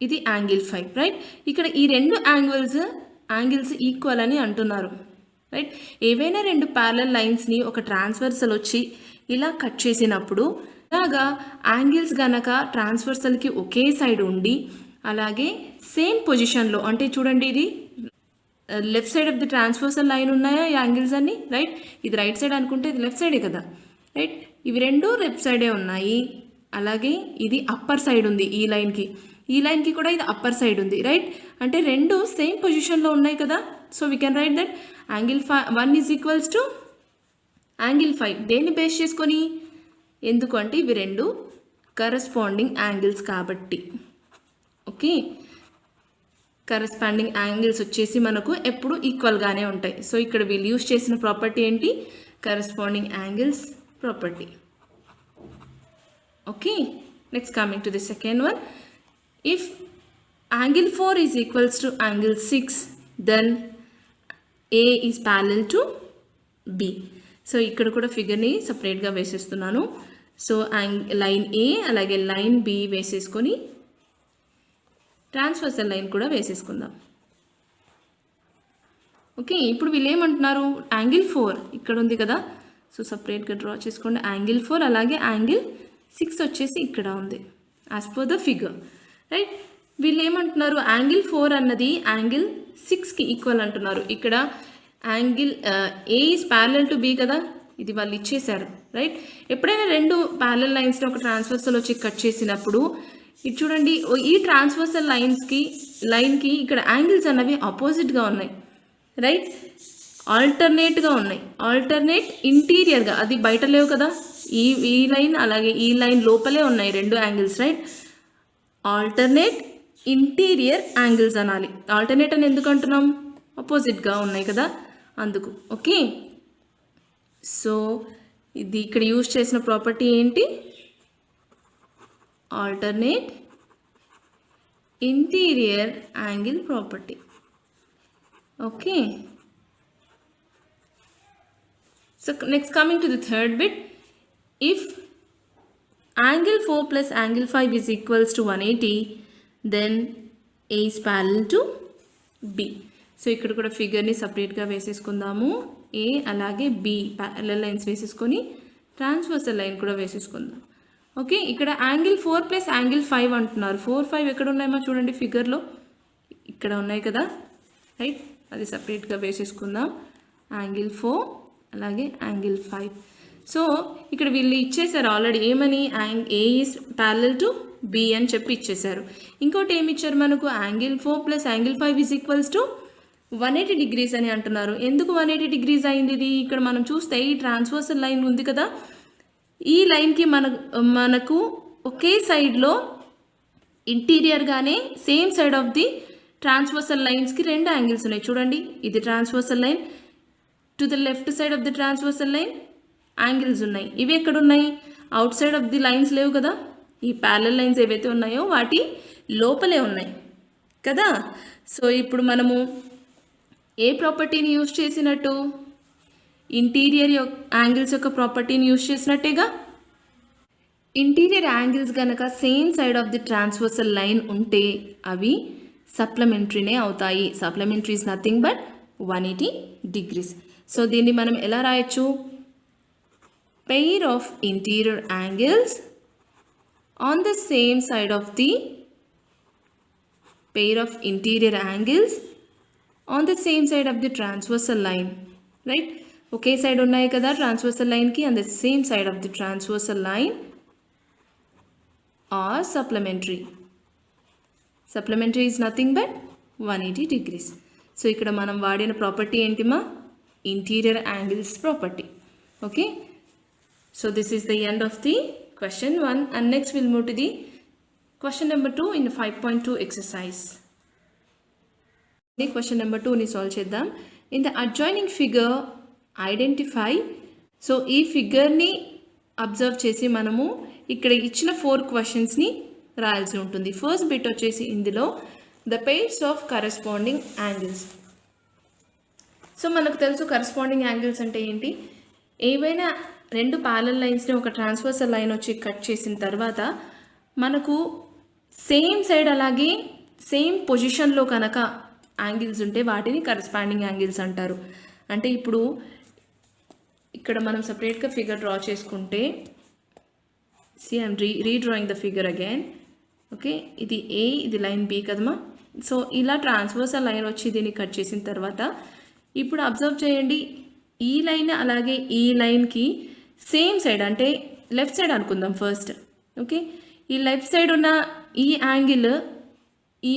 ఇది యాంగిల్ 5, రైట్. ఇక్కడ ఈ రెండు యాంగిల్స్ ఈక్వల్ అని అంటున్నారు, రైట్. ఏవైనా రెండు ప్యారలల్ లైన్స్ని ఒక ట్రాన్స్వర్సల్ వచ్చి ఇలా కట్ చేసినప్పుడు ఇలాగా యాంగిల్స్ గనక ట్రాన్స్వర్సల్కి ఒకే సైడ్ ఉండి అలాగే సేమ్ పొజిషన్లో, అంటే చూడండి ఇది left side of the transversal line ఉన్నాయా ఈ యాంగిల్స్ అన్ని, రైట్. ఇది రైట్ సైడ్ అనుకుంటే ఇది లెఫ్ట్ సైడే కదా, రైట్. ఇవి రెండు లెఫ్ట్ సైడే ఉన్నాయి. అలాగే ఇది అప్పర్ సైడ్ ఉంది, ఈ లైన్కి కూడా ఇది అప్పర్ సైడ్ ఉంది, రైట్. అంటే రెండు సేమ్ పొజిషన్లో ఉన్నాయి కదా. So we can write that angle 1 is equals to angle 5. దేన్ని బేస్ చేసుకొని, ఎందుకు అంటే ఇవి రెండు కరస్పాండింగ్ యాంగిల్స్ కాబట్టి. ఓకే, కరస్పాండింగ్ యాంగిల్స్ వచ్చేసి మనకు ఎప్పుడు ఈక్వల్గానే ఉంటాయి. సో ఇక్కడ వీళ్ళు యూజ్ చేసిన ప్రాపర్టీ ఏంటి, corresponding angles property. Okay, next coming to the second one. If angle 4 is equals to angle 6, then A is parallel to B. So ఇక్కడ కూడా ఫిగర్ని సపరేట్గా వేసేస్తున్నాను. సో లైన్ ఏ అలాగే లైన్ బి వేసేసుకొని ట్రాన్స్వర్సల్ లైన్ కూడా వేసేసుకుందాం. ఓకే, ఇప్పుడు వీళ్ళు ఏమంటున్నారు, యాంగిల్ 4 ఇక్కడ ఉంది కదా. సో సపరేట్గా డ్రా చేసుకోండి. యాంగిల్ 4 అలాగే యాంగిల్ 6 వచ్చేసి ఇక్కడ ఉంది as per the figure, right. వీళ్ళు ఏమంటున్నారు, యాంగిల్ 4 అన్నది యాంగిల్ 6కి ఈక్వల్ అంటున్నారు. ఇక్కడ angle A is parallel to B కదా, ఇది వాళ్ళు ఇచ్చేశారు, రైట్. ఎప్పుడైనా రెండు ప్యారలల్ లైన్స్ని ఒక ట్రాన్స్వర్సల్ వచ్చి కట్ చేసినప్పుడు ఇది చూడండి, ఈ ట్రాన్స్వర్సల్ లైన్కి ఇక్కడ యాంగిల్స్ అన్నవి ఆపోజిట్గా ఉన్నాయి, రైట్. ఆల్టర్నేట్గా ఉన్నాయి, ఆల్టర్నేట్ ఇంటీరియర్గా, అది బయట లేవు కదా. ఈ లైన్ అలాగే ఈ లైన్ లోపలే ఉన్నాయి రెండు angles, right. Alternate interior angles అనాలి. ఆల్టర్నేట్ అని ఎందుకు అంటున్నాం, ఆపోజిట్గా ఉన్నాయి కదా అందుకు. ఓకే, సో ఇది ఇక్కడ యూజ్ చేసిన ప్రాపర్టీ ఏంటి, alternate interior angle property. Okay, so next coming to the third bit. If angle 4 plus angle 5 is equals to 180, then A is parallel to B. So ఇక్కడ కూడా ఫిగర్ని సపరేట్గా వేసేసుకుందాము. ఏ అలాగే బి ప్యారలల్ లైన్స్ వేసేసుకొని transversal line కూడా వేసేసుకుందాం. Okay, ఇక్కడ యాంగిల్ 4 ప్లస్ యాంగిల్ 5 అంటున్నారు. 4, 5 ఎక్కడ ఉన్నాయో చూడండి ఫిగర్లో, ఇక్కడ ఉన్నాయి కదా, రైట్. అది సపరేట్గా వేసేసుకుందాం. యాంగిల్ 4 అలాగే యాంగిల్ 5. సో ఇక్కడ వీళ్ళు ఇచ్చేసారు ఆల్రెడీ ఏమని, ఏ ఈజ్ ప్యారలల్ టు బి అని చెప్పి ఇచ్చేసారు. ఇంకోటి ఏమి ఇచ్చారు మనకు, angle 4 plus angle 5 is equals to 180 degrees అని అంటున్నారు. ఎందుకు 180 డిగ్రీస్ అయింది ఇది, ఇక్కడ మనం చూస్తే ఈ ట్రాన్స్వర్సల్ లైన్ ఉంది కదా, ఈ లైన్కి మనకు ఒకే సైడ్లో ఇంటీరియర్గానే same side of the transversal లైన్స్కి రెండు యాంగిల్స్ ఉన్నాయి. చూడండి, ఇది transversal line, to the left side of the transversal line angles ఉన్నాయి. ఇవి ఎక్కడున్నాయి, outside of the lines లేవు కదా. ఈ ప్యారలల్ లైన్స్ ఏవైతే ఉన్నాయో వాటి లోపలే ఉన్నాయి కదా. సో ఇప్పుడు మనము ఏ ప్రాపర్టీని యూజ్ చేసినట్టు, ఇంటీరియర్ యాంగిల్స్ యొక్క ప్రాపర్టీని యూజ్ చేసినట్టేగా. ఇంటీరియర్ యాంగిల్స్ కనుక same side of the transversal line ఉంటే అవి సప్లిమెంటరీనే అవుతాయి. Supplementary is nothing but 180 degrees. So దీన్ని మనం ఎలా రాయొచ్చు? Pair of interior angles on the same side of the pair of interior angles on the same side of the transversal line, right? Okay side ఉన్నాయి కదా transversal లైన్కి, on the same side of the transversal line are supplementary. Supplementary is nothing but 180 degrees. So ఇక్కడ మనం వాడిన property ఏంటిమా? Interior angles property. Okay, so this is the end of the question 1 and next we'll move to the question number 2 in 5.2 exercise. Question number 2 ni solve cheddam. In the adjoining figure identify, so ee figure ni observe chesi manamu ikkada ichina 4 questions ni రాయాల్సి ఉంటుంది. First bit వచ్చేసి ఇందులో the pairs of corresponding angles. So మనకు తెలుసు corresponding angles అంటే ఏంటి? ఏవైనా రెండు ప్యారలల్ లైన్స్ని ఒక ట్రాన్స్వర్సల్ లైన్ వచ్చి కట్ చేసిన తర్వాత మనకు సేమ్ సైడ్ అలాగే సేమ్ పొజిషన్లో కనుక యాంగిల్స్ ఉంటే వాటిని కరస్పాండింగ్ యాంగిల్స్ అంటారు. అంటే ఇప్పుడు ఇక్కడ మనం సపరేట్గా ఫిగర్ డ్రా చేసుకుంటే, see I'm redrawing the figure again. Okay, ఇది ఏ, ఇది లైన్ బి కదమ్మా. సో ఇలా ట్రాన్స్వర్సల్ లైన్ వచ్చి దీన్ని కట్ చేసిన తర్వాత ఇప్పుడు అబ్జర్వ్ చేయండి, ఈ లైన్ అలాగే ఈ లైన్కి సేమ్ సైడ్ అంటే లెఫ్ట్ సైడ్ అనుకుందాం ఫస్ట్. ఓకే, ఈ లెఫ్ట్ సైడ్ ఉన్న ఈ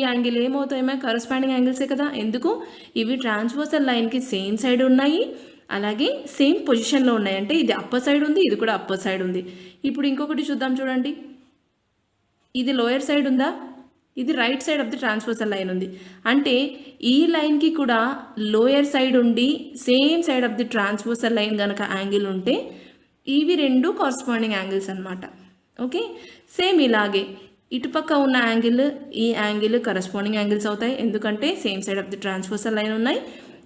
యాంగిల్ ఏమవుతాయేమో కరస్పాండింగ్ యాంగిల్సే కదా. ఎందుకు? ఇవి ట్రాన్స్వర్సల్ లైన్కి సేమ్ సైడ్ ఉన్నాయి, అలాగే సేమ్ పొజిషన్లో ఉన్నాయి. అంటే ఇది అప్పర్ సైడ్ ఉంది, ఇది కూడా అప్పర్ సైడ్ ఉంది. ఇప్పుడు ఇంకొకటి చూద్దాం చూడండి, ఇది లోయర్ సైడ్ ఉందా, ఇది right side of the transversal line ఉంది. అంటే ఈ లైన్కి కూడా లోయర్ సైడ్ ఉండి same side of the transversal line కనుక యాంగిల్ ఉంటే ఇవి రెండు కరస్పాండింగ్ యాంగిల్స్ అనమాట. ఓకే, సేమ్ ఇలాగే ఇటుపక్క ఉన్న యాంగిల్ ఈ యాంగిల్ కరస్పాండింగ్ యాంగిల్స్ అవుతాయి, ఎందుకంటే same side of the transversal line ఉన్నాయి.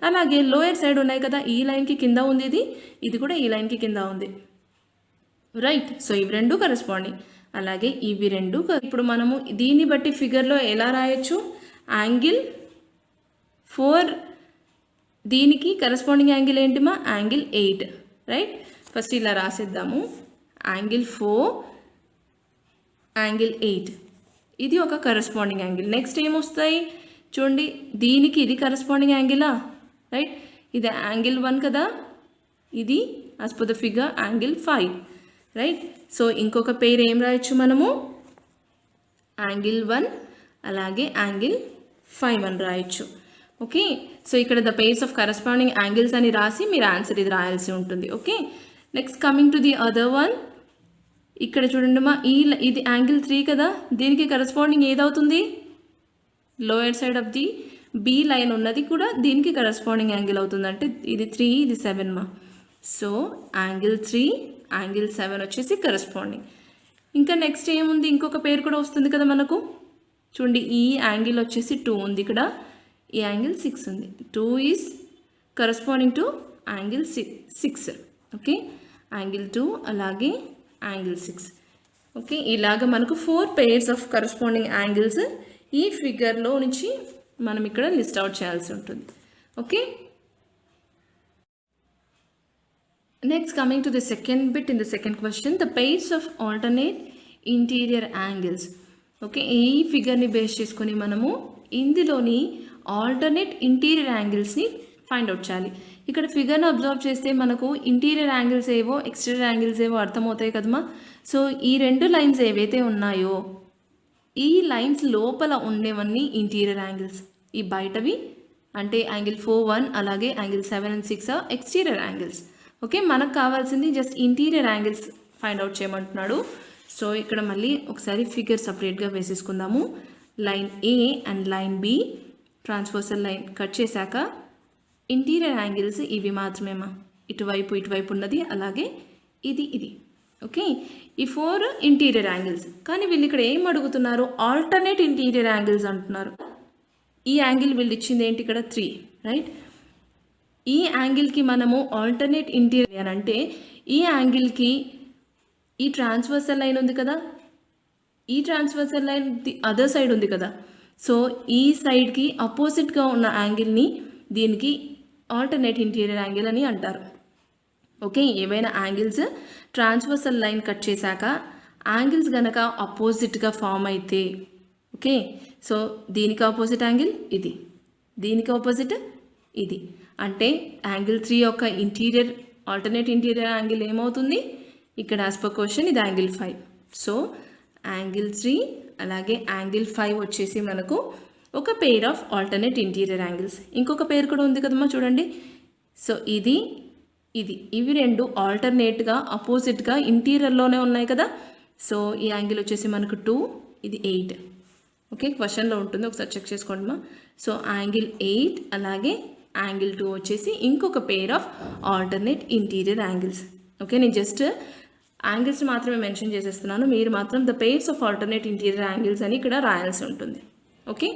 అలాగే లోయర్ సైడ్ ఉన్నాయి కదా, ఈ లైన్కి కింద ఉంది, ఇది కూడా ఈ లైన్కి కింద ఉంది, రైట్. సో ఇవి రెండు కరస్పాండింగ్, అలాగే ఇవి రెండు. ఇప్పుడు మనము దీన్ని బట్టి ఫిగర్లో ఎలా రాయొచ్చు? యాంగిల్ 4 దీనికి కరస్పాండింగ్ యాంగిల్ ఏంటిమా? Angle 8, right. ఫస్ట్ ఇలా రాసేద్దాము, యాంగిల్ 4 యాంగిల్ 8 ఇది ఒక కరస్పాండింగ్ యాంగిల్. నెక్స్ట్ ఏమొస్తాయి చూడండి, దీనికి ఇది కరస్పాండింగ్ యాంగిలా, రైట్. ఇది యాంగిల్ 1 కదా, ఇది as per the figure angle 5, right. So ఇంకొక పేరు ఏం రాయొచ్చు మనము? యాంగిల్ 1 అలాగే యాంగిల్ 5 అని రాయొచ్చు. ఓకే, సో ఇక్కడ the pairs of corresponding angles అని రాసి మీరు ఆన్సర్ ఇది రాయాల్సి ఉంటుంది. Okay, next coming to the other one. ఇక్కడ చూడండి మా, ఇది యాంగిల్ 3 కదా, దీనికి కరస్పాండింగ్ ఏదవుతుంది? Lower side of the B line ఉన్నది కూడా దీనికి కరస్పాండింగ్ యాంగిల్ అవుతుంది. అంటే ఇది 3, ఇది 7 మా. సో యాంగిల్ 3 యాంగిల్ 7 వచ్చేసి కరస్పాండింగ్. ఇంకా నెక్స్ట్ ఏముంది? ఇంకొక పేరు కూడా వస్తుంది కదా మనకు. చూడండి, ఈ యాంగిల్ వచ్చేసి 2 ఉంది ఇక్కడ, ఈ యాంగిల్ 6 ఉంది. 2 is corresponding to angle 6. Okay, angle 2 అలాగే యాంగిల్ 6. ఓకే, ఇలాగ మనకు 4 పేర్స్ ఆఫ్ కరస్పాండింగ్ యాంగిల్స్ ఈ ఫిగర్లో నుంచి మనం ఇక్కడ లిస్ట్ అవుట్ చేయాల్సి ఉంటుంది. Okay, next coming to the second bit in the second question, the pairs of alternate interior angles. Okay, ఈ ఫిగర్ని బేస్ చేసుకొని మనము ఇందులోని ఆల్టర్నేట్ ఇంటీరియర్ యాంగిల్స్ని ఫైండ్ అవుట్ చేయాలి. ఇక్కడ ఫిగర్ని అబ్జర్వ్ చేస్తే మనకు ఇంటీరియర్ యాంగిల్స్ ఏవో ఎక్స్టీరియర్ యాంగిల్స్ ఏవో అర్థమవుతాయి కదమ్మా. సో ఈ రెండు లైన్స్ ఏవైతే ఉన్నాయో ఈ లైన్స్ లోపల ఉండేవన్నీ ఇంటీరియర్ యాంగిల్స్, ఈ బయటవి అంటే యాంగిల్ 4, 1 అలాగే angle 7 and 6 exterior angles. Okay, మనకు కావాల్సింది just interior angles find out చేయమంటున్నాడు. సో ఇక్కడ మళ్ళీ ఒకసారి ఫిగర్ సపరేట్గా వేసేసుకుందాము. Line A and line B transversal line cut చేశాక ఇంటీరియర్ యాంగిల్స్ ఇవి మాత్రమేమా, ఇటువైపు ఉన్నది, అలాగే ఇది. ఓకే, ఈ 4 ఇంటీరియర్ యాంగిల్స్. కానీ వీళ్ళు ఇక్కడ ఏం అడుగుతున్నారు? ఆల్టర్నేట్ ఇంటీరియర్ యాంగిల్స్ అంటున్నారు. ఈ యాంగిల్ వీళ్ళు ఇచ్చింది ఏంటి ఇక్కడ? 3, రైట్. ఈ యాంగిల్కి మనము ఆల్టర్నేట్ ఇంటీరియర్ అంటే ఈ యాంగిల్కి ఈ ట్రాన్స్వర్సల్ లైన్ ఉంది కదా, ఈ transversal line the other side ఉంది కదా. సో ఈ సైడ్కి అపోజిట్గా ఉన్న యాంగిల్ని దీనికి ఆల్టర్నేట్ ఇంటీరియర్ యాంగిల్ అని అంటారు. ఓకే, ఏవైనా యాంగిల్స్ ట్రాన్స్వర్సల్ లైన్ కట్ చేశాక యాంగిల్స్ గనక అపోజిట్గా ఫామ్ అయితే, ఓకే, సో దీనికి ఆపోజిట్ యాంగిల్ ఇది, దీనికి ఆపోజిట్ ఇది, అంటే యాంగిల్ 3 యొక్క ఇంటీరియర్ ఆల్టర్నేట్ ఇంటీరియర్ యాంగిల్ ఏమవుతుంది ఇక్కడ యాజ్ పర్ క్వశ్చన్ ఇది యాంగిల్ 5. సో యాంగిల్ 3 అలాగే యాంగిల్ 5 వచ్చేసి మనకు ఒక pair of alternate interior angles. ఇంకొక పేరు కూడా ఉంది కదమ్మా చూడండి. సో ఇది ఇది ఇవి రెండు ఆల్టర్నేట్గా అపోజిట్గా ఇంటీరియర్లోనే ఉన్నాయి కదా. సో ఈ యాంగిల్ వచ్చేసి మనకు 2, ఇది 8. ఓకే, క్వశ్చన్లో ఉంటుంది, ఒకసారి చెక్ చేసుకోండి మా. సో యాంగిల్ 8 అలాగే యాంగిల్ 2 వచ్చేసి ఇంకొక pair of alternate interior angles. Okay, నేను జస్ట్ యాంగిల్స్ మాత్రమే మెన్షన్ చేసేస్తున్నాను, మీరు మాత్రం the pairs of alternate interior angles అని ఇక్కడ రాయాల్సి ఉంటుంది. Okay,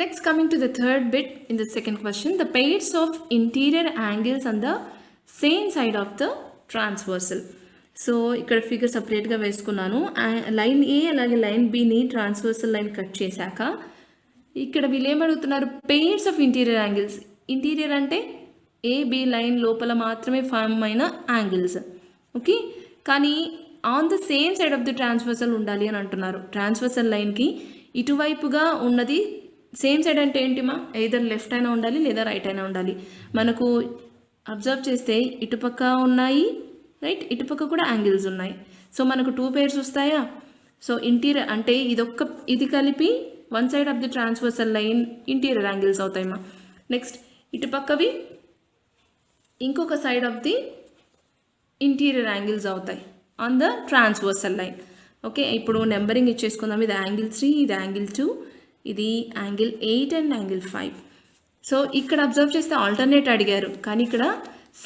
next coming to the third bit in the second question, the pairs of interior angles on the same side of the transversal. So ఇక్కడ figure సపరేట్గా వేసుకున్నాను. Line A అలాగే line బిని transversal line cut చేశాక ఇక్కడ వీళ్ళు ఏమడుగుతున్నారు, pairs of interior angles. Interior అంటే AB line లోపల మాత్రమే ఫామ్ అయిన యాంగిల్స్. ఓకే, కానీ on the same side of the transversal ఉండాలి అని అంటున్నారు. ట్రాన్స్వర్సల్ లైన్కి ఇటువైపుగా ఉన్నది సేమ్ సైడ్ అంటే ఏంటిమా, ఎయిదర్ లెఫ్ట్ అయినా ఉండాలి లేదా రైట్ అయినా ఉండాలి. మనకు అబ్జర్వ్ చేస్తే ఇటుపక్క ఉన్నాయి, రైట్, ఇటుపక్క కూడా యాంగిల్స్ ఉన్నాయి. సో మనకు 2 పేర్స్ వస్తాయా. సో ఇంటీరియర్ అంటే ఇది కలిపి one side of the transversal line interior angles అవుతాయమ్మా. నెక్స్ట్ ఇటుపక్కవి ఇంకొక side of the interior angles అవుతాయి on the transversal line. Okay, ఇప్పుడు నెంబరింగ్ ఇచ్చేసుకుందాం. ఇది యాంగిల్ 3, ఇది యాంగిల్ 2, ఇది యాంగిల్ 8 అండ్ యాంగిల్ 5. సో ఇక్కడ అబ్జర్వ్ చేస్తే ఆల్టర్నేట్ అడిగారు, కానీ ఇక్కడ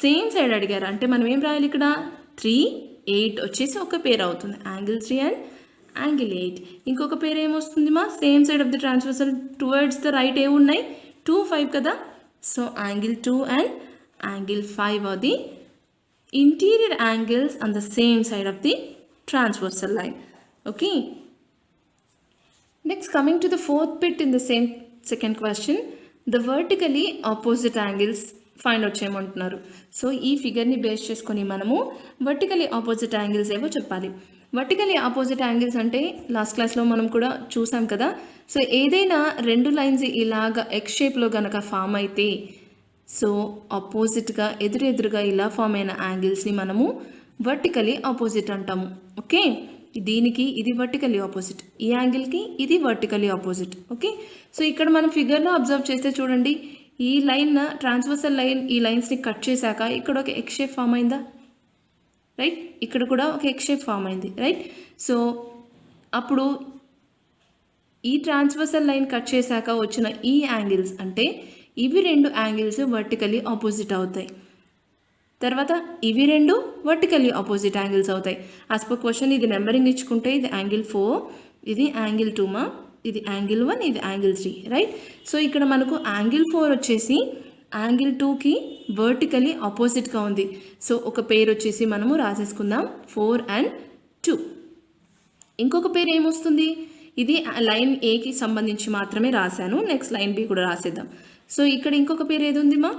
సేమ్ సైడ్ అడిగారు. అంటే మనం ఏం రాయాలి, ఇక్కడ 3, 8 వచ్చేసి ఒక పేరు అవుతుంది, యాంగిల్ 3 అండ్ యాంగిల్ 8. ఇంకొక పేరు ఏమొస్తుంది మా, same side of the transversal towards the right ఏమున్నాయి, 2, 5 కదా. So angle 2 and angle 5 are the interior angles on the same side of the transversal line. Okay. Next, coming to the fourth bit in the same second question, the vertically opposite angles find out చేయమంటున్నారు. So ఈ ఫిగర్ని base చేసుకొని మనము vertically opposite angles ఏవో చెప్పాలి. Vertically opposite angles అంటే last క్లాస్లో మనం కూడా చూసాం కదా. సో ఏదైనా రెండు లైన్స్ ఇలాగ ఎక్స్ షేప్లో గనక ఫామ్ అయితే, సో ఆపోజిట్గా ఎదురెదురుగా ఇలా ఫామ్ అయిన యాంగిల్స్ని మనము వర్టికలీ ఆపోజిట్ అంటాము. ఓకే, దీనికి ఇది వర్టికలీ ఆపోజిట్, ఈ యాంగిల్కి ఇది వర్టికలీ ఆపోజిట్. ఓకే, సో ఇక్కడ మనం ఫిగర్లో అబ్జర్వ్ చేస్తే చూడండి, ఈ లైన్ ట్రాన్స్వర్సల్ లైన్ ఈ లైన్స్ని కట్ చేశాక ఇక్కడ ఒక ఎక్స్ షేప్ ఫామ్ అయిందా, రైట్, ఇక్కడ కూడా ఒక ఎక్స్ షేప్ ఫామ్ అయింది, రైట్. సో అప్పుడు ఈ ట్రాన్స్వర్సల్ లైన్ కట్ చేశాక వచ్చిన ఈ యాంగిల్స్ అంటే ఇవి రెండు యాంగిల్స్ వర్టికలీ ఆపోజిట్ అవుతాయి. తర్వాత ఇవి రెండు వర్టికల్లీ ఆపోజిట్ యాంగిల్స్ అవుతాయి. యాజ్ పర్ క్వశ్చన్ ఇది నెంబరింగ్ ఇచ్చుకుంటే ఇది యాంగిల్ 4, ఇది యాంగిల్ 2 మా, ఇది యాంగిల్ 1, ఇది యాంగిల్ 3, రైట్. సో ఇక్కడ మనకు యాంగిల్ 4 వచ్చేసి యాంగిల్ 2కి వర్టికల్లీ ఆపోజిట్గా ఉంది. సో ఒక పేరు వచ్చేసి మనము రాసేసుకుందాం 4 and 2. ఇంకొక పేరు ఏమొస్తుంది, ఇది లైన్ ఏకి సంబంధించి మాత్రమే రాశాను, నెక్స్ట్ లైన్ బి కూడా రాసేద్దాం. సో ఇక్కడ ఇంకొక పేరు ఏది ఉంది మా,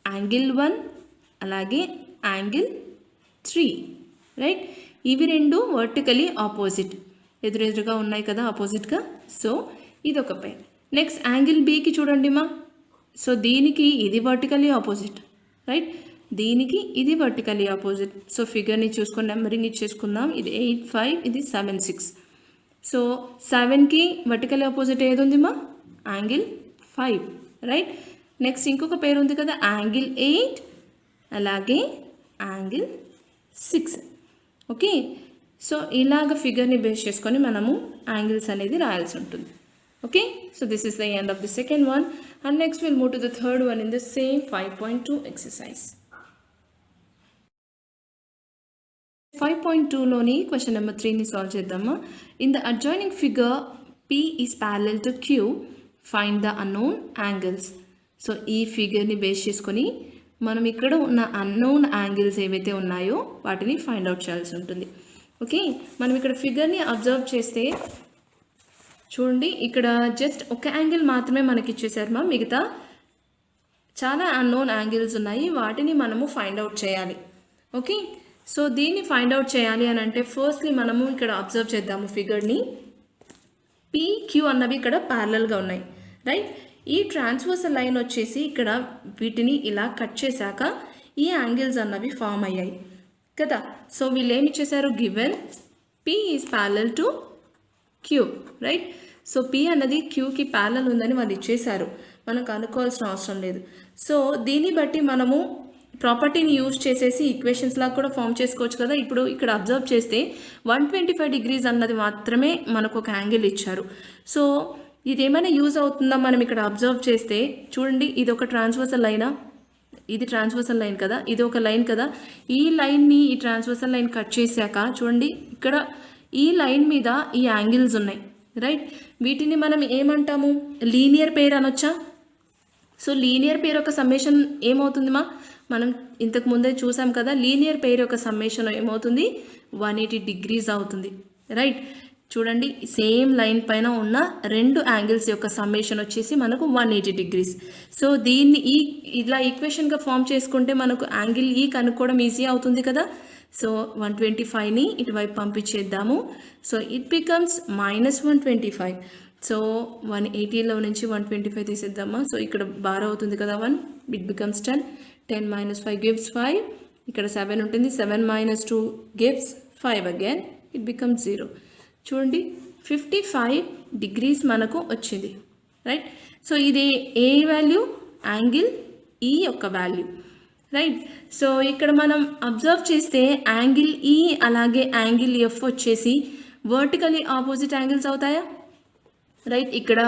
యాంగిల్ 1 అలాగే యాంగిల్ 3, రైట్. ఇవి రెండు వర్టికలీ ఆపోజిట్, ఎదురెదురుగా ఉన్నాయి కదా ఆపోజిట్గా. సో ఇది ఒక పేర్. నెక్స్ట్ యాంగిల్ బీకి చూడండి మా, సో దీనికి ఇది వర్టికలీ ఆపోజిట్, రైట్, దీనికి ఇది వర్టికలీ ఆపోజిట్. సో ఫిగర్ని చూసుకొని నెంబరింగ్ ఇచ్చేసుకుందాం, ఇది 8, 5, ఇది 7, 6. సో 7కి వర్టికలీ ఆపోజిట్ ఏది ఉంది మా, యాంగిల్ 5, రైట్. నెక్స్ట్ ఇంకొక పేరు ఉంది కదా యాంగిల్ 8 అలాగే యాంగిల్ 6. ఓకే, సో ఇలాగ ఫిగర్ని బేస్ చేసుకొని మనము యాంగిల్స్ అనేది రాయాల్సి ఉంటుంది. Okay, so this is the end of the second one and next will move to the third one in the same 5.2 exercise. 5.2లోని క్వశ్చన్ నెంబర్ 3ని సాల్వ్ చేద్దామా. In the adjoining figure P is parallel to Q, find the unknown angles. So ఈ ఫిగర్ని base చేసుకొని మనం ఇక్కడ ఉన్న unknown angles ఏవైతే ఉన్నాయో వాటిని ఫైండ్ అవుట్ చేయాల్సి ఉంటుంది. ఓకే, మనం ఇక్కడ ఫిగర్ని అబ్జర్వ్ చేస్తే చూడండి, ఇక్కడ జస్ట్ ఒక యాంగిల్ మాత్రమే మనకి ఇచ్చేసారు మా, మిగతా చాలా అన్నోన్ యాంగిల్స్ ఉన్నాయి, వాటిని మనము ఫైండ్ అవుట్ చేయాలి. ఓకే, సో దీన్ని ఫైండ్ అవుట్ చేయాలి అని అంటే ఫస్ట్లీ మనము ఇక్కడ అబ్జర్వ్ చేద్దాము ఫిగర్ని. PQ అన్నవి ఇక్కడ ప్యారలల్గా ఉన్నాయి, రైట్. ఈ ట్రాన్స్వర్సల్ లైన్ వచ్చేసి ఇక్కడ వీటిని ఇలా కట్ చేశాక ఈ యాంగిల్స్ అన్నవి ఫామ్ అయ్యాయి కదా. సో వీళ్ళు ఏమి ఇచ్చేసారు, given P is parallel to Q, right. So P అన్నది Qకి ప్యారలల్ ఉందని వాళ్ళు ఇచ్చేసారు, మనకు అనుకోవాల్సిన అవసరం లేదు. సో దీన్ని బట్టి మనము ప్రాపర్టీని యూజ్ చేసేసి ఈక్వేషన్స్ లాగా కూడా ఫామ్ చేసుకోవచ్చు కదా. ఇప్పుడు ఇక్కడ అబ్జర్వ్ చేస్తే 125 డిగ్రీస్ అన్నది మాత్రమే మనకు ఒక యాంగిల్ ఇచ్చారు. సో ఇది ఏమైనా యూజ్ అవుతుందా మనం ఇక్కడ అబ్జర్వ్ చేస్తే చూడండి, ఇది ఒక ట్రాన్స్వర్సల్ లైనా, ఇది ట్రాన్స్వర్సల్ లైన్ కదా, ఇది ఒక లైన్ కదా. ఈ లైన్ని ఈ ట్రాన్స్వర్సల్ లైన్ కట్ చేశాక చూడండి, ఇక్కడ ఈ లైన్ మీద ఈ యాంగిల్స్ ఉన్నాయి, రైట్. వీటిని మనం ఏమంటాము, లీనియర్ పెయిర్ అనొచ్చా. సో లీనియర్ పెయిర్ యొక్క సమ్మేషన్ ఏమవుతుంది మా, మనం ఇంతకు ముందే చూసాం కదా, లీనియర్ పెయిర్ యొక్క సమ్మేషన్ ఏమవుతుంది, 180 డిగ్రీస్ అవుతుంది, రైట్. చూడండి, సేమ్ లైన్ పైన ఉన్న రెండు యాంగిల్స్ యొక్క సమ్మేషన్ వచ్చేసి మనకు 180 డిగ్రీస్. సో దీన్ని ఇలా ఈక్వేషన్గా ఫామ్ చేసుకుంటే మనకు యాంగిల్ ఈ కనుక్కోవడం ఈజీ అవుతుంది కదా. సో 125ని ఇటువైపు పంపించేద్దాము. So it becomes -125. సో 180లో నుంచి 125 తీసేద్దామా. సో ఇక్కడ బార్ అవుతుంది కదా 1, ఇట్ బికమ్స్ 10. 10 - 5 gives 5. ఇక్కడ 7 ఉంటుంది, 7 - 2 gives 5 again, it becomes 0. చూడండి, 55 డిగ్రీస్ మనకు వచ్చింది, రైట్. సో ఇది ఏ వాల్యూ, యాంగిల్ ఈ యొక్క వాల్యూ, రైట్. సో ఇక్కడ మనం అబ్జర్వ్ చేస్తే యాంగిల్ ఈ అలాగే యాంగిల్ ఎఫ్ వచ్చేసి వర్టికలీ ఆపోజిట్ యాంగిల్స్ అవుతాయా, రైట్. ఇక్కడ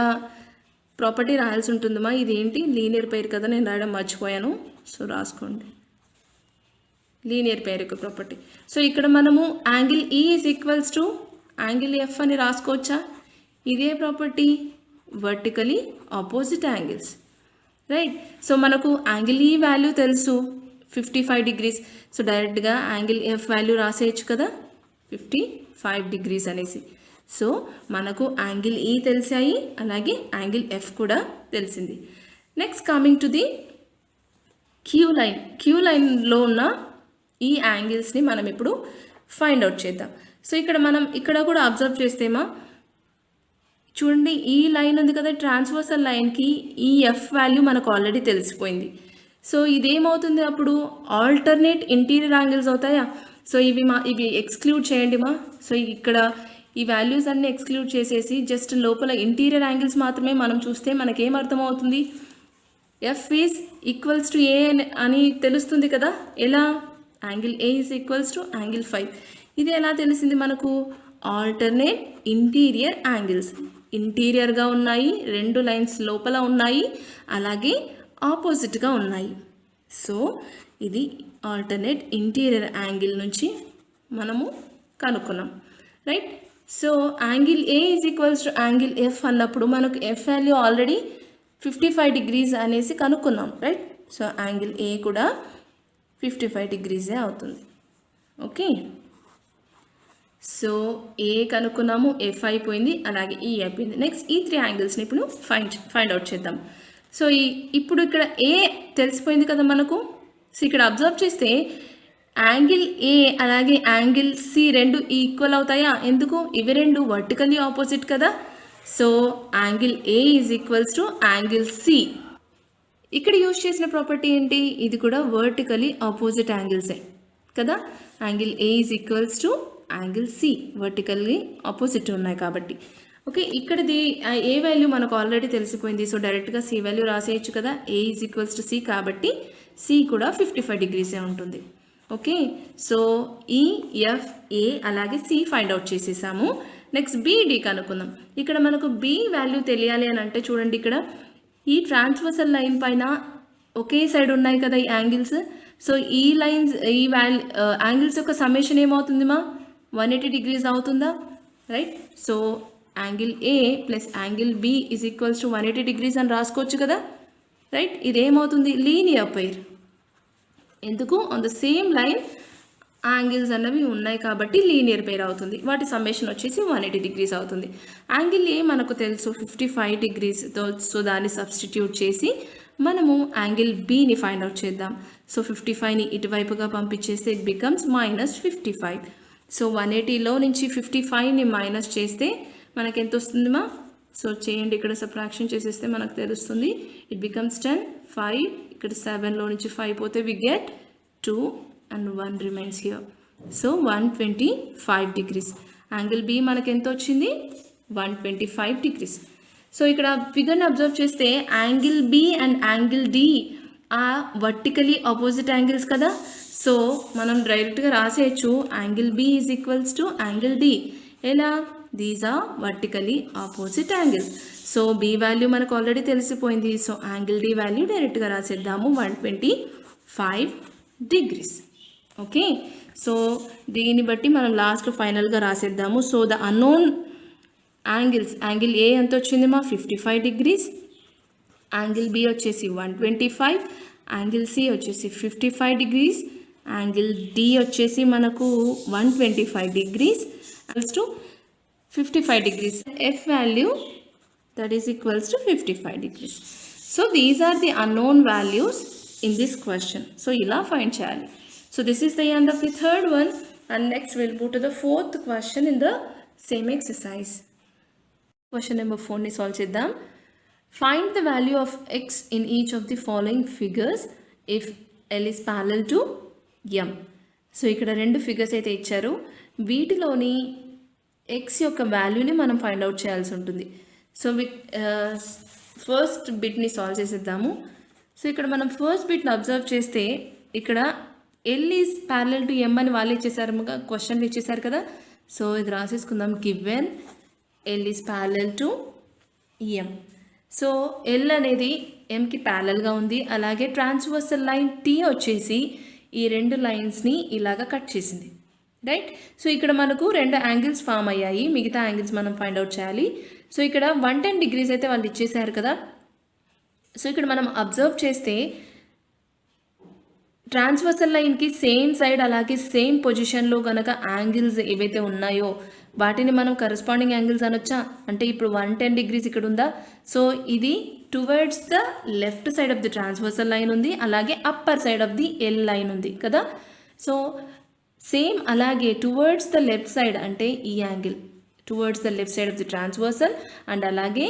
ప్రాపర్టీ రాయాల్సి ఉంటుందమ్మా, ఇది ఏంటి, లీనియర్ పెయిర్ కదా, నేను రాయడం మర్చిపోయాను. సో రాసుకోండి, లీనియర్ పెయిర్ యొక్క ప్రాపర్టీ. సో ఇక్కడ మనము యాంగిల్ ఈ is equals to angle F అని రాసుకోవచ్చా. ఇదే property, vertically opposite angles, right. So మనకు యాంగిల్ ఈ వాల్యూ తెలుసు 55 డిగ్రీస్. సో డైరెక్ట్గా యాంగిల్ ఎఫ్ వాల్యూ రాసేయచ్చు కదా, 55 డిగ్రీస్ అనేసి. సో మనకు యాంగిల్ ఈ తెలిసాయి, అలాగే యాంగిల్ ఎఫ్ కూడా తెలిసింది. Next coming to the Q line. Q లైన్లో ఉన్న ఈ యాంగిల్స్ని మనం ఇప్పుడు ఫైండ్ అవుట్ చేద్దాం. సో ఇక్కడ మనం ఇక్కడ కూడా అబ్జర్వ్ చేస్తేమా చూడండి, ఈ లైన్ ఉంది కదా, ట్రాన్స్వర్సల్ లైన్కి ఈ ఎఫ్ వాల్యూ మనకు ఆల్రెడీ తెలిసిపోయింది. సో ఇదేమవుతుంది అప్పుడు, ఆల్టర్నేట్ ఇంటీరియర్ యాంగిల్స్ అవుతాయా. సో ఇవి ఎక్స్క్లూడ్ చేయండి మా. సో ఇక్కడ ఈ వాల్యూస్ అన్నీ ఎక్స్క్లూడ్ చేసేసి జస్ట్ లోపల ఇంటీరియర్ యాంగిల్స్ మాత్రమే మనం చూస్తే మనకేం అర్థమవుతుంది, ఎఫ్ ఈజ్ ఈక్వల్స్ టు ఏ అని తెలుస్తుంది కదా. ఎలా, angle A is equals to angle 5. ఇది ఎలా తెలిసింది మనకు, ఆల్టర్నేట్ ఇంటీరియర్ యాంగిల్స్, ఇంటీరియర్గా ఉన్నాయి, రెండు లైన్స్ లోపల ఉన్నాయి, అలాగే ఆపోజిట్గా ఉన్నాయి. సో ఇది ఆల్టర్నేట్ ఇంటీరియర్ యాంగిల్ నుంచి మనము కనుక్కున్నాం, right. So angle A is equals to angle F అన్నప్పుడు మనకు ఎఫ్ వాల్యూ ఆల్రెడీ 55 డిగ్రీస్ అనేసి కనుక్కున్నాం, రైట్. సో యాంగిల్ ఏ కూడా 55 డిగ్రీసే అవుతుంది, ఓకే. సో ఏ కనుక్కున్నాము, ఎఫ్ అయిపోయింది, అలాగే ఈ అయిపోయింది. నెక్స్ట్ ఈ 3 యాంగిల్స్ని ఇప్పుడు ఫైండ్ అవుట్ చేద్దాం. సో ఇప్పుడు ఇక్కడ ఏ తెలిసిపోయింది కదా మనకు. సో ఇక్కడ అబ్జర్వ్ చేస్తే యాంగిల్ ఏ అలాగే యాంగిల్ సి రెండు ఈక్వల్ అవుతాయా, ఎందుకు, ఇవి రెండు వర్టికల్లీ ఆపోజిట్ కదా. So angle A is equals to angle C. ఇక్కడ యూజ్ చేసిన ప్రాపర్టీ ఏంటి, ఇది కూడా వర్టికల్లీ ఆపోజిట్ యాంగిల్సే కదా. Angle A is equals to angle C, vertically opposite ఉన్నాయి కాబట్టి. ఓకే, ఇక్కడది ఏ వాల్యూ మనకు ఆల్రెడీ తెలిసిపోయింది. సో డైరెక్ట్గా సి వాల్యూ రాసేయచ్చు కదా, A is equals to C కాబట్టి సి కూడా 55 డిగ్రీసే ఉంటుంది. ఓకే, సో ఈ ఎఫ్ ఏ అలాగే సి ఫైండ్ అవుట్ చేసేసాము. నెక్స్ట్ బీడీ కనుక్కుందాం. ఇక్కడ మనకు బి వాల్యూ తెలియాలి అని అంటే చూడండి, ఇక్కడ ఈ ట్రాన్స్వర్సల్ లైన్ పైన ఒకే సైడ్ ఉన్నాయి కదా ఈ యాంగిల్స్. సో ఈ లైన్స్ ఈ యాంగిల్స్ యొక్క సమ్మేషన్ ఏమవుతుంది మా, 180 డిగ్రీస్ అవుతుందా, right. So angle A plus angle B is equals to 180 degrees అని రాసుకోవచ్చు కదా, రైట్. ఇదేమవుతుంది, లీనియర్ పెయిర్, ఎందుకు on the same line angles అన్నవి ఉన్నాయి కాబట్టి లీనియర్ పేర్ అవుతుంది. వాటి సమ్మేషన్ వచ్చేసి 180 డిగ్రీస్ అవుతుంది. యాంగిల్ ఏ మనకు తెలుసు 55 డిగ్రీస్తో, సో దాన్ని సబ్స్టిట్యూట్ చేసి మనము యాంగిల్ బిని ఫైండ్ అవుట్ చేద్దాం. సో 55ని ఇటువైపుగా పంపించేస్తే ఇట్ బికమ్స్ -55. సో 180లో నుంచి 55ని మైనస్ చేస్తే మనకి ఎంత వస్తుందిమా? సో చేయండి, ఇక్కడ సబ్ట్రాక్షన్ చేసేస్తే మనకు తెలుస్తుంది. ఇట్ బికమ్స్ 10, 5, ఇక్కడ 7లో నుంచి 5 పోతే we get 2 and 1 remains here. So 125 degrees. Angle B మనకి ఎంత వచ్చింది? 125 degrees. సో ఇక్కడ ఫిగర్ని అబ్జర్వ్ చేస్తే angle B and angle D ఆ వర్టికలీ ఆపోజిట్ యాంగిల్స్ కదా. సో మనం డైరెక్ట్గా రాసేయచ్చు angle B is equals to angle D. ఎలా? These are vertically opposite angles. So B value మనకు ఆల్రెడీ తెలిసిపోయింది. సో యాంగిల్ డి వాల్యూ డైరెక్ట్గా రాసేద్దాము 125 degrees. ఓకే, సో దీన్ని బట్టి మనం లాస్ట్ ఫైనల్గా రాసేద్దాము. So the unknown angles, angle A ఎంత వచ్చింది మా? 55 degrees, యాంగిల్ బి వచ్చేసి 125, యాంగిల్ సి వచ్చేసి 55 degrees, యాంగిల్ డి వచ్చేసి మనకు 125 degrees to 55 degrees. F value that is equals to 55 degrees. So these are the unknown values in this question. So ఇలా find చేయాలి. So this is the end of the third one, and next we'll move to the fourth question in the same exercise. Question number 4 ni solve cheddam. Find the value of x in each of the following figures if L is parallel to M. So ikkada rendu figures aithe icharu. వీటిలోని x యొక్క వాల్యూని మనం find out చేయాల్సి ఉంటుంది. So first బిట్ని solve చేసేద్దాము. So ఇక్కడ మనం ఫస్ట్ బిట్ని అబ్జర్వ్ చేస్తే ఇక్కడ L is parallel to M అని వాళ్ళు ఇచ్చేసారు, క్వశ్చన్లు ఇచ్చేసారు కదా. సో ఇది రాసేసుకుందాం. Given L is parallel to M. So L అనేది ఎంకి ప్యారలల్గా ఉంది. అలాగే ట్రాన్స్వర్సల్ లైన్ టీ వచ్చేసి ఈ రెండు లైన్స్ని ఇలాగా కట్ చేసింది, రైట్. సో ఇక్కడ మనకు రెండు యాంగిల్స్ ఫామ్ అయ్యాయి. మిగతా యాంగిల్స్ మనం ఫైండ్ అవుట్ చేయాలి. సో ఇక్కడ 110 degrees అయితే వాళ్ళు ఇచ్చేసారు కదా. సో ఇక్కడ మనం అబ్జర్వ్ చేస్తే ట్రాన్స్వర్సల్ లైన్కి సేమ్ సైడ్ అలాగే సేమ్ పొజిషన్లో కనుక యాంగిల్స్ ఏవైతే ఉన్నాయో వాటిని మనం కరస్పాండింగ్ యాంగిల్స్ అనొచ్చా? అంటే ఇప్పుడు 110 degrees ఇక్కడ ఉందా. సో ఇది towards the left side of the transversal line ఉంది, అలాగే upper side of the L line ఉంది కదా. సో సేమ్ అలాగే టువర్డ్స్ ద లెఫ్ట్ సైడ్ అంటే ఈ angle towards the left side of the transversal and అలాగే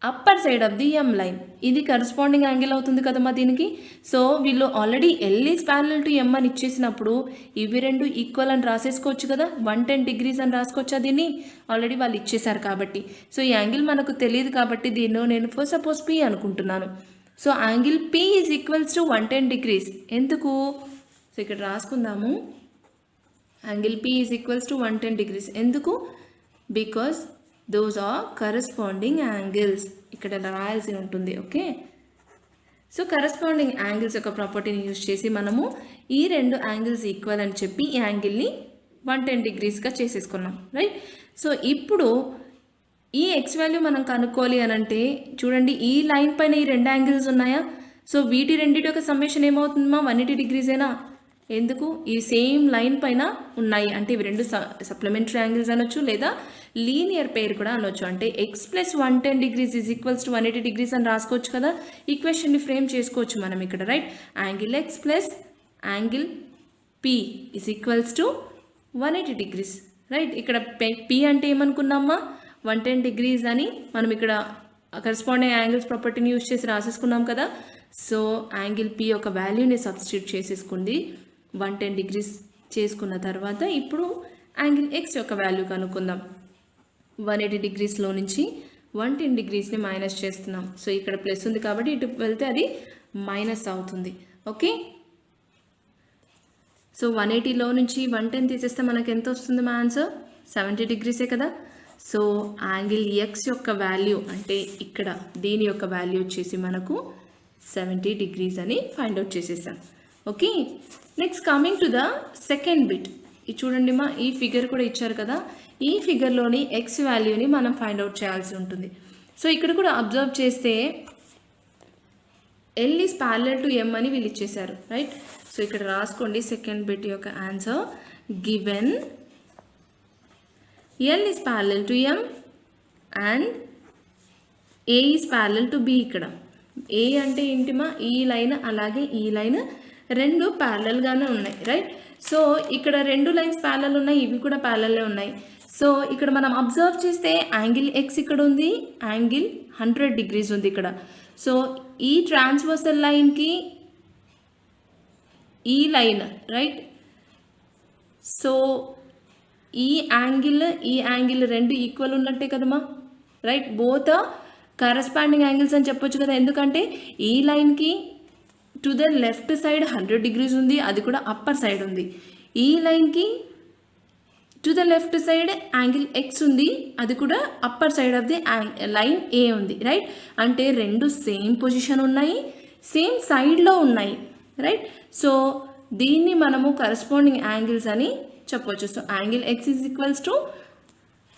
upper side of the M line ఇది corresponding angle అవుతుంది కదమ్మా దీనికి. సో వీళ్ళు already L is parallel to M అని ఇచ్చేసినప్పుడు ఇవి రెండు ఈక్వల్ అని రాసేసుకోవచ్చు కదా. 110 degrees అని రాసుకోవచ్చా దీన్ని? ఆల్రెడీ వాళ్ళు ఇచ్చేసారు కాబట్టి. సో ఈ యాంగిల్ మనకు తెలియదు కాబట్టి దీన్ని నేను ఫర్ సపోజ్ పి అనుకుంటున్నాను. So angle P is equals to 110 degrees. ఎందుకు? సో ఇక్కడ రాసుకుందాము. Angle P is equals to 110 degrees. ఎందుకు? Because those are corresponding angles. ఇక్కడ రాయాల్సి ఉంటుంది. ఓకే, సో కరస్పాండింగ్ యాంగిల్స్ యొక్క ప్రాపర్టీని యూజ్ చేసి మనము ఈ రెండు యాంగిల్స్ ఈక్వల్ అని చెప్పి ఈ యాంగిల్ని 110 degreesగా చేసేసుకున్నాం, రైట్. సో ఇప్పుడు ఈ ఎక్స్ వాల్యూ మనం కనుక్కోవాలి అని అంటే చూడండి, ఈ లైన్ పైన ఈ రెండు యాంగిల్స్ ఉన్నాయా? సో వీటి రెండింటి యొక్క సమ్మేషన్ ఏమవుతుందమ్మా? 180 degrees. ఎందుకు? ఈ సేమ్ లైన్ పైన ఉన్నాయి అంటే ఇవి రెండు సప్లిమెంటరీ యాంగిల్స్ అనొచ్చు, లేదా లీనియర్ పేర్ కూడా అనొచ్చు. అంటే X plus 110 degrees is equals to 180 degrees అని రాసుకోవచ్చు కదా. ఈక్వేషన్ని ఫ్రేమ్ చేసుకోవచ్చు మనం ఇక్కడ, right. Angle x plus angle P is equals to 180 degrees, right. ఇక్కడ పి అంటే ఏమనుకున్నామా? 110 degrees అని మనం ఇక్కడ కరస్పాండింగ్ యాంగిల్స్ ప్రాపర్టీని యూజ్ చేసి రాసేసుకున్నాం కదా. సో యాంగిల్ పి యొక్క వాల్యూని సబ్స్టిట్యూట్ చేసేసుకుంది 110 degrees చేసుకున్న తర్వాత ఇప్పుడు యాంగిల్ ఎక్స్ యొక్క వాల్యూ కనుక్కుందాం. 180 degreesలో నుంచి 110 degreesని మైనస్ చేస్తున్నాం. సో ఇక్కడ ప్లస్ ఉంది కాబట్టి ఇటు వెళ్తే అది మైనస్ అవుతుంది. ఓకే, సో 180లో నుంచి 110 తీసేస్తే మనకు ఎంత వస్తుంది? మా ఆన్సర్ 70 degrees కదా. సో యాంగిల్ ఎక్స్ యొక్క వాల్యూ అంటే ఇక్కడ దీని యొక్క వాల్యూ వచ్చేసి మనకు 70 degrees అని ఫైండ్ అవుట్ చేసేసాం. Okay, next coming to the second bit. ఇది చూడండి మా, ఈ ఫిగర్ కూడా ఇచ్చారు కదా. ఈ ఫిగర్లోని ఎక్స్ వాల్యూని మనం ఫైండ్ అవుట్ చేయాల్సి ఉంటుంది. సో ఇక్కడ కూడా అబ్జర్వ్ చేస్తే L is parallel to M అని వీళ్ళు ఇచ్చేసారు, రైట్. సో సో ఇక్కడ రాసుకోండి సెకండ్ బిట్ యొక్క answer. Given L is parallel to M and A is parallel to B. ఇక్కడ A అంటే ఏంటిమా, ఈ లైన్ అలాగే ఈ లైన్ రెండు ప్యారలల్గానే ఉన్నాయి, రైట్. సో ఇక్కడ రెండు లైన్స్ ప్యారలల్ ఉన్నాయి, ఇవి కూడా ప్యారలల్లే ఉన్నాయి. సో ఇక్కడ మనం అబ్జర్వ్ చేస్తే యాంగిల్ ఎక్స్ ఇక్కడ ఉంది, యాంగిల్ 100 degrees ఉంది ఇక్కడ. సో ఈ ట్రాన్స్వర్సల్ లైన్కి ఈ లైన్, రైట్. సో ఈ యాంగిల్ రెండు ఈక్వల్ ఉన్నట్టే కదమ్మా, రైట్. బోత్ కరస్పాండింగ్ యాంగిల్స్ అని చెప్పొచ్చు కదా, ఎందుకంటే ఈ లైన్కి to the left side 100 degrees ఉంది, అది కూడా అప్పర్ సైడ్ ఉంది. ఈ లైన్కి to the left side angle x ఉంది, అది కూడా upper side of the line A ఉంది, రైట్. అంటే రెండు సేమ్ పొజిషన్ ఉన్నాయి, సేమ్ సైడ్లో ఉన్నాయి, రైట్. సో దీన్ని మనము కరస్పాండింగ్ యాంగిల్స్ అని చెప్పొచ్చు. So angle x is equals to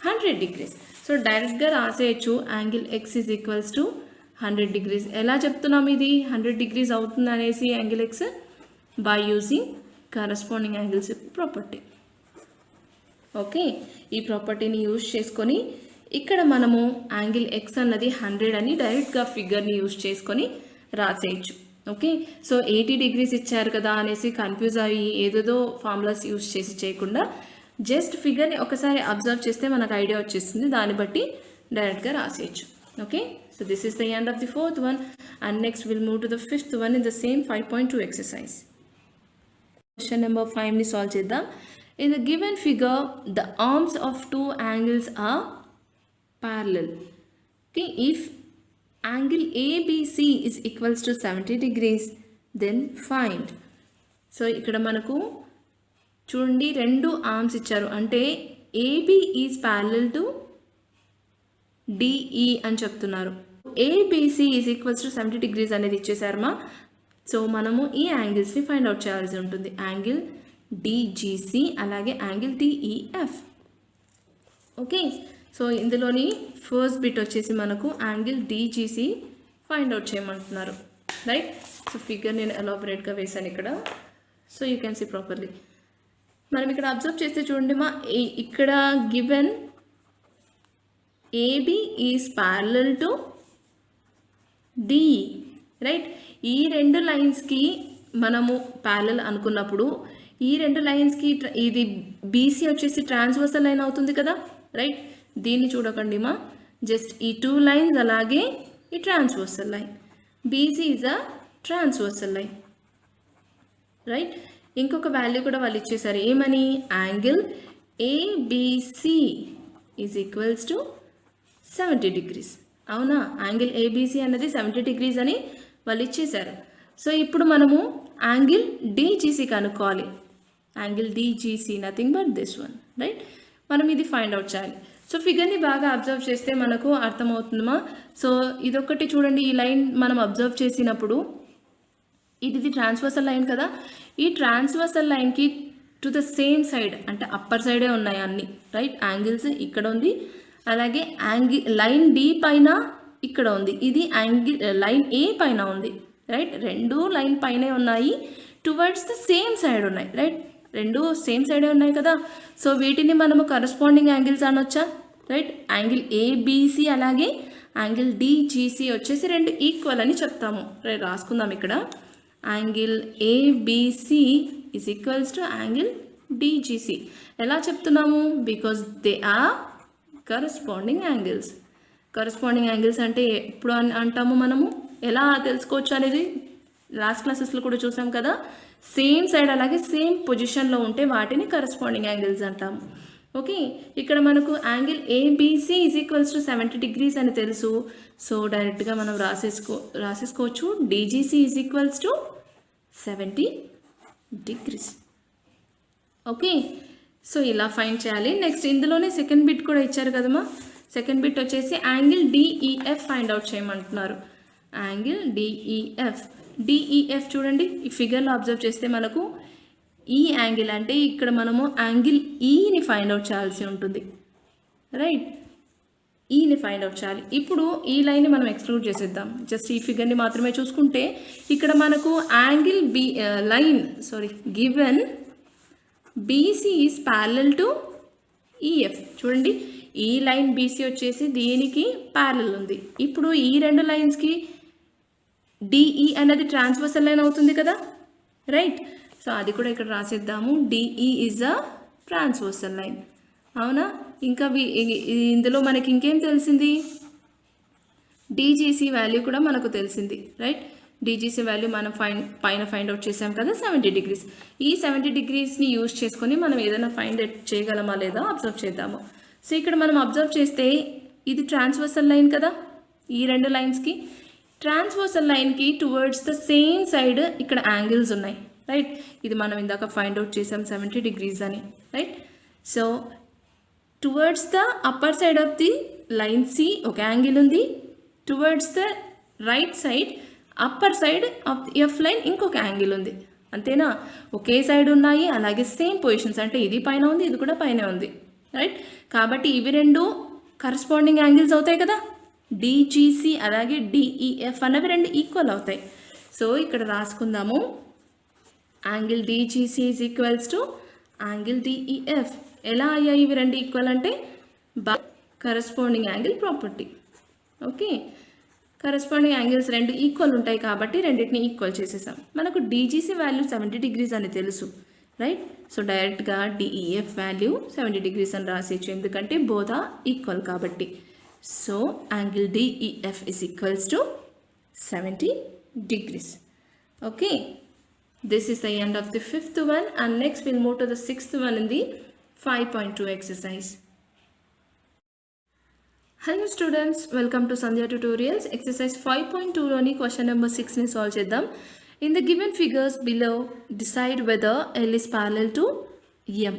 100 degrees. So డైరెక్ట్గా రాసేయచ్చు angle x is equals to 100 degrees. ఎలా చెప్తున్నాం ఇది 100 degrees అవుతుంది అనేసి angle x? By using corresponding angles property. Okay, ఈ ప్రాపర్టీని యూజ్ చేసుకొని ఇక్కడ మనము యాంగిల్ ఎక్స్ అన్నది 100 అని డైరెక్ట్గా ఫిగర్ని యూజ్ చేసుకొని రాసేయచ్చు. ఓకే, సో 80 degrees ఇచ్చారు కదా అనేసి కన్ఫ్యూజ్ అయ్యి ఏదేదో ఫార్ములాస్ యూజ్ చేసి చేయకుండా జస్ట్ ఫిగర్ని ఒకసారి అబ్జర్వ్ చేస్తే మనకు ఐడియా వచ్చేస్తుంది, దాన్ని బట్టి డైరెక్ట్గా రాసేయచ్చు. Okay, so this is the end of the 4th one and next we'll move to the 5th one in the same 5.2 exercise. Question number 5ని సాల్వ్ చేద్దాం. In the given figure the arms of two angles are parallel. Okay, if angle ABC is equals to 70 degrees then find. So ఇక్కడ మనకు చూడండి రెండు arms ఇచ్చారు, అంటే AB is parallel to DE అని చెప్తున్నారు. ABC is equals to 70 degrees అనేది ఇచ్చేసారమ్మా. So మనము ఈ యాంగిల్స్ని ఫైండ్ అవుట్ చేయాల్సి ఉంటుంది, యాంగిల్ DGC అలాగే యాంగిల్ DEF. ఓకే, సో ఇందులోని ఫస్ట్ బిట్ వచ్చేసి మనకు యాంగిల్ DGC ఫైండ్ అవుట్ చేయమంటున్నారు, రైట్. సో ఫిగర్ నేను ఎలాబరేట్గా వేసాను ఇక్కడ, so you can see properly. మనం ఇక్కడ అబ్జర్వ్ చేస్తే చూడండి మా, ఇక్కడ given AB is parallel to DE, right. ఈ రెండు లైన్స్కి మనము ప్యారలల్ అనుకున్నప్పుడు ఈ రెండు లైన్స్కి ఇది BC వచ్చేసి ట్రాన్స్వర్సల్ లైన్ అవుతుంది కదా, రైట్. దీన్ని చూడకండి మా, జస్ట్ ఈ 2 lines అలాగే ఈ transversal line, BC is a transversal line, right. ఇంకొక వాల్యూ కూడా వాళ్ళు ఇచ్చేసారు, ఏమని, angle ABC is equals to 70 degrees. అవునా, యాంగిల్ ABC అన్నది 70 degrees అని వాళ్ళు ఇచ్చేసారు. సో ఇప్పుడు మనము యాంగిల్ DGC కనుక్కోవాలి. Angle DGC nothing but this one, right. మనం ఇది ఫైండ్ అవుట్ చేయాలి. సో ఫిగర్ని బాగా అబ్జర్వ్ చేస్తే మనకు అర్థమవుతుందమ్మా. సో ఇదొక్కటి చూడండి, ఈ లైన్ మనం అబ్జర్వ్ చేసినప్పుడు ఇది ట్రాన్స్వర్సల్ లైన్ కదా, ఈ ట్రాన్స్వర్సల్ లైన్కి టు ద సేమ్ సైడ్ అంటే అప్పర్ సైడే ఉన్నాయి అన్ని, రైట్. యాంగిల్స్ ఇక్కడ ఉంది, అలాగే లైన్ D పైన ఇక్కడ ఉంది, ఇది లైన్ A పైన ఉంది, రైట్. రెండు లైన్ పైనే ఉన్నాయి, టువర్డ్స్ ద సేమ్ సైడ్ ఉన్నాయి, రైట్. రెండు సేమ్ సైడే ఉన్నాయి కదా, సో వీటిని మనము కరస్పాండింగ్ యాంగిల్స్ అనొచ్చా, రైట్. యాంగిల్ ABC అలాగే యాంగిల్ DGC వచ్చేసి రెండు ఈక్వల్ అని చెప్తాము, రైట్. రాసుకుందాం ఇక్కడ, angle ABC is equals to angle DGC. ఎలా చెప్తున్నాము, because they are corresponding angles. Corresponding angles అంటే ఎప్పుడు అంటాము మనము, ఎలా తెలుసుకోవచ్చు అనేది లాస్ట్ క్లాసెస్లో కూడా చూసాం కదా, సేమ్ సైడ్ అలాగే సేమ్ పొజిషన్లో ఉంటే వాటిని కరస్పాండింగ్ యాంగిల్స్ అంటాము. ఓకే, ఇక్కడ మనకు angle ABC is equals to 70 degrees అని తెలుసు, సో డైరెక్ట్గా మనం రాసేసుకోవచ్చు DGC is equals to 70 degrees. Okay, so ఇలా ఫైండ్ చేయాలి. నెక్స్ట్ ఇందులోనే సెకండ్ బిట్ కూడా ఇచ్చారు కదమ్మా, సెకండ్ బిట్ వచ్చేసి యాంగిల్ DEF ఫైండ్ అవుట్ చేయమంటున్నారు. యాంగిల్ DEF చూడండి, ఈ ఫిగర్లో అబ్జర్వ్ చేస్తే మనకు ఈ యాంగిల్ అంటే ఇక్కడ మనము యాంగిల్ ఈని ఫైండ్ అవుట్ చేయాల్సి ఉంటుంది, రైట్. ఈని ఫైండ్ అవుట్ చేయాలి. ఇప్పుడు ఈ లైన్ని మనం ఎక్స్క్లూడ్ చేసేద్దాం. జస్ట్ ఈ ఫిగర్ని మాత్రమే చూసుకుంటే ఇక్కడ మనకు angle given BC is parallel to EF. చూడండి, ఈ లైన్ బీసీ వచ్చేసి దీనికి ప్యారలల్ ఉంది. ఇప్పుడు ఈ రెండు లైన్స్కి డిఈ అనేది ట్రాన్స్వర్సల్ లైన్ అవుతుంది కదా, రైట్? సో అది కూడా ఇక్కడ రాసేద్దాము. D E is a transversal line, అవునా? ఇంకా ఇందులో మనకి ఇంకేం తెలిసింది? డీజీసీ వాల్యూ కూడా మనకు తెలిసింది, రైట్? డీజీసీ వాల్యూ మనం పైన ఫైండ్ అవుట్ చేసాం కదా, 70 degrees. ఈ 70 degreesని యూజ్ చేసుకొని మనం ఏదైనా ఫైండ్ అవుట్ చేయగలమా లేదా అబ్జర్వ్ చేద్దాము. సో ఇక్కడ మనం అబ్జర్వ్ చేస్తే ఇది ట్రాన్స్వర్సల్ లైన్ కదా, ఈ రెండు లైన్స్కి ట్రాన్స్వర్సల్ లైన్కి టువర్డ్స్ ద సేమ్ సైడ్ ఇక్కడ యాంగిల్స్ ఉన్నాయి, రైట్? ఇది మనం ఇందాక ఫైండ్ అవుట్ చేసాం 70 degrees అని, right? So towards the upper side of the line C ఒక యాంగిల్ ఉంది, towards the right side upper side of F line ఇంకొక యాంగిల్ ఉంది, అంతేనా? ఒకే సైడ్ ఉన్నాయి, అలాగే సేమ్ పొజిషన్స్, అంటే ఇది పైన ఉంది, ఇది కూడా పైన ఉంది, రైట్? కాబట్టి ఇవి రెండు కరస్పాండింగ్ యాంగిల్స్ అవుతాయి కదా, డిజిసి అలాగే డిఈఎఫ్ అనేవి రెండు ఈక్వల్ అవుతాయి. సో ఇక్కడ రాసుకుందాము, angle D G C is equals to angle D E F. ఎలా అయ్యాయి ఇవి రెండు ఈక్వల్ అంటే by corresponding angle property. Okay, corresponding angles రెండు ఈక్వల్ ఉంటాయి కాబట్టి రెండింటిని ఈక్వల్ చేసేసాం. మనకు డీజీసీ వాల్యూ 70 degrees అని తెలుసు, రైట్? సో డైరెక్ట్గా డిఈఎఫ్ వాల్యూ 70 degrees అని రాసేయచ్చు, ఎందుకంటే బోత్ ఆర్ ఈక్వల్ కాబట్టి. So angle DEF is equals to 70 degrees. Okay, this is the end of the 5th one, and next we'll move to the 6th one in the 5.2 exercise. Hello students, welcome to Sandhya Tutorials. Exercise 5.2 లోని question number 6ని solve చేద్దాం. In the given figures below, decide whether L is parallel to M.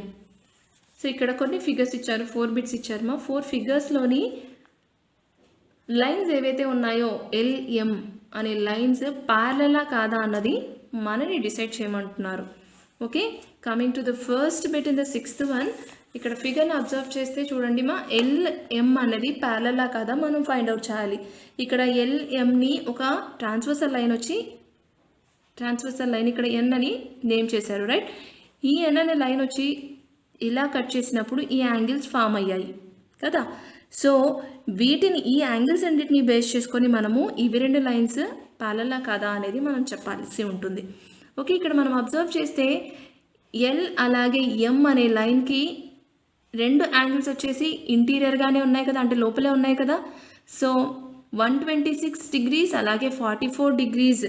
So ఇక్కడ కొన్ని figures ఇచ్చారు, 4 bits ఇచ్చారు. మా 4 ఫిగర్స్లోని lines ఏవైతే ఉన్నాయో LM అనే లైన్స్ ప్యారలలా కాదా అన్నది మనని డిసైడ్ చేయమంటున్నారు. Okay, coming to the first bit in the 6th one, ఇక్కడ ఫిగర్ని అబ్జర్వ్ చేస్తే చూడండి మా, ఎల్ఎం అనేది ప్యారలలా కాదా మనం ఫైండ్ అవుట్ చేయాలి. ఇక్కడ ఎల్ఎంని ఒక ట్రాన్స్వర్సల్ లైన్ ఇక్కడ ఎన్ అని నేమ్ చేశారు, రైట్? ఈ ఎన్ అనే లైన్ వచ్చి ఇలా కట్ చేసినప్పుడు ఈ యాంగిల్స్ ఫామ్ అయ్యాయి కదా. సో వీటిని, ఈ యాంగిల్స్ అన్నిటిని బేస్ చేసుకొని మనము ఇవి రెండు లైన్స్ ప్యారలలా కాదా అనేది మనం చెప్పాల్సి ఉంటుంది. ఓకే, ఇక్కడ మనం అబ్జర్వ్ చేస్తే ఎల్ అలాగే ఎం అనే లైన్కి రెండు యాంగిల్స్ వచ్చేసి ఇంటీరియర్గానే ఉన్నాయి కదా, అంటే లోపలే ఉన్నాయి కదా. సో 126 degrees అలాగే 44 degrees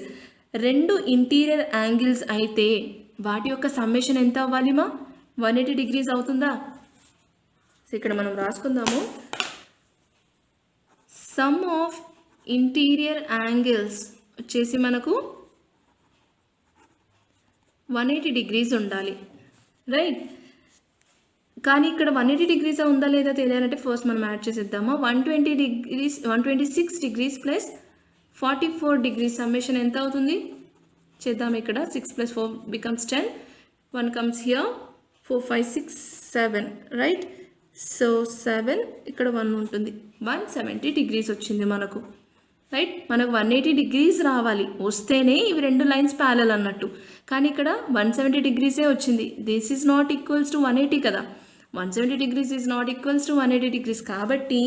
రెండు ఇంటీరియర్ యాంగిల్స్ అయితే వాటి యొక్క సమ్మేషన్ ఎంత అవ్వాలి మా? 180 degrees అవుతుందా? సో ఇక్కడ మనం రాసుకుందాము, సమ్ ఆఫ్ ఇంటీరియర్ యాంగిల్స్ వచ్చేసి మనకు 180 degrees ఉండాలి, రైట్? కానీ ఇక్కడ 180 degrees ఉందా లేదా తెలియాలంటే ఫస్ట్ మనం యాడ్ చేసేద్దామా. 126 degrees ప్లస్ 44 degrees సమ్మేషన్ ఎంత అవుతుంది చేద్దాం. ఇక్కడ 6 + 4 becomes 10, 1 comes here, 4, 5, 6, 7, right? So 7 ఇక్కడ 1 ఉంటుంది, 170 degrees వచ్చింది మనకు, రైట్? మనకు 180 degrees రావాలి, వస్తేనే ఇవి రెండు లైన్స్ ప్యారలల్ అన్నట్టు. కానీ ఇక్కడ 170 degrees వచ్చింది. This is not equals to 180 కదా, 170 degrees is not equals to 180 degrees. కాబట్టి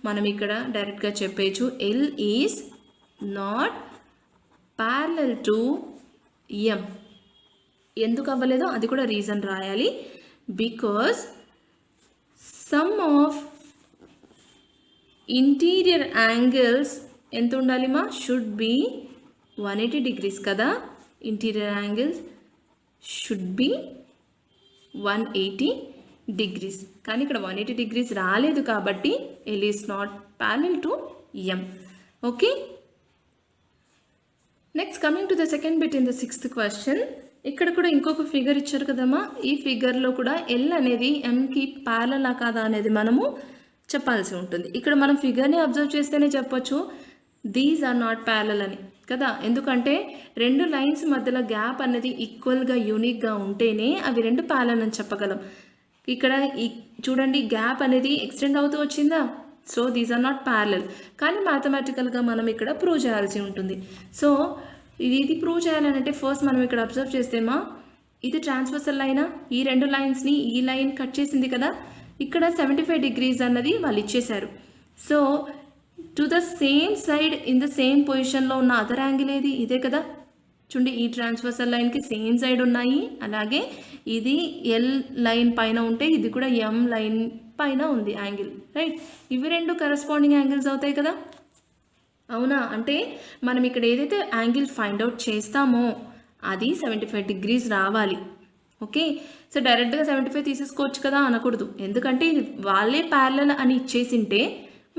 మనం ఇక్కడ డైరెక్ట్గా చెప్పేయచ్చు L is not parallel to M. ఎందుకు అవ్వలేదో అది కూడా రీజన్ రాయాలి. Because sum of interior angles ఎంత ఉండాలి మా? షుడ్ బి 180 degrees కదా. Interior angles should be 180 degrees. కానీ ఇక్కడ 180 degrees రాలేదు కాబట్టి L is not parallel to M. Okay, next coming to the second bit in the 6th question. ఇక్కడ కూడా ఇంకొక ఫిగర్ ఇచ్చారు కదమ్మా. ఈ ఫిగర్లో కూడా ఎల్ అనేది ఎంకి ప్యారలలా కాదా అనేది మనము చెప్పాల్సి ఉంటుంది. ఇక్కడ మనం ఫిగర్ని అబ్జర్వ్ చేస్తేనే చెప్పొచ్చు దీస్ ఆర్ నాట్ ప్యారలల్ అని కదా. ఎందుకంటే రెండు లైన్స్ మధ్యలో గ్యాప్ అనేది ఈక్వల్గా యూనిక్గా ఉంటేనే అవి రెండు ప్యారలల్ అని చెప్పగలం. ఇక్కడ చూడండి, గ్యాప్ అనేది ఎక్స్టెండ్ అవుతూ వచ్చిందా, so these are not parallel. కానీ మ్యాథమెటికల్గా మనం ఇక్కడ ప్రూవ్ చేయాల్సి ఉంటుంది. సో ఇది ప్రూవ్ చేయాలంటే ఫస్ట్ మనం ఇక్కడ అబ్జర్వ్ చేస్తేమా ఇది ట్రాన్స్వర్సల్ లైనా, ఈ రెండు లైన్స్ని ఈ లైన్ కట్ చేసింది కదా, ఇక్కడ 75 degrees అన్నది వాళ్ళు ఇచ్చేశారు. So to the same side in the same పొజిషన్లో ఉన్న అదర్ యాంగిల్ ఏది, ఇదే కదా. చూడండి ఈ ట్రాన్స్వర్సల్ లైన్కి సేమ్ సైడ్ ఉన్నాయి, అలాగే ఇది ఎల్ లైన్ పైన ఉంటే ఇది కూడా ఎం లైన్ పైన ఉంది యాంగిల్, రైట్. ఇవి రెండు కరస్పాండింగ్ యాంగిల్స్ అవుతాయి కదా, అవునా. అంటే మనం ఇక్కడ ఏదైతే యాంగిల్ ఫైండ్ అవుట్ చేస్తామో అది 75 degrees రావాలి. ఓకే, సో డైరెక్ట్గా 75 తీసేసుకోవచ్చు కదా అనకూడదు, ఎందుకంటే వాళ్ళే ప్యారలల్ అని ఇచ్చేసింటే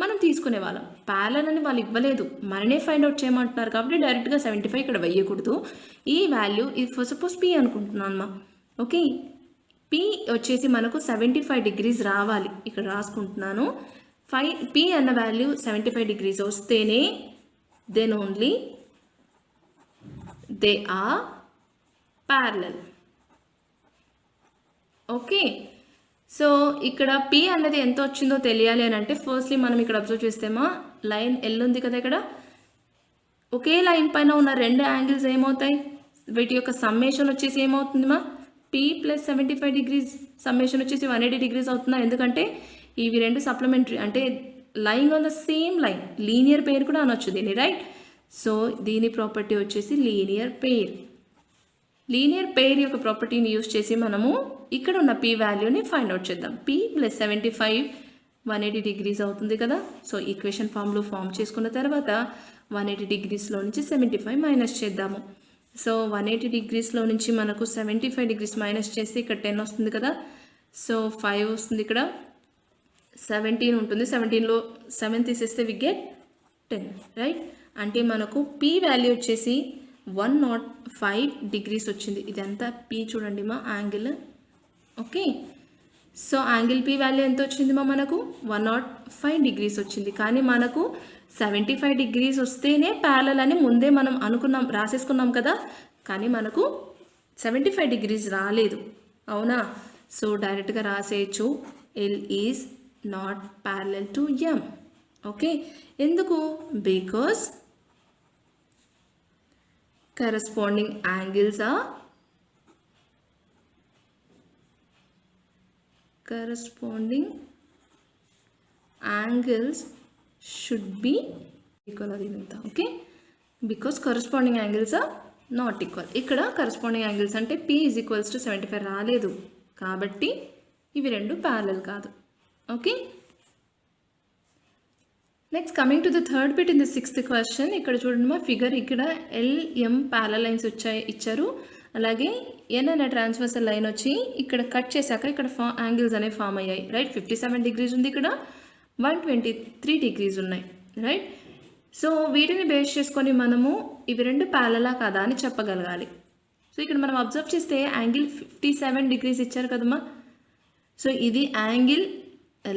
మనం తీసుకునే వాళ్ళం. ప్యారలల్ అని వాళ్ళు ఇవ్వలేదు, మననే ఫైండ్ అవుట్ చేయమంటున్నారు కాబట్టి డైరెక్ట్గా 75 ఇక్కడ వేయకూడదు. ఈ వాల్యూ ఇది ఫర్ సపోజ్ పి అనుకుంటున్నాను అమ్మా. ఓకే, పి వచ్చేసి మనకు 75 degrees రావాలి, ఇక్కడ రాసుకుంటున్నాను. పి అన్న వాల్యూ 75 degrees వస్తేనే then only they are parallel. Okay, so ఇక్కడ పి అన్నది ఎంత వచ్చిందో తెలియాలి అని అంటే ఫస్ట్లీ మనం ఇక్కడ అబ్జర్వ్ చేస్తేమా లైన్ ఎల్ ఉంది కదా, ఇక్కడ ఒకే లైన్ పైన ఉన్న రెండు యాంగిల్స్ ఏమవుతాయి, వీటి యొక్క సమ్మేషన్ వచ్చేసి ఏమవుతుందిమా పి ప్లస్ 75 degrees సమ్మేషన్ వచ్చేసి 180 degrees అవుతుందా, ఎందుకంటే ఇవి రెండు సప్లిమెంటరీ అంటే lying on the same line, linear pair కూడా అనొచ్చు దీన్ని, రైట్. సో దీని ప్రాపర్టీ వచ్చేసి లీనియర్ పెయిర్. లీనియర్ పెయిర్ యొక్క ప్రాపర్టీని యూజ్ చేసి మనము ఇక్కడ ఉన్న పి వాల్యూని ఫైండ్ అవుట్ చేద్దాం. పి ప్లస్ 75 180 degrees అవుతుంది కదా. సో ఈక్వేషన్ ఫామ్లో ఫామ్ చేసుకున్న తర్వాత 180 degreesలో నుంచి 75 మైనస్ చేద్దాము. సో 180 degreesలో నుంచి మనకు 75 degrees మైనస్ చేస్తే ఇక్కడ 10 వస్తుంది కదా. సో 5 వస్తుంది, ఇక్కడ 17 ఉంటుంది, 17లో 7 తీసేస్తే వి గెట్ 10, రైట్. అంటే మనకు పి వాల్యూ వచ్చేసి 105 degrees వచ్చింది. ఇదంతా పి చూడండి మా angle. Okay, so angle P value ఎంత వచ్చింది మా మనకు 105 degrees వచ్చింది. కానీ మనకు 75 degrees వస్తేనే ప్యారలల్ అని ముందే మనం అనుకున్నాం, రాసేసుకున్నాం కదా. కానీ మనకు 75 degrees రాలేదు, అవునా. సో డైరెక్ట్గా రాసేయచ్చు L is not parallel to M. Okay, ఎందుకు, because corresponding angles should be equal. Okay, because corresponding angles are not equal. ఇక్కడ corresponding angles అంటే p is equals to 75 రాలేదు కాబట్టి ఇవి రెండు ప్యారలల్ కాదు. Okay, next coming to the third bit in the 6th question. ఇక్కడ చూడండి మా ఫిగర్, ఇక్కడ ఎల్ఎం ప్యారలల్ లైన్స్ ఇచ్చారు, అలాగే ఎన్ అనే ట్రాన్స్వర్సల్ లైన్ వచ్చి ఇక్కడ కట్ చేశాక ఇక్కడ యాంగిల్స్ అనేవి ఫామ్ అయ్యాయి, రైట్. 57 degrees ఉంది, ఇక్కడ 123 degrees ఉన్నాయి, రైట్. సో వీటిని బేస్ చేసుకొని మనము ఇవి రెండు ప్యారలలా కాదా అని చెప్పగలగాలి. సో ఇక్కడ మనం అబ్జర్వ్ చేస్తే యాంగిల్ 57 degrees ఇచ్చారు కదమ్మా. సో ఇది యాంగిల్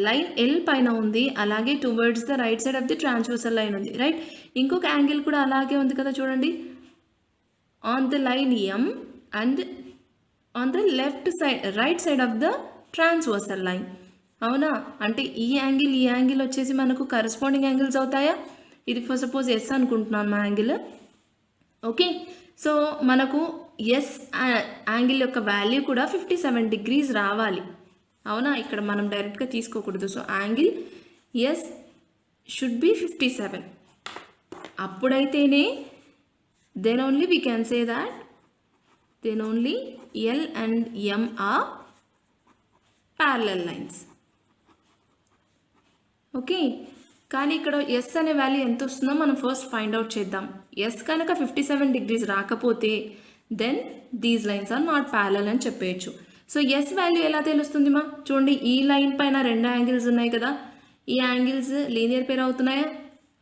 లైన్ ఎల్ పైన ఉంది, అలాగే towards the right side of the transversal line ఉంది, రైట్. ఇంకొక యాంగిల్ కూడా అలాగే ఉంది కదా చూడండి, on the line M and on the left side right side of the transversal line, అవునా. అంటే ఈ యాంగిల్ వచ్చేసి మనకు కరస్పాండింగ్ యాంగిల్స్ అవుతాయా. ఇది ఫర్ సపోజ్ ఎస్ అనుకుంటున్నాను మా యాంగిల్. ఓకే, సో మనకు ఎస్ యాంగిల్ యొక్క వాల్యూ కూడా 57 degrees రావాలి, అవునా. ఇక్కడ మనం డైరెక్ట్గా తీసుకోకూడదు. So angle S should be 57, అప్పుడైతేనే then only we can say that then only L and M are parallel lines. Okay, కానీ ఇక్కడ ఎస్ అనే వాల్యూ ఎంత వస్తుందో మనం ఫస్ట్ ఫైండ్ అవుట్ చేద్దాం. ఎస్ కనుక 57 degrees రాకపోతే then these lines are not parallel అని చెప్పేయచ్చు. సో ఎస్ వాల్యూ ఎలా తెలుస్తుంది మా, చూడండి ఈ లైన్ పైన రెండు యాంగిల్స్ ఉన్నాయి కదా, ఈ యాంగిల్స్ లీనియర్ పెయిర్ అవుతున్నాయా,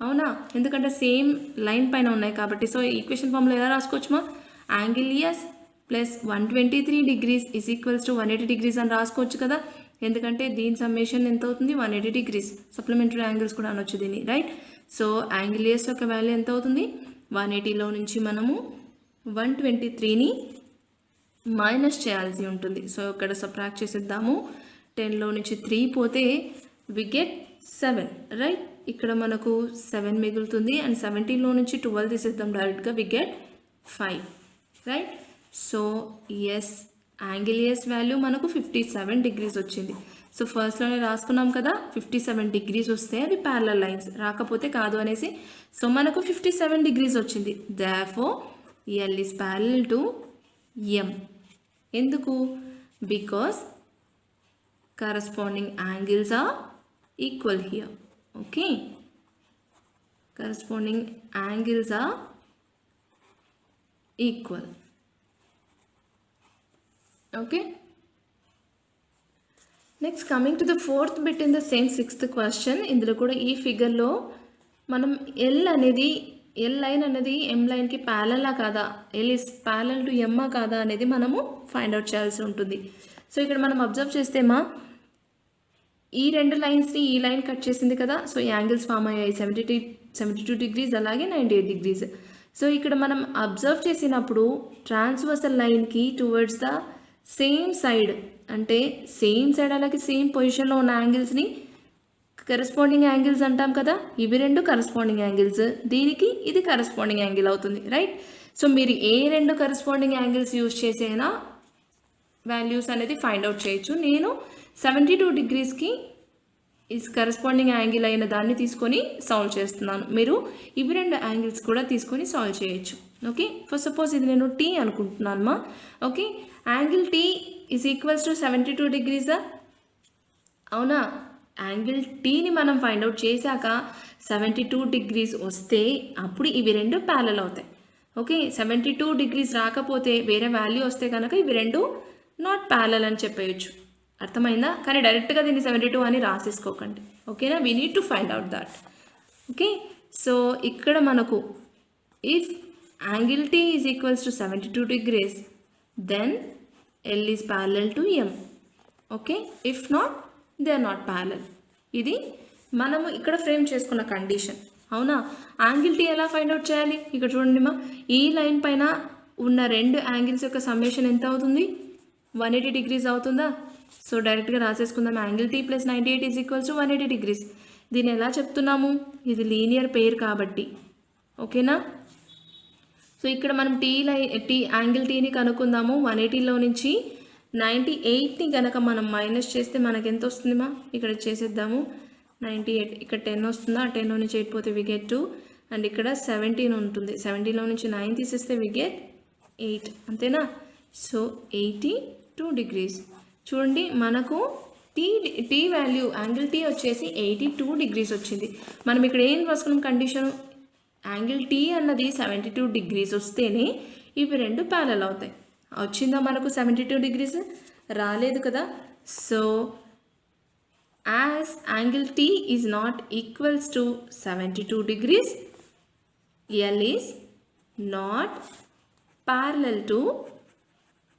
అవునా, ఎందుకంటే సేమ్ లైన్ పైన ఉన్నాయి కాబట్టి. సో ఈక్వేషన్ ఫామ్లో ఎలా రాసుకోవచ్చు మా, angle S plus 123 degrees is equals to 180 degrees అని రాసుకోవచ్చు కదా, ఎందుకంటే దీని సమ్మేషన్ ఎంత అవుతుంది 180 degrees. సప్లిమెంటరీ యాంగిల్స్ కూడా అనొచ్చు దీన్ని, రైట్. సో యాంగిల్ ఎస్ యొక్క వాల్యూ ఎంత అవుతుంది, 180లో నుంచి మనము 123ని మైనస్ చేయాల్సి ఉంటుంది. సో ఇక్కడ సబ్ట్రాక్ట్ చేసేద్దాము, 10లో నుంచి 3 పోతే వి గెట్ 7, రైట్. ఇక్కడ మనకు 7 మిగులుతుంది అండ్ 17లో నుంచి 12 తీసేద్దాం డైరెక్ట్గా, we get 5, right. So S, angle S value మనకు 57 డిగ్రీస్ వచ్చింది. సో ఫస్ట్లోనే రాసుకున్నాం కదా, 57 డిగ్రీస్ వస్తే అవి ప్యారలల్ లైన్స్, రాకపోతే కాదు అనేసి. సో మనకు 57 డిగ్రీస్ వచ్చింది. Therefore L is parallel to M. ఎందుకు? Because corresponding angles are equal here. Okay, corresponding angles are equal. Okay, next coming to the fourth bit in the same sixth question. ఇందులో కూడా ఈ ఫిగర్లో మనం L line అనేది ఎం లైన్కి ప్యారలలా కాదా, L is parallel to ఎమ్మా కాదా అనేది మనము ఫైండ్ అవుట్ చేయాల్సి ఉంటుంది. సో ఇక్కడ మనం అబ్జర్వ్ చేస్తే ఈ రెండు లైన్స్ని ఈ లైన్ కట్ చేసింది కదా, సో ఈ యాంగిల్స్ ఫామ్ అయ్యాయి 72 డిగ్రీస్ అలాగే 98 డిగ్రీస్. సో ఇక్కడ మనం అబ్జర్వ్ చేసినప్పుడు ట్రాన్స్వర్సల్ లైన్కి టువర్డ్స్ ద సేమ్ సైడ్, అంటే సేమ్ సైడ్ అలాగే సేమ్ పొజిషన్లో ఉన్న యాంగిల్స్ని కరెస్పాండింగ్ యాంగిల్స్ అంటాం కదా. ఇవి రెండు కరెస్పాండింగ్ యాంగిల్స్, దీనికి ఇది కరెస్పాండింగ్ యాంగిల్ అవుతుంది, రైట్. సో మీరు ఏ రెండు కరెస్పాండింగ్ యాంగిల్స్ యూజ్ చేసైనా వాల్యూస్ అనేది ఫైండ్ అవుట్ చేయొచ్చు. నేను 72 డిగ్రీస్కి ఇస్ కరెస్పాండింగ్ యాంగిల్ అయిన దాన్ని తీసుకొని సాల్వ్ చేస్తున్నాను. మీరు ఇవి రెండు యాంగిల్స్ కూడా తీసుకొని సాల్వ్ చేయొచ్చు. ఓకే, ఫర్ సపోజ్ ఇది నేను టీ అనుకుంటున్నాను okay, angle T is equals to 72 డిగ్రీసా? అవునా? యాంగిల్ టీని మనం ఫైండ్ అవుట్ చేశాక 72 డిగ్రీస్ వస్తే అప్పుడు ఇవి రెండు ప్యారలల్ అవుతాయి. ఓకే, 72 డిగ్రీస్ రాకపోతే వేరే వాల్యూ వస్తే కనుక ఇవి రెండు నాట్ ప్యారలల్ అని చెప్పేయచ్చు. అర్థమైందా? కానీ డైరెక్ట్గా దీన్ని 72 అని రాసేసుకోకండి. ఓకేనా, we need to find out that. Okay, so ఇక్కడ మనకు if angle T is equals to 72 degrees then L is parallel to M. Okay, if not they are not parallel. ఇది మనము ఇక్కడ ఫ్రేమ్ చేసుకున్న కండిషన్. అవునా? యాంగిల్ టీ ఎలా find out చేయాలి? ఇక్కడ చూడండి ఈ లైన్ పైన ఉన్న రెండు యాంగిల్స్ యొక్క సమ్మేషన్ ఎంత అవుతుంది? 180 డిగ్రీస్ అవుతుందా? సో డైరెక్ట్గా రాసేసుకుందాం, angle T plus 98 is equals to 180 degrees. దీన్ని ఎలా చెప్తున్నాము? ఇది లీనియర్ పెయిర్ కాబట్టి. ఓకేనా? సో ఇక్కడ మనం యాంగిల్ టీని కనుక్కుందాము. 180లో నుంచి 98ని కనుక మనం మైనస్ చేస్తే మనకి ఎంత వస్తుంది ఇక్కడ చేసేద్దాము. 98, ఇక్కడ 10 వస్తుందా? 10లో నుంచి 8 పోతే వి గెట్ 2 అండ్ ఇక్కడ 17 ఉంటుంది. 17లో నుంచి 9 తీసేస్తే వి గెట్ 8, అంతేనా? So 82 degrees. చూడండి మనకు టీ వాల్యూ యాంగిల్ టీ వచ్చేసి 82 డిగ్రీస్ వచ్చింది. మనం ఇక్కడ ఏం రాసుకున్నాం కండిషను? యాంగిల్ టీ అన్నది 72 డిగ్రీస్ వస్తేనే ఇవి రెండు ప్యారలల్ అవుతాయి. వచ్చిందా మనకు 72 డిగ్రీస్? రాలేదు కదా. So as angle T is not equals to 72 degrees, L is not parallel to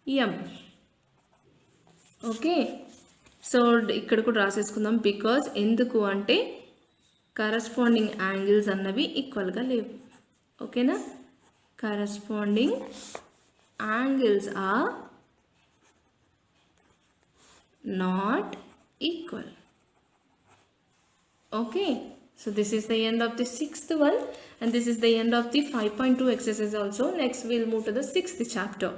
M. Okay, so ఇక్కడ కూడా రాసేసుకుందాం. బికాజ్ ఎందుకు అంటే కరస్పాండింగ్ యాంగిల్స్ అన్నవి ఈక్వల్గా లేవు. ఓకేనా, corresponding angles are not equal. Okay, so this is the end of the sixth one and this is the end of the 5.2 exercise also. Next we'll move to the sixth chapter.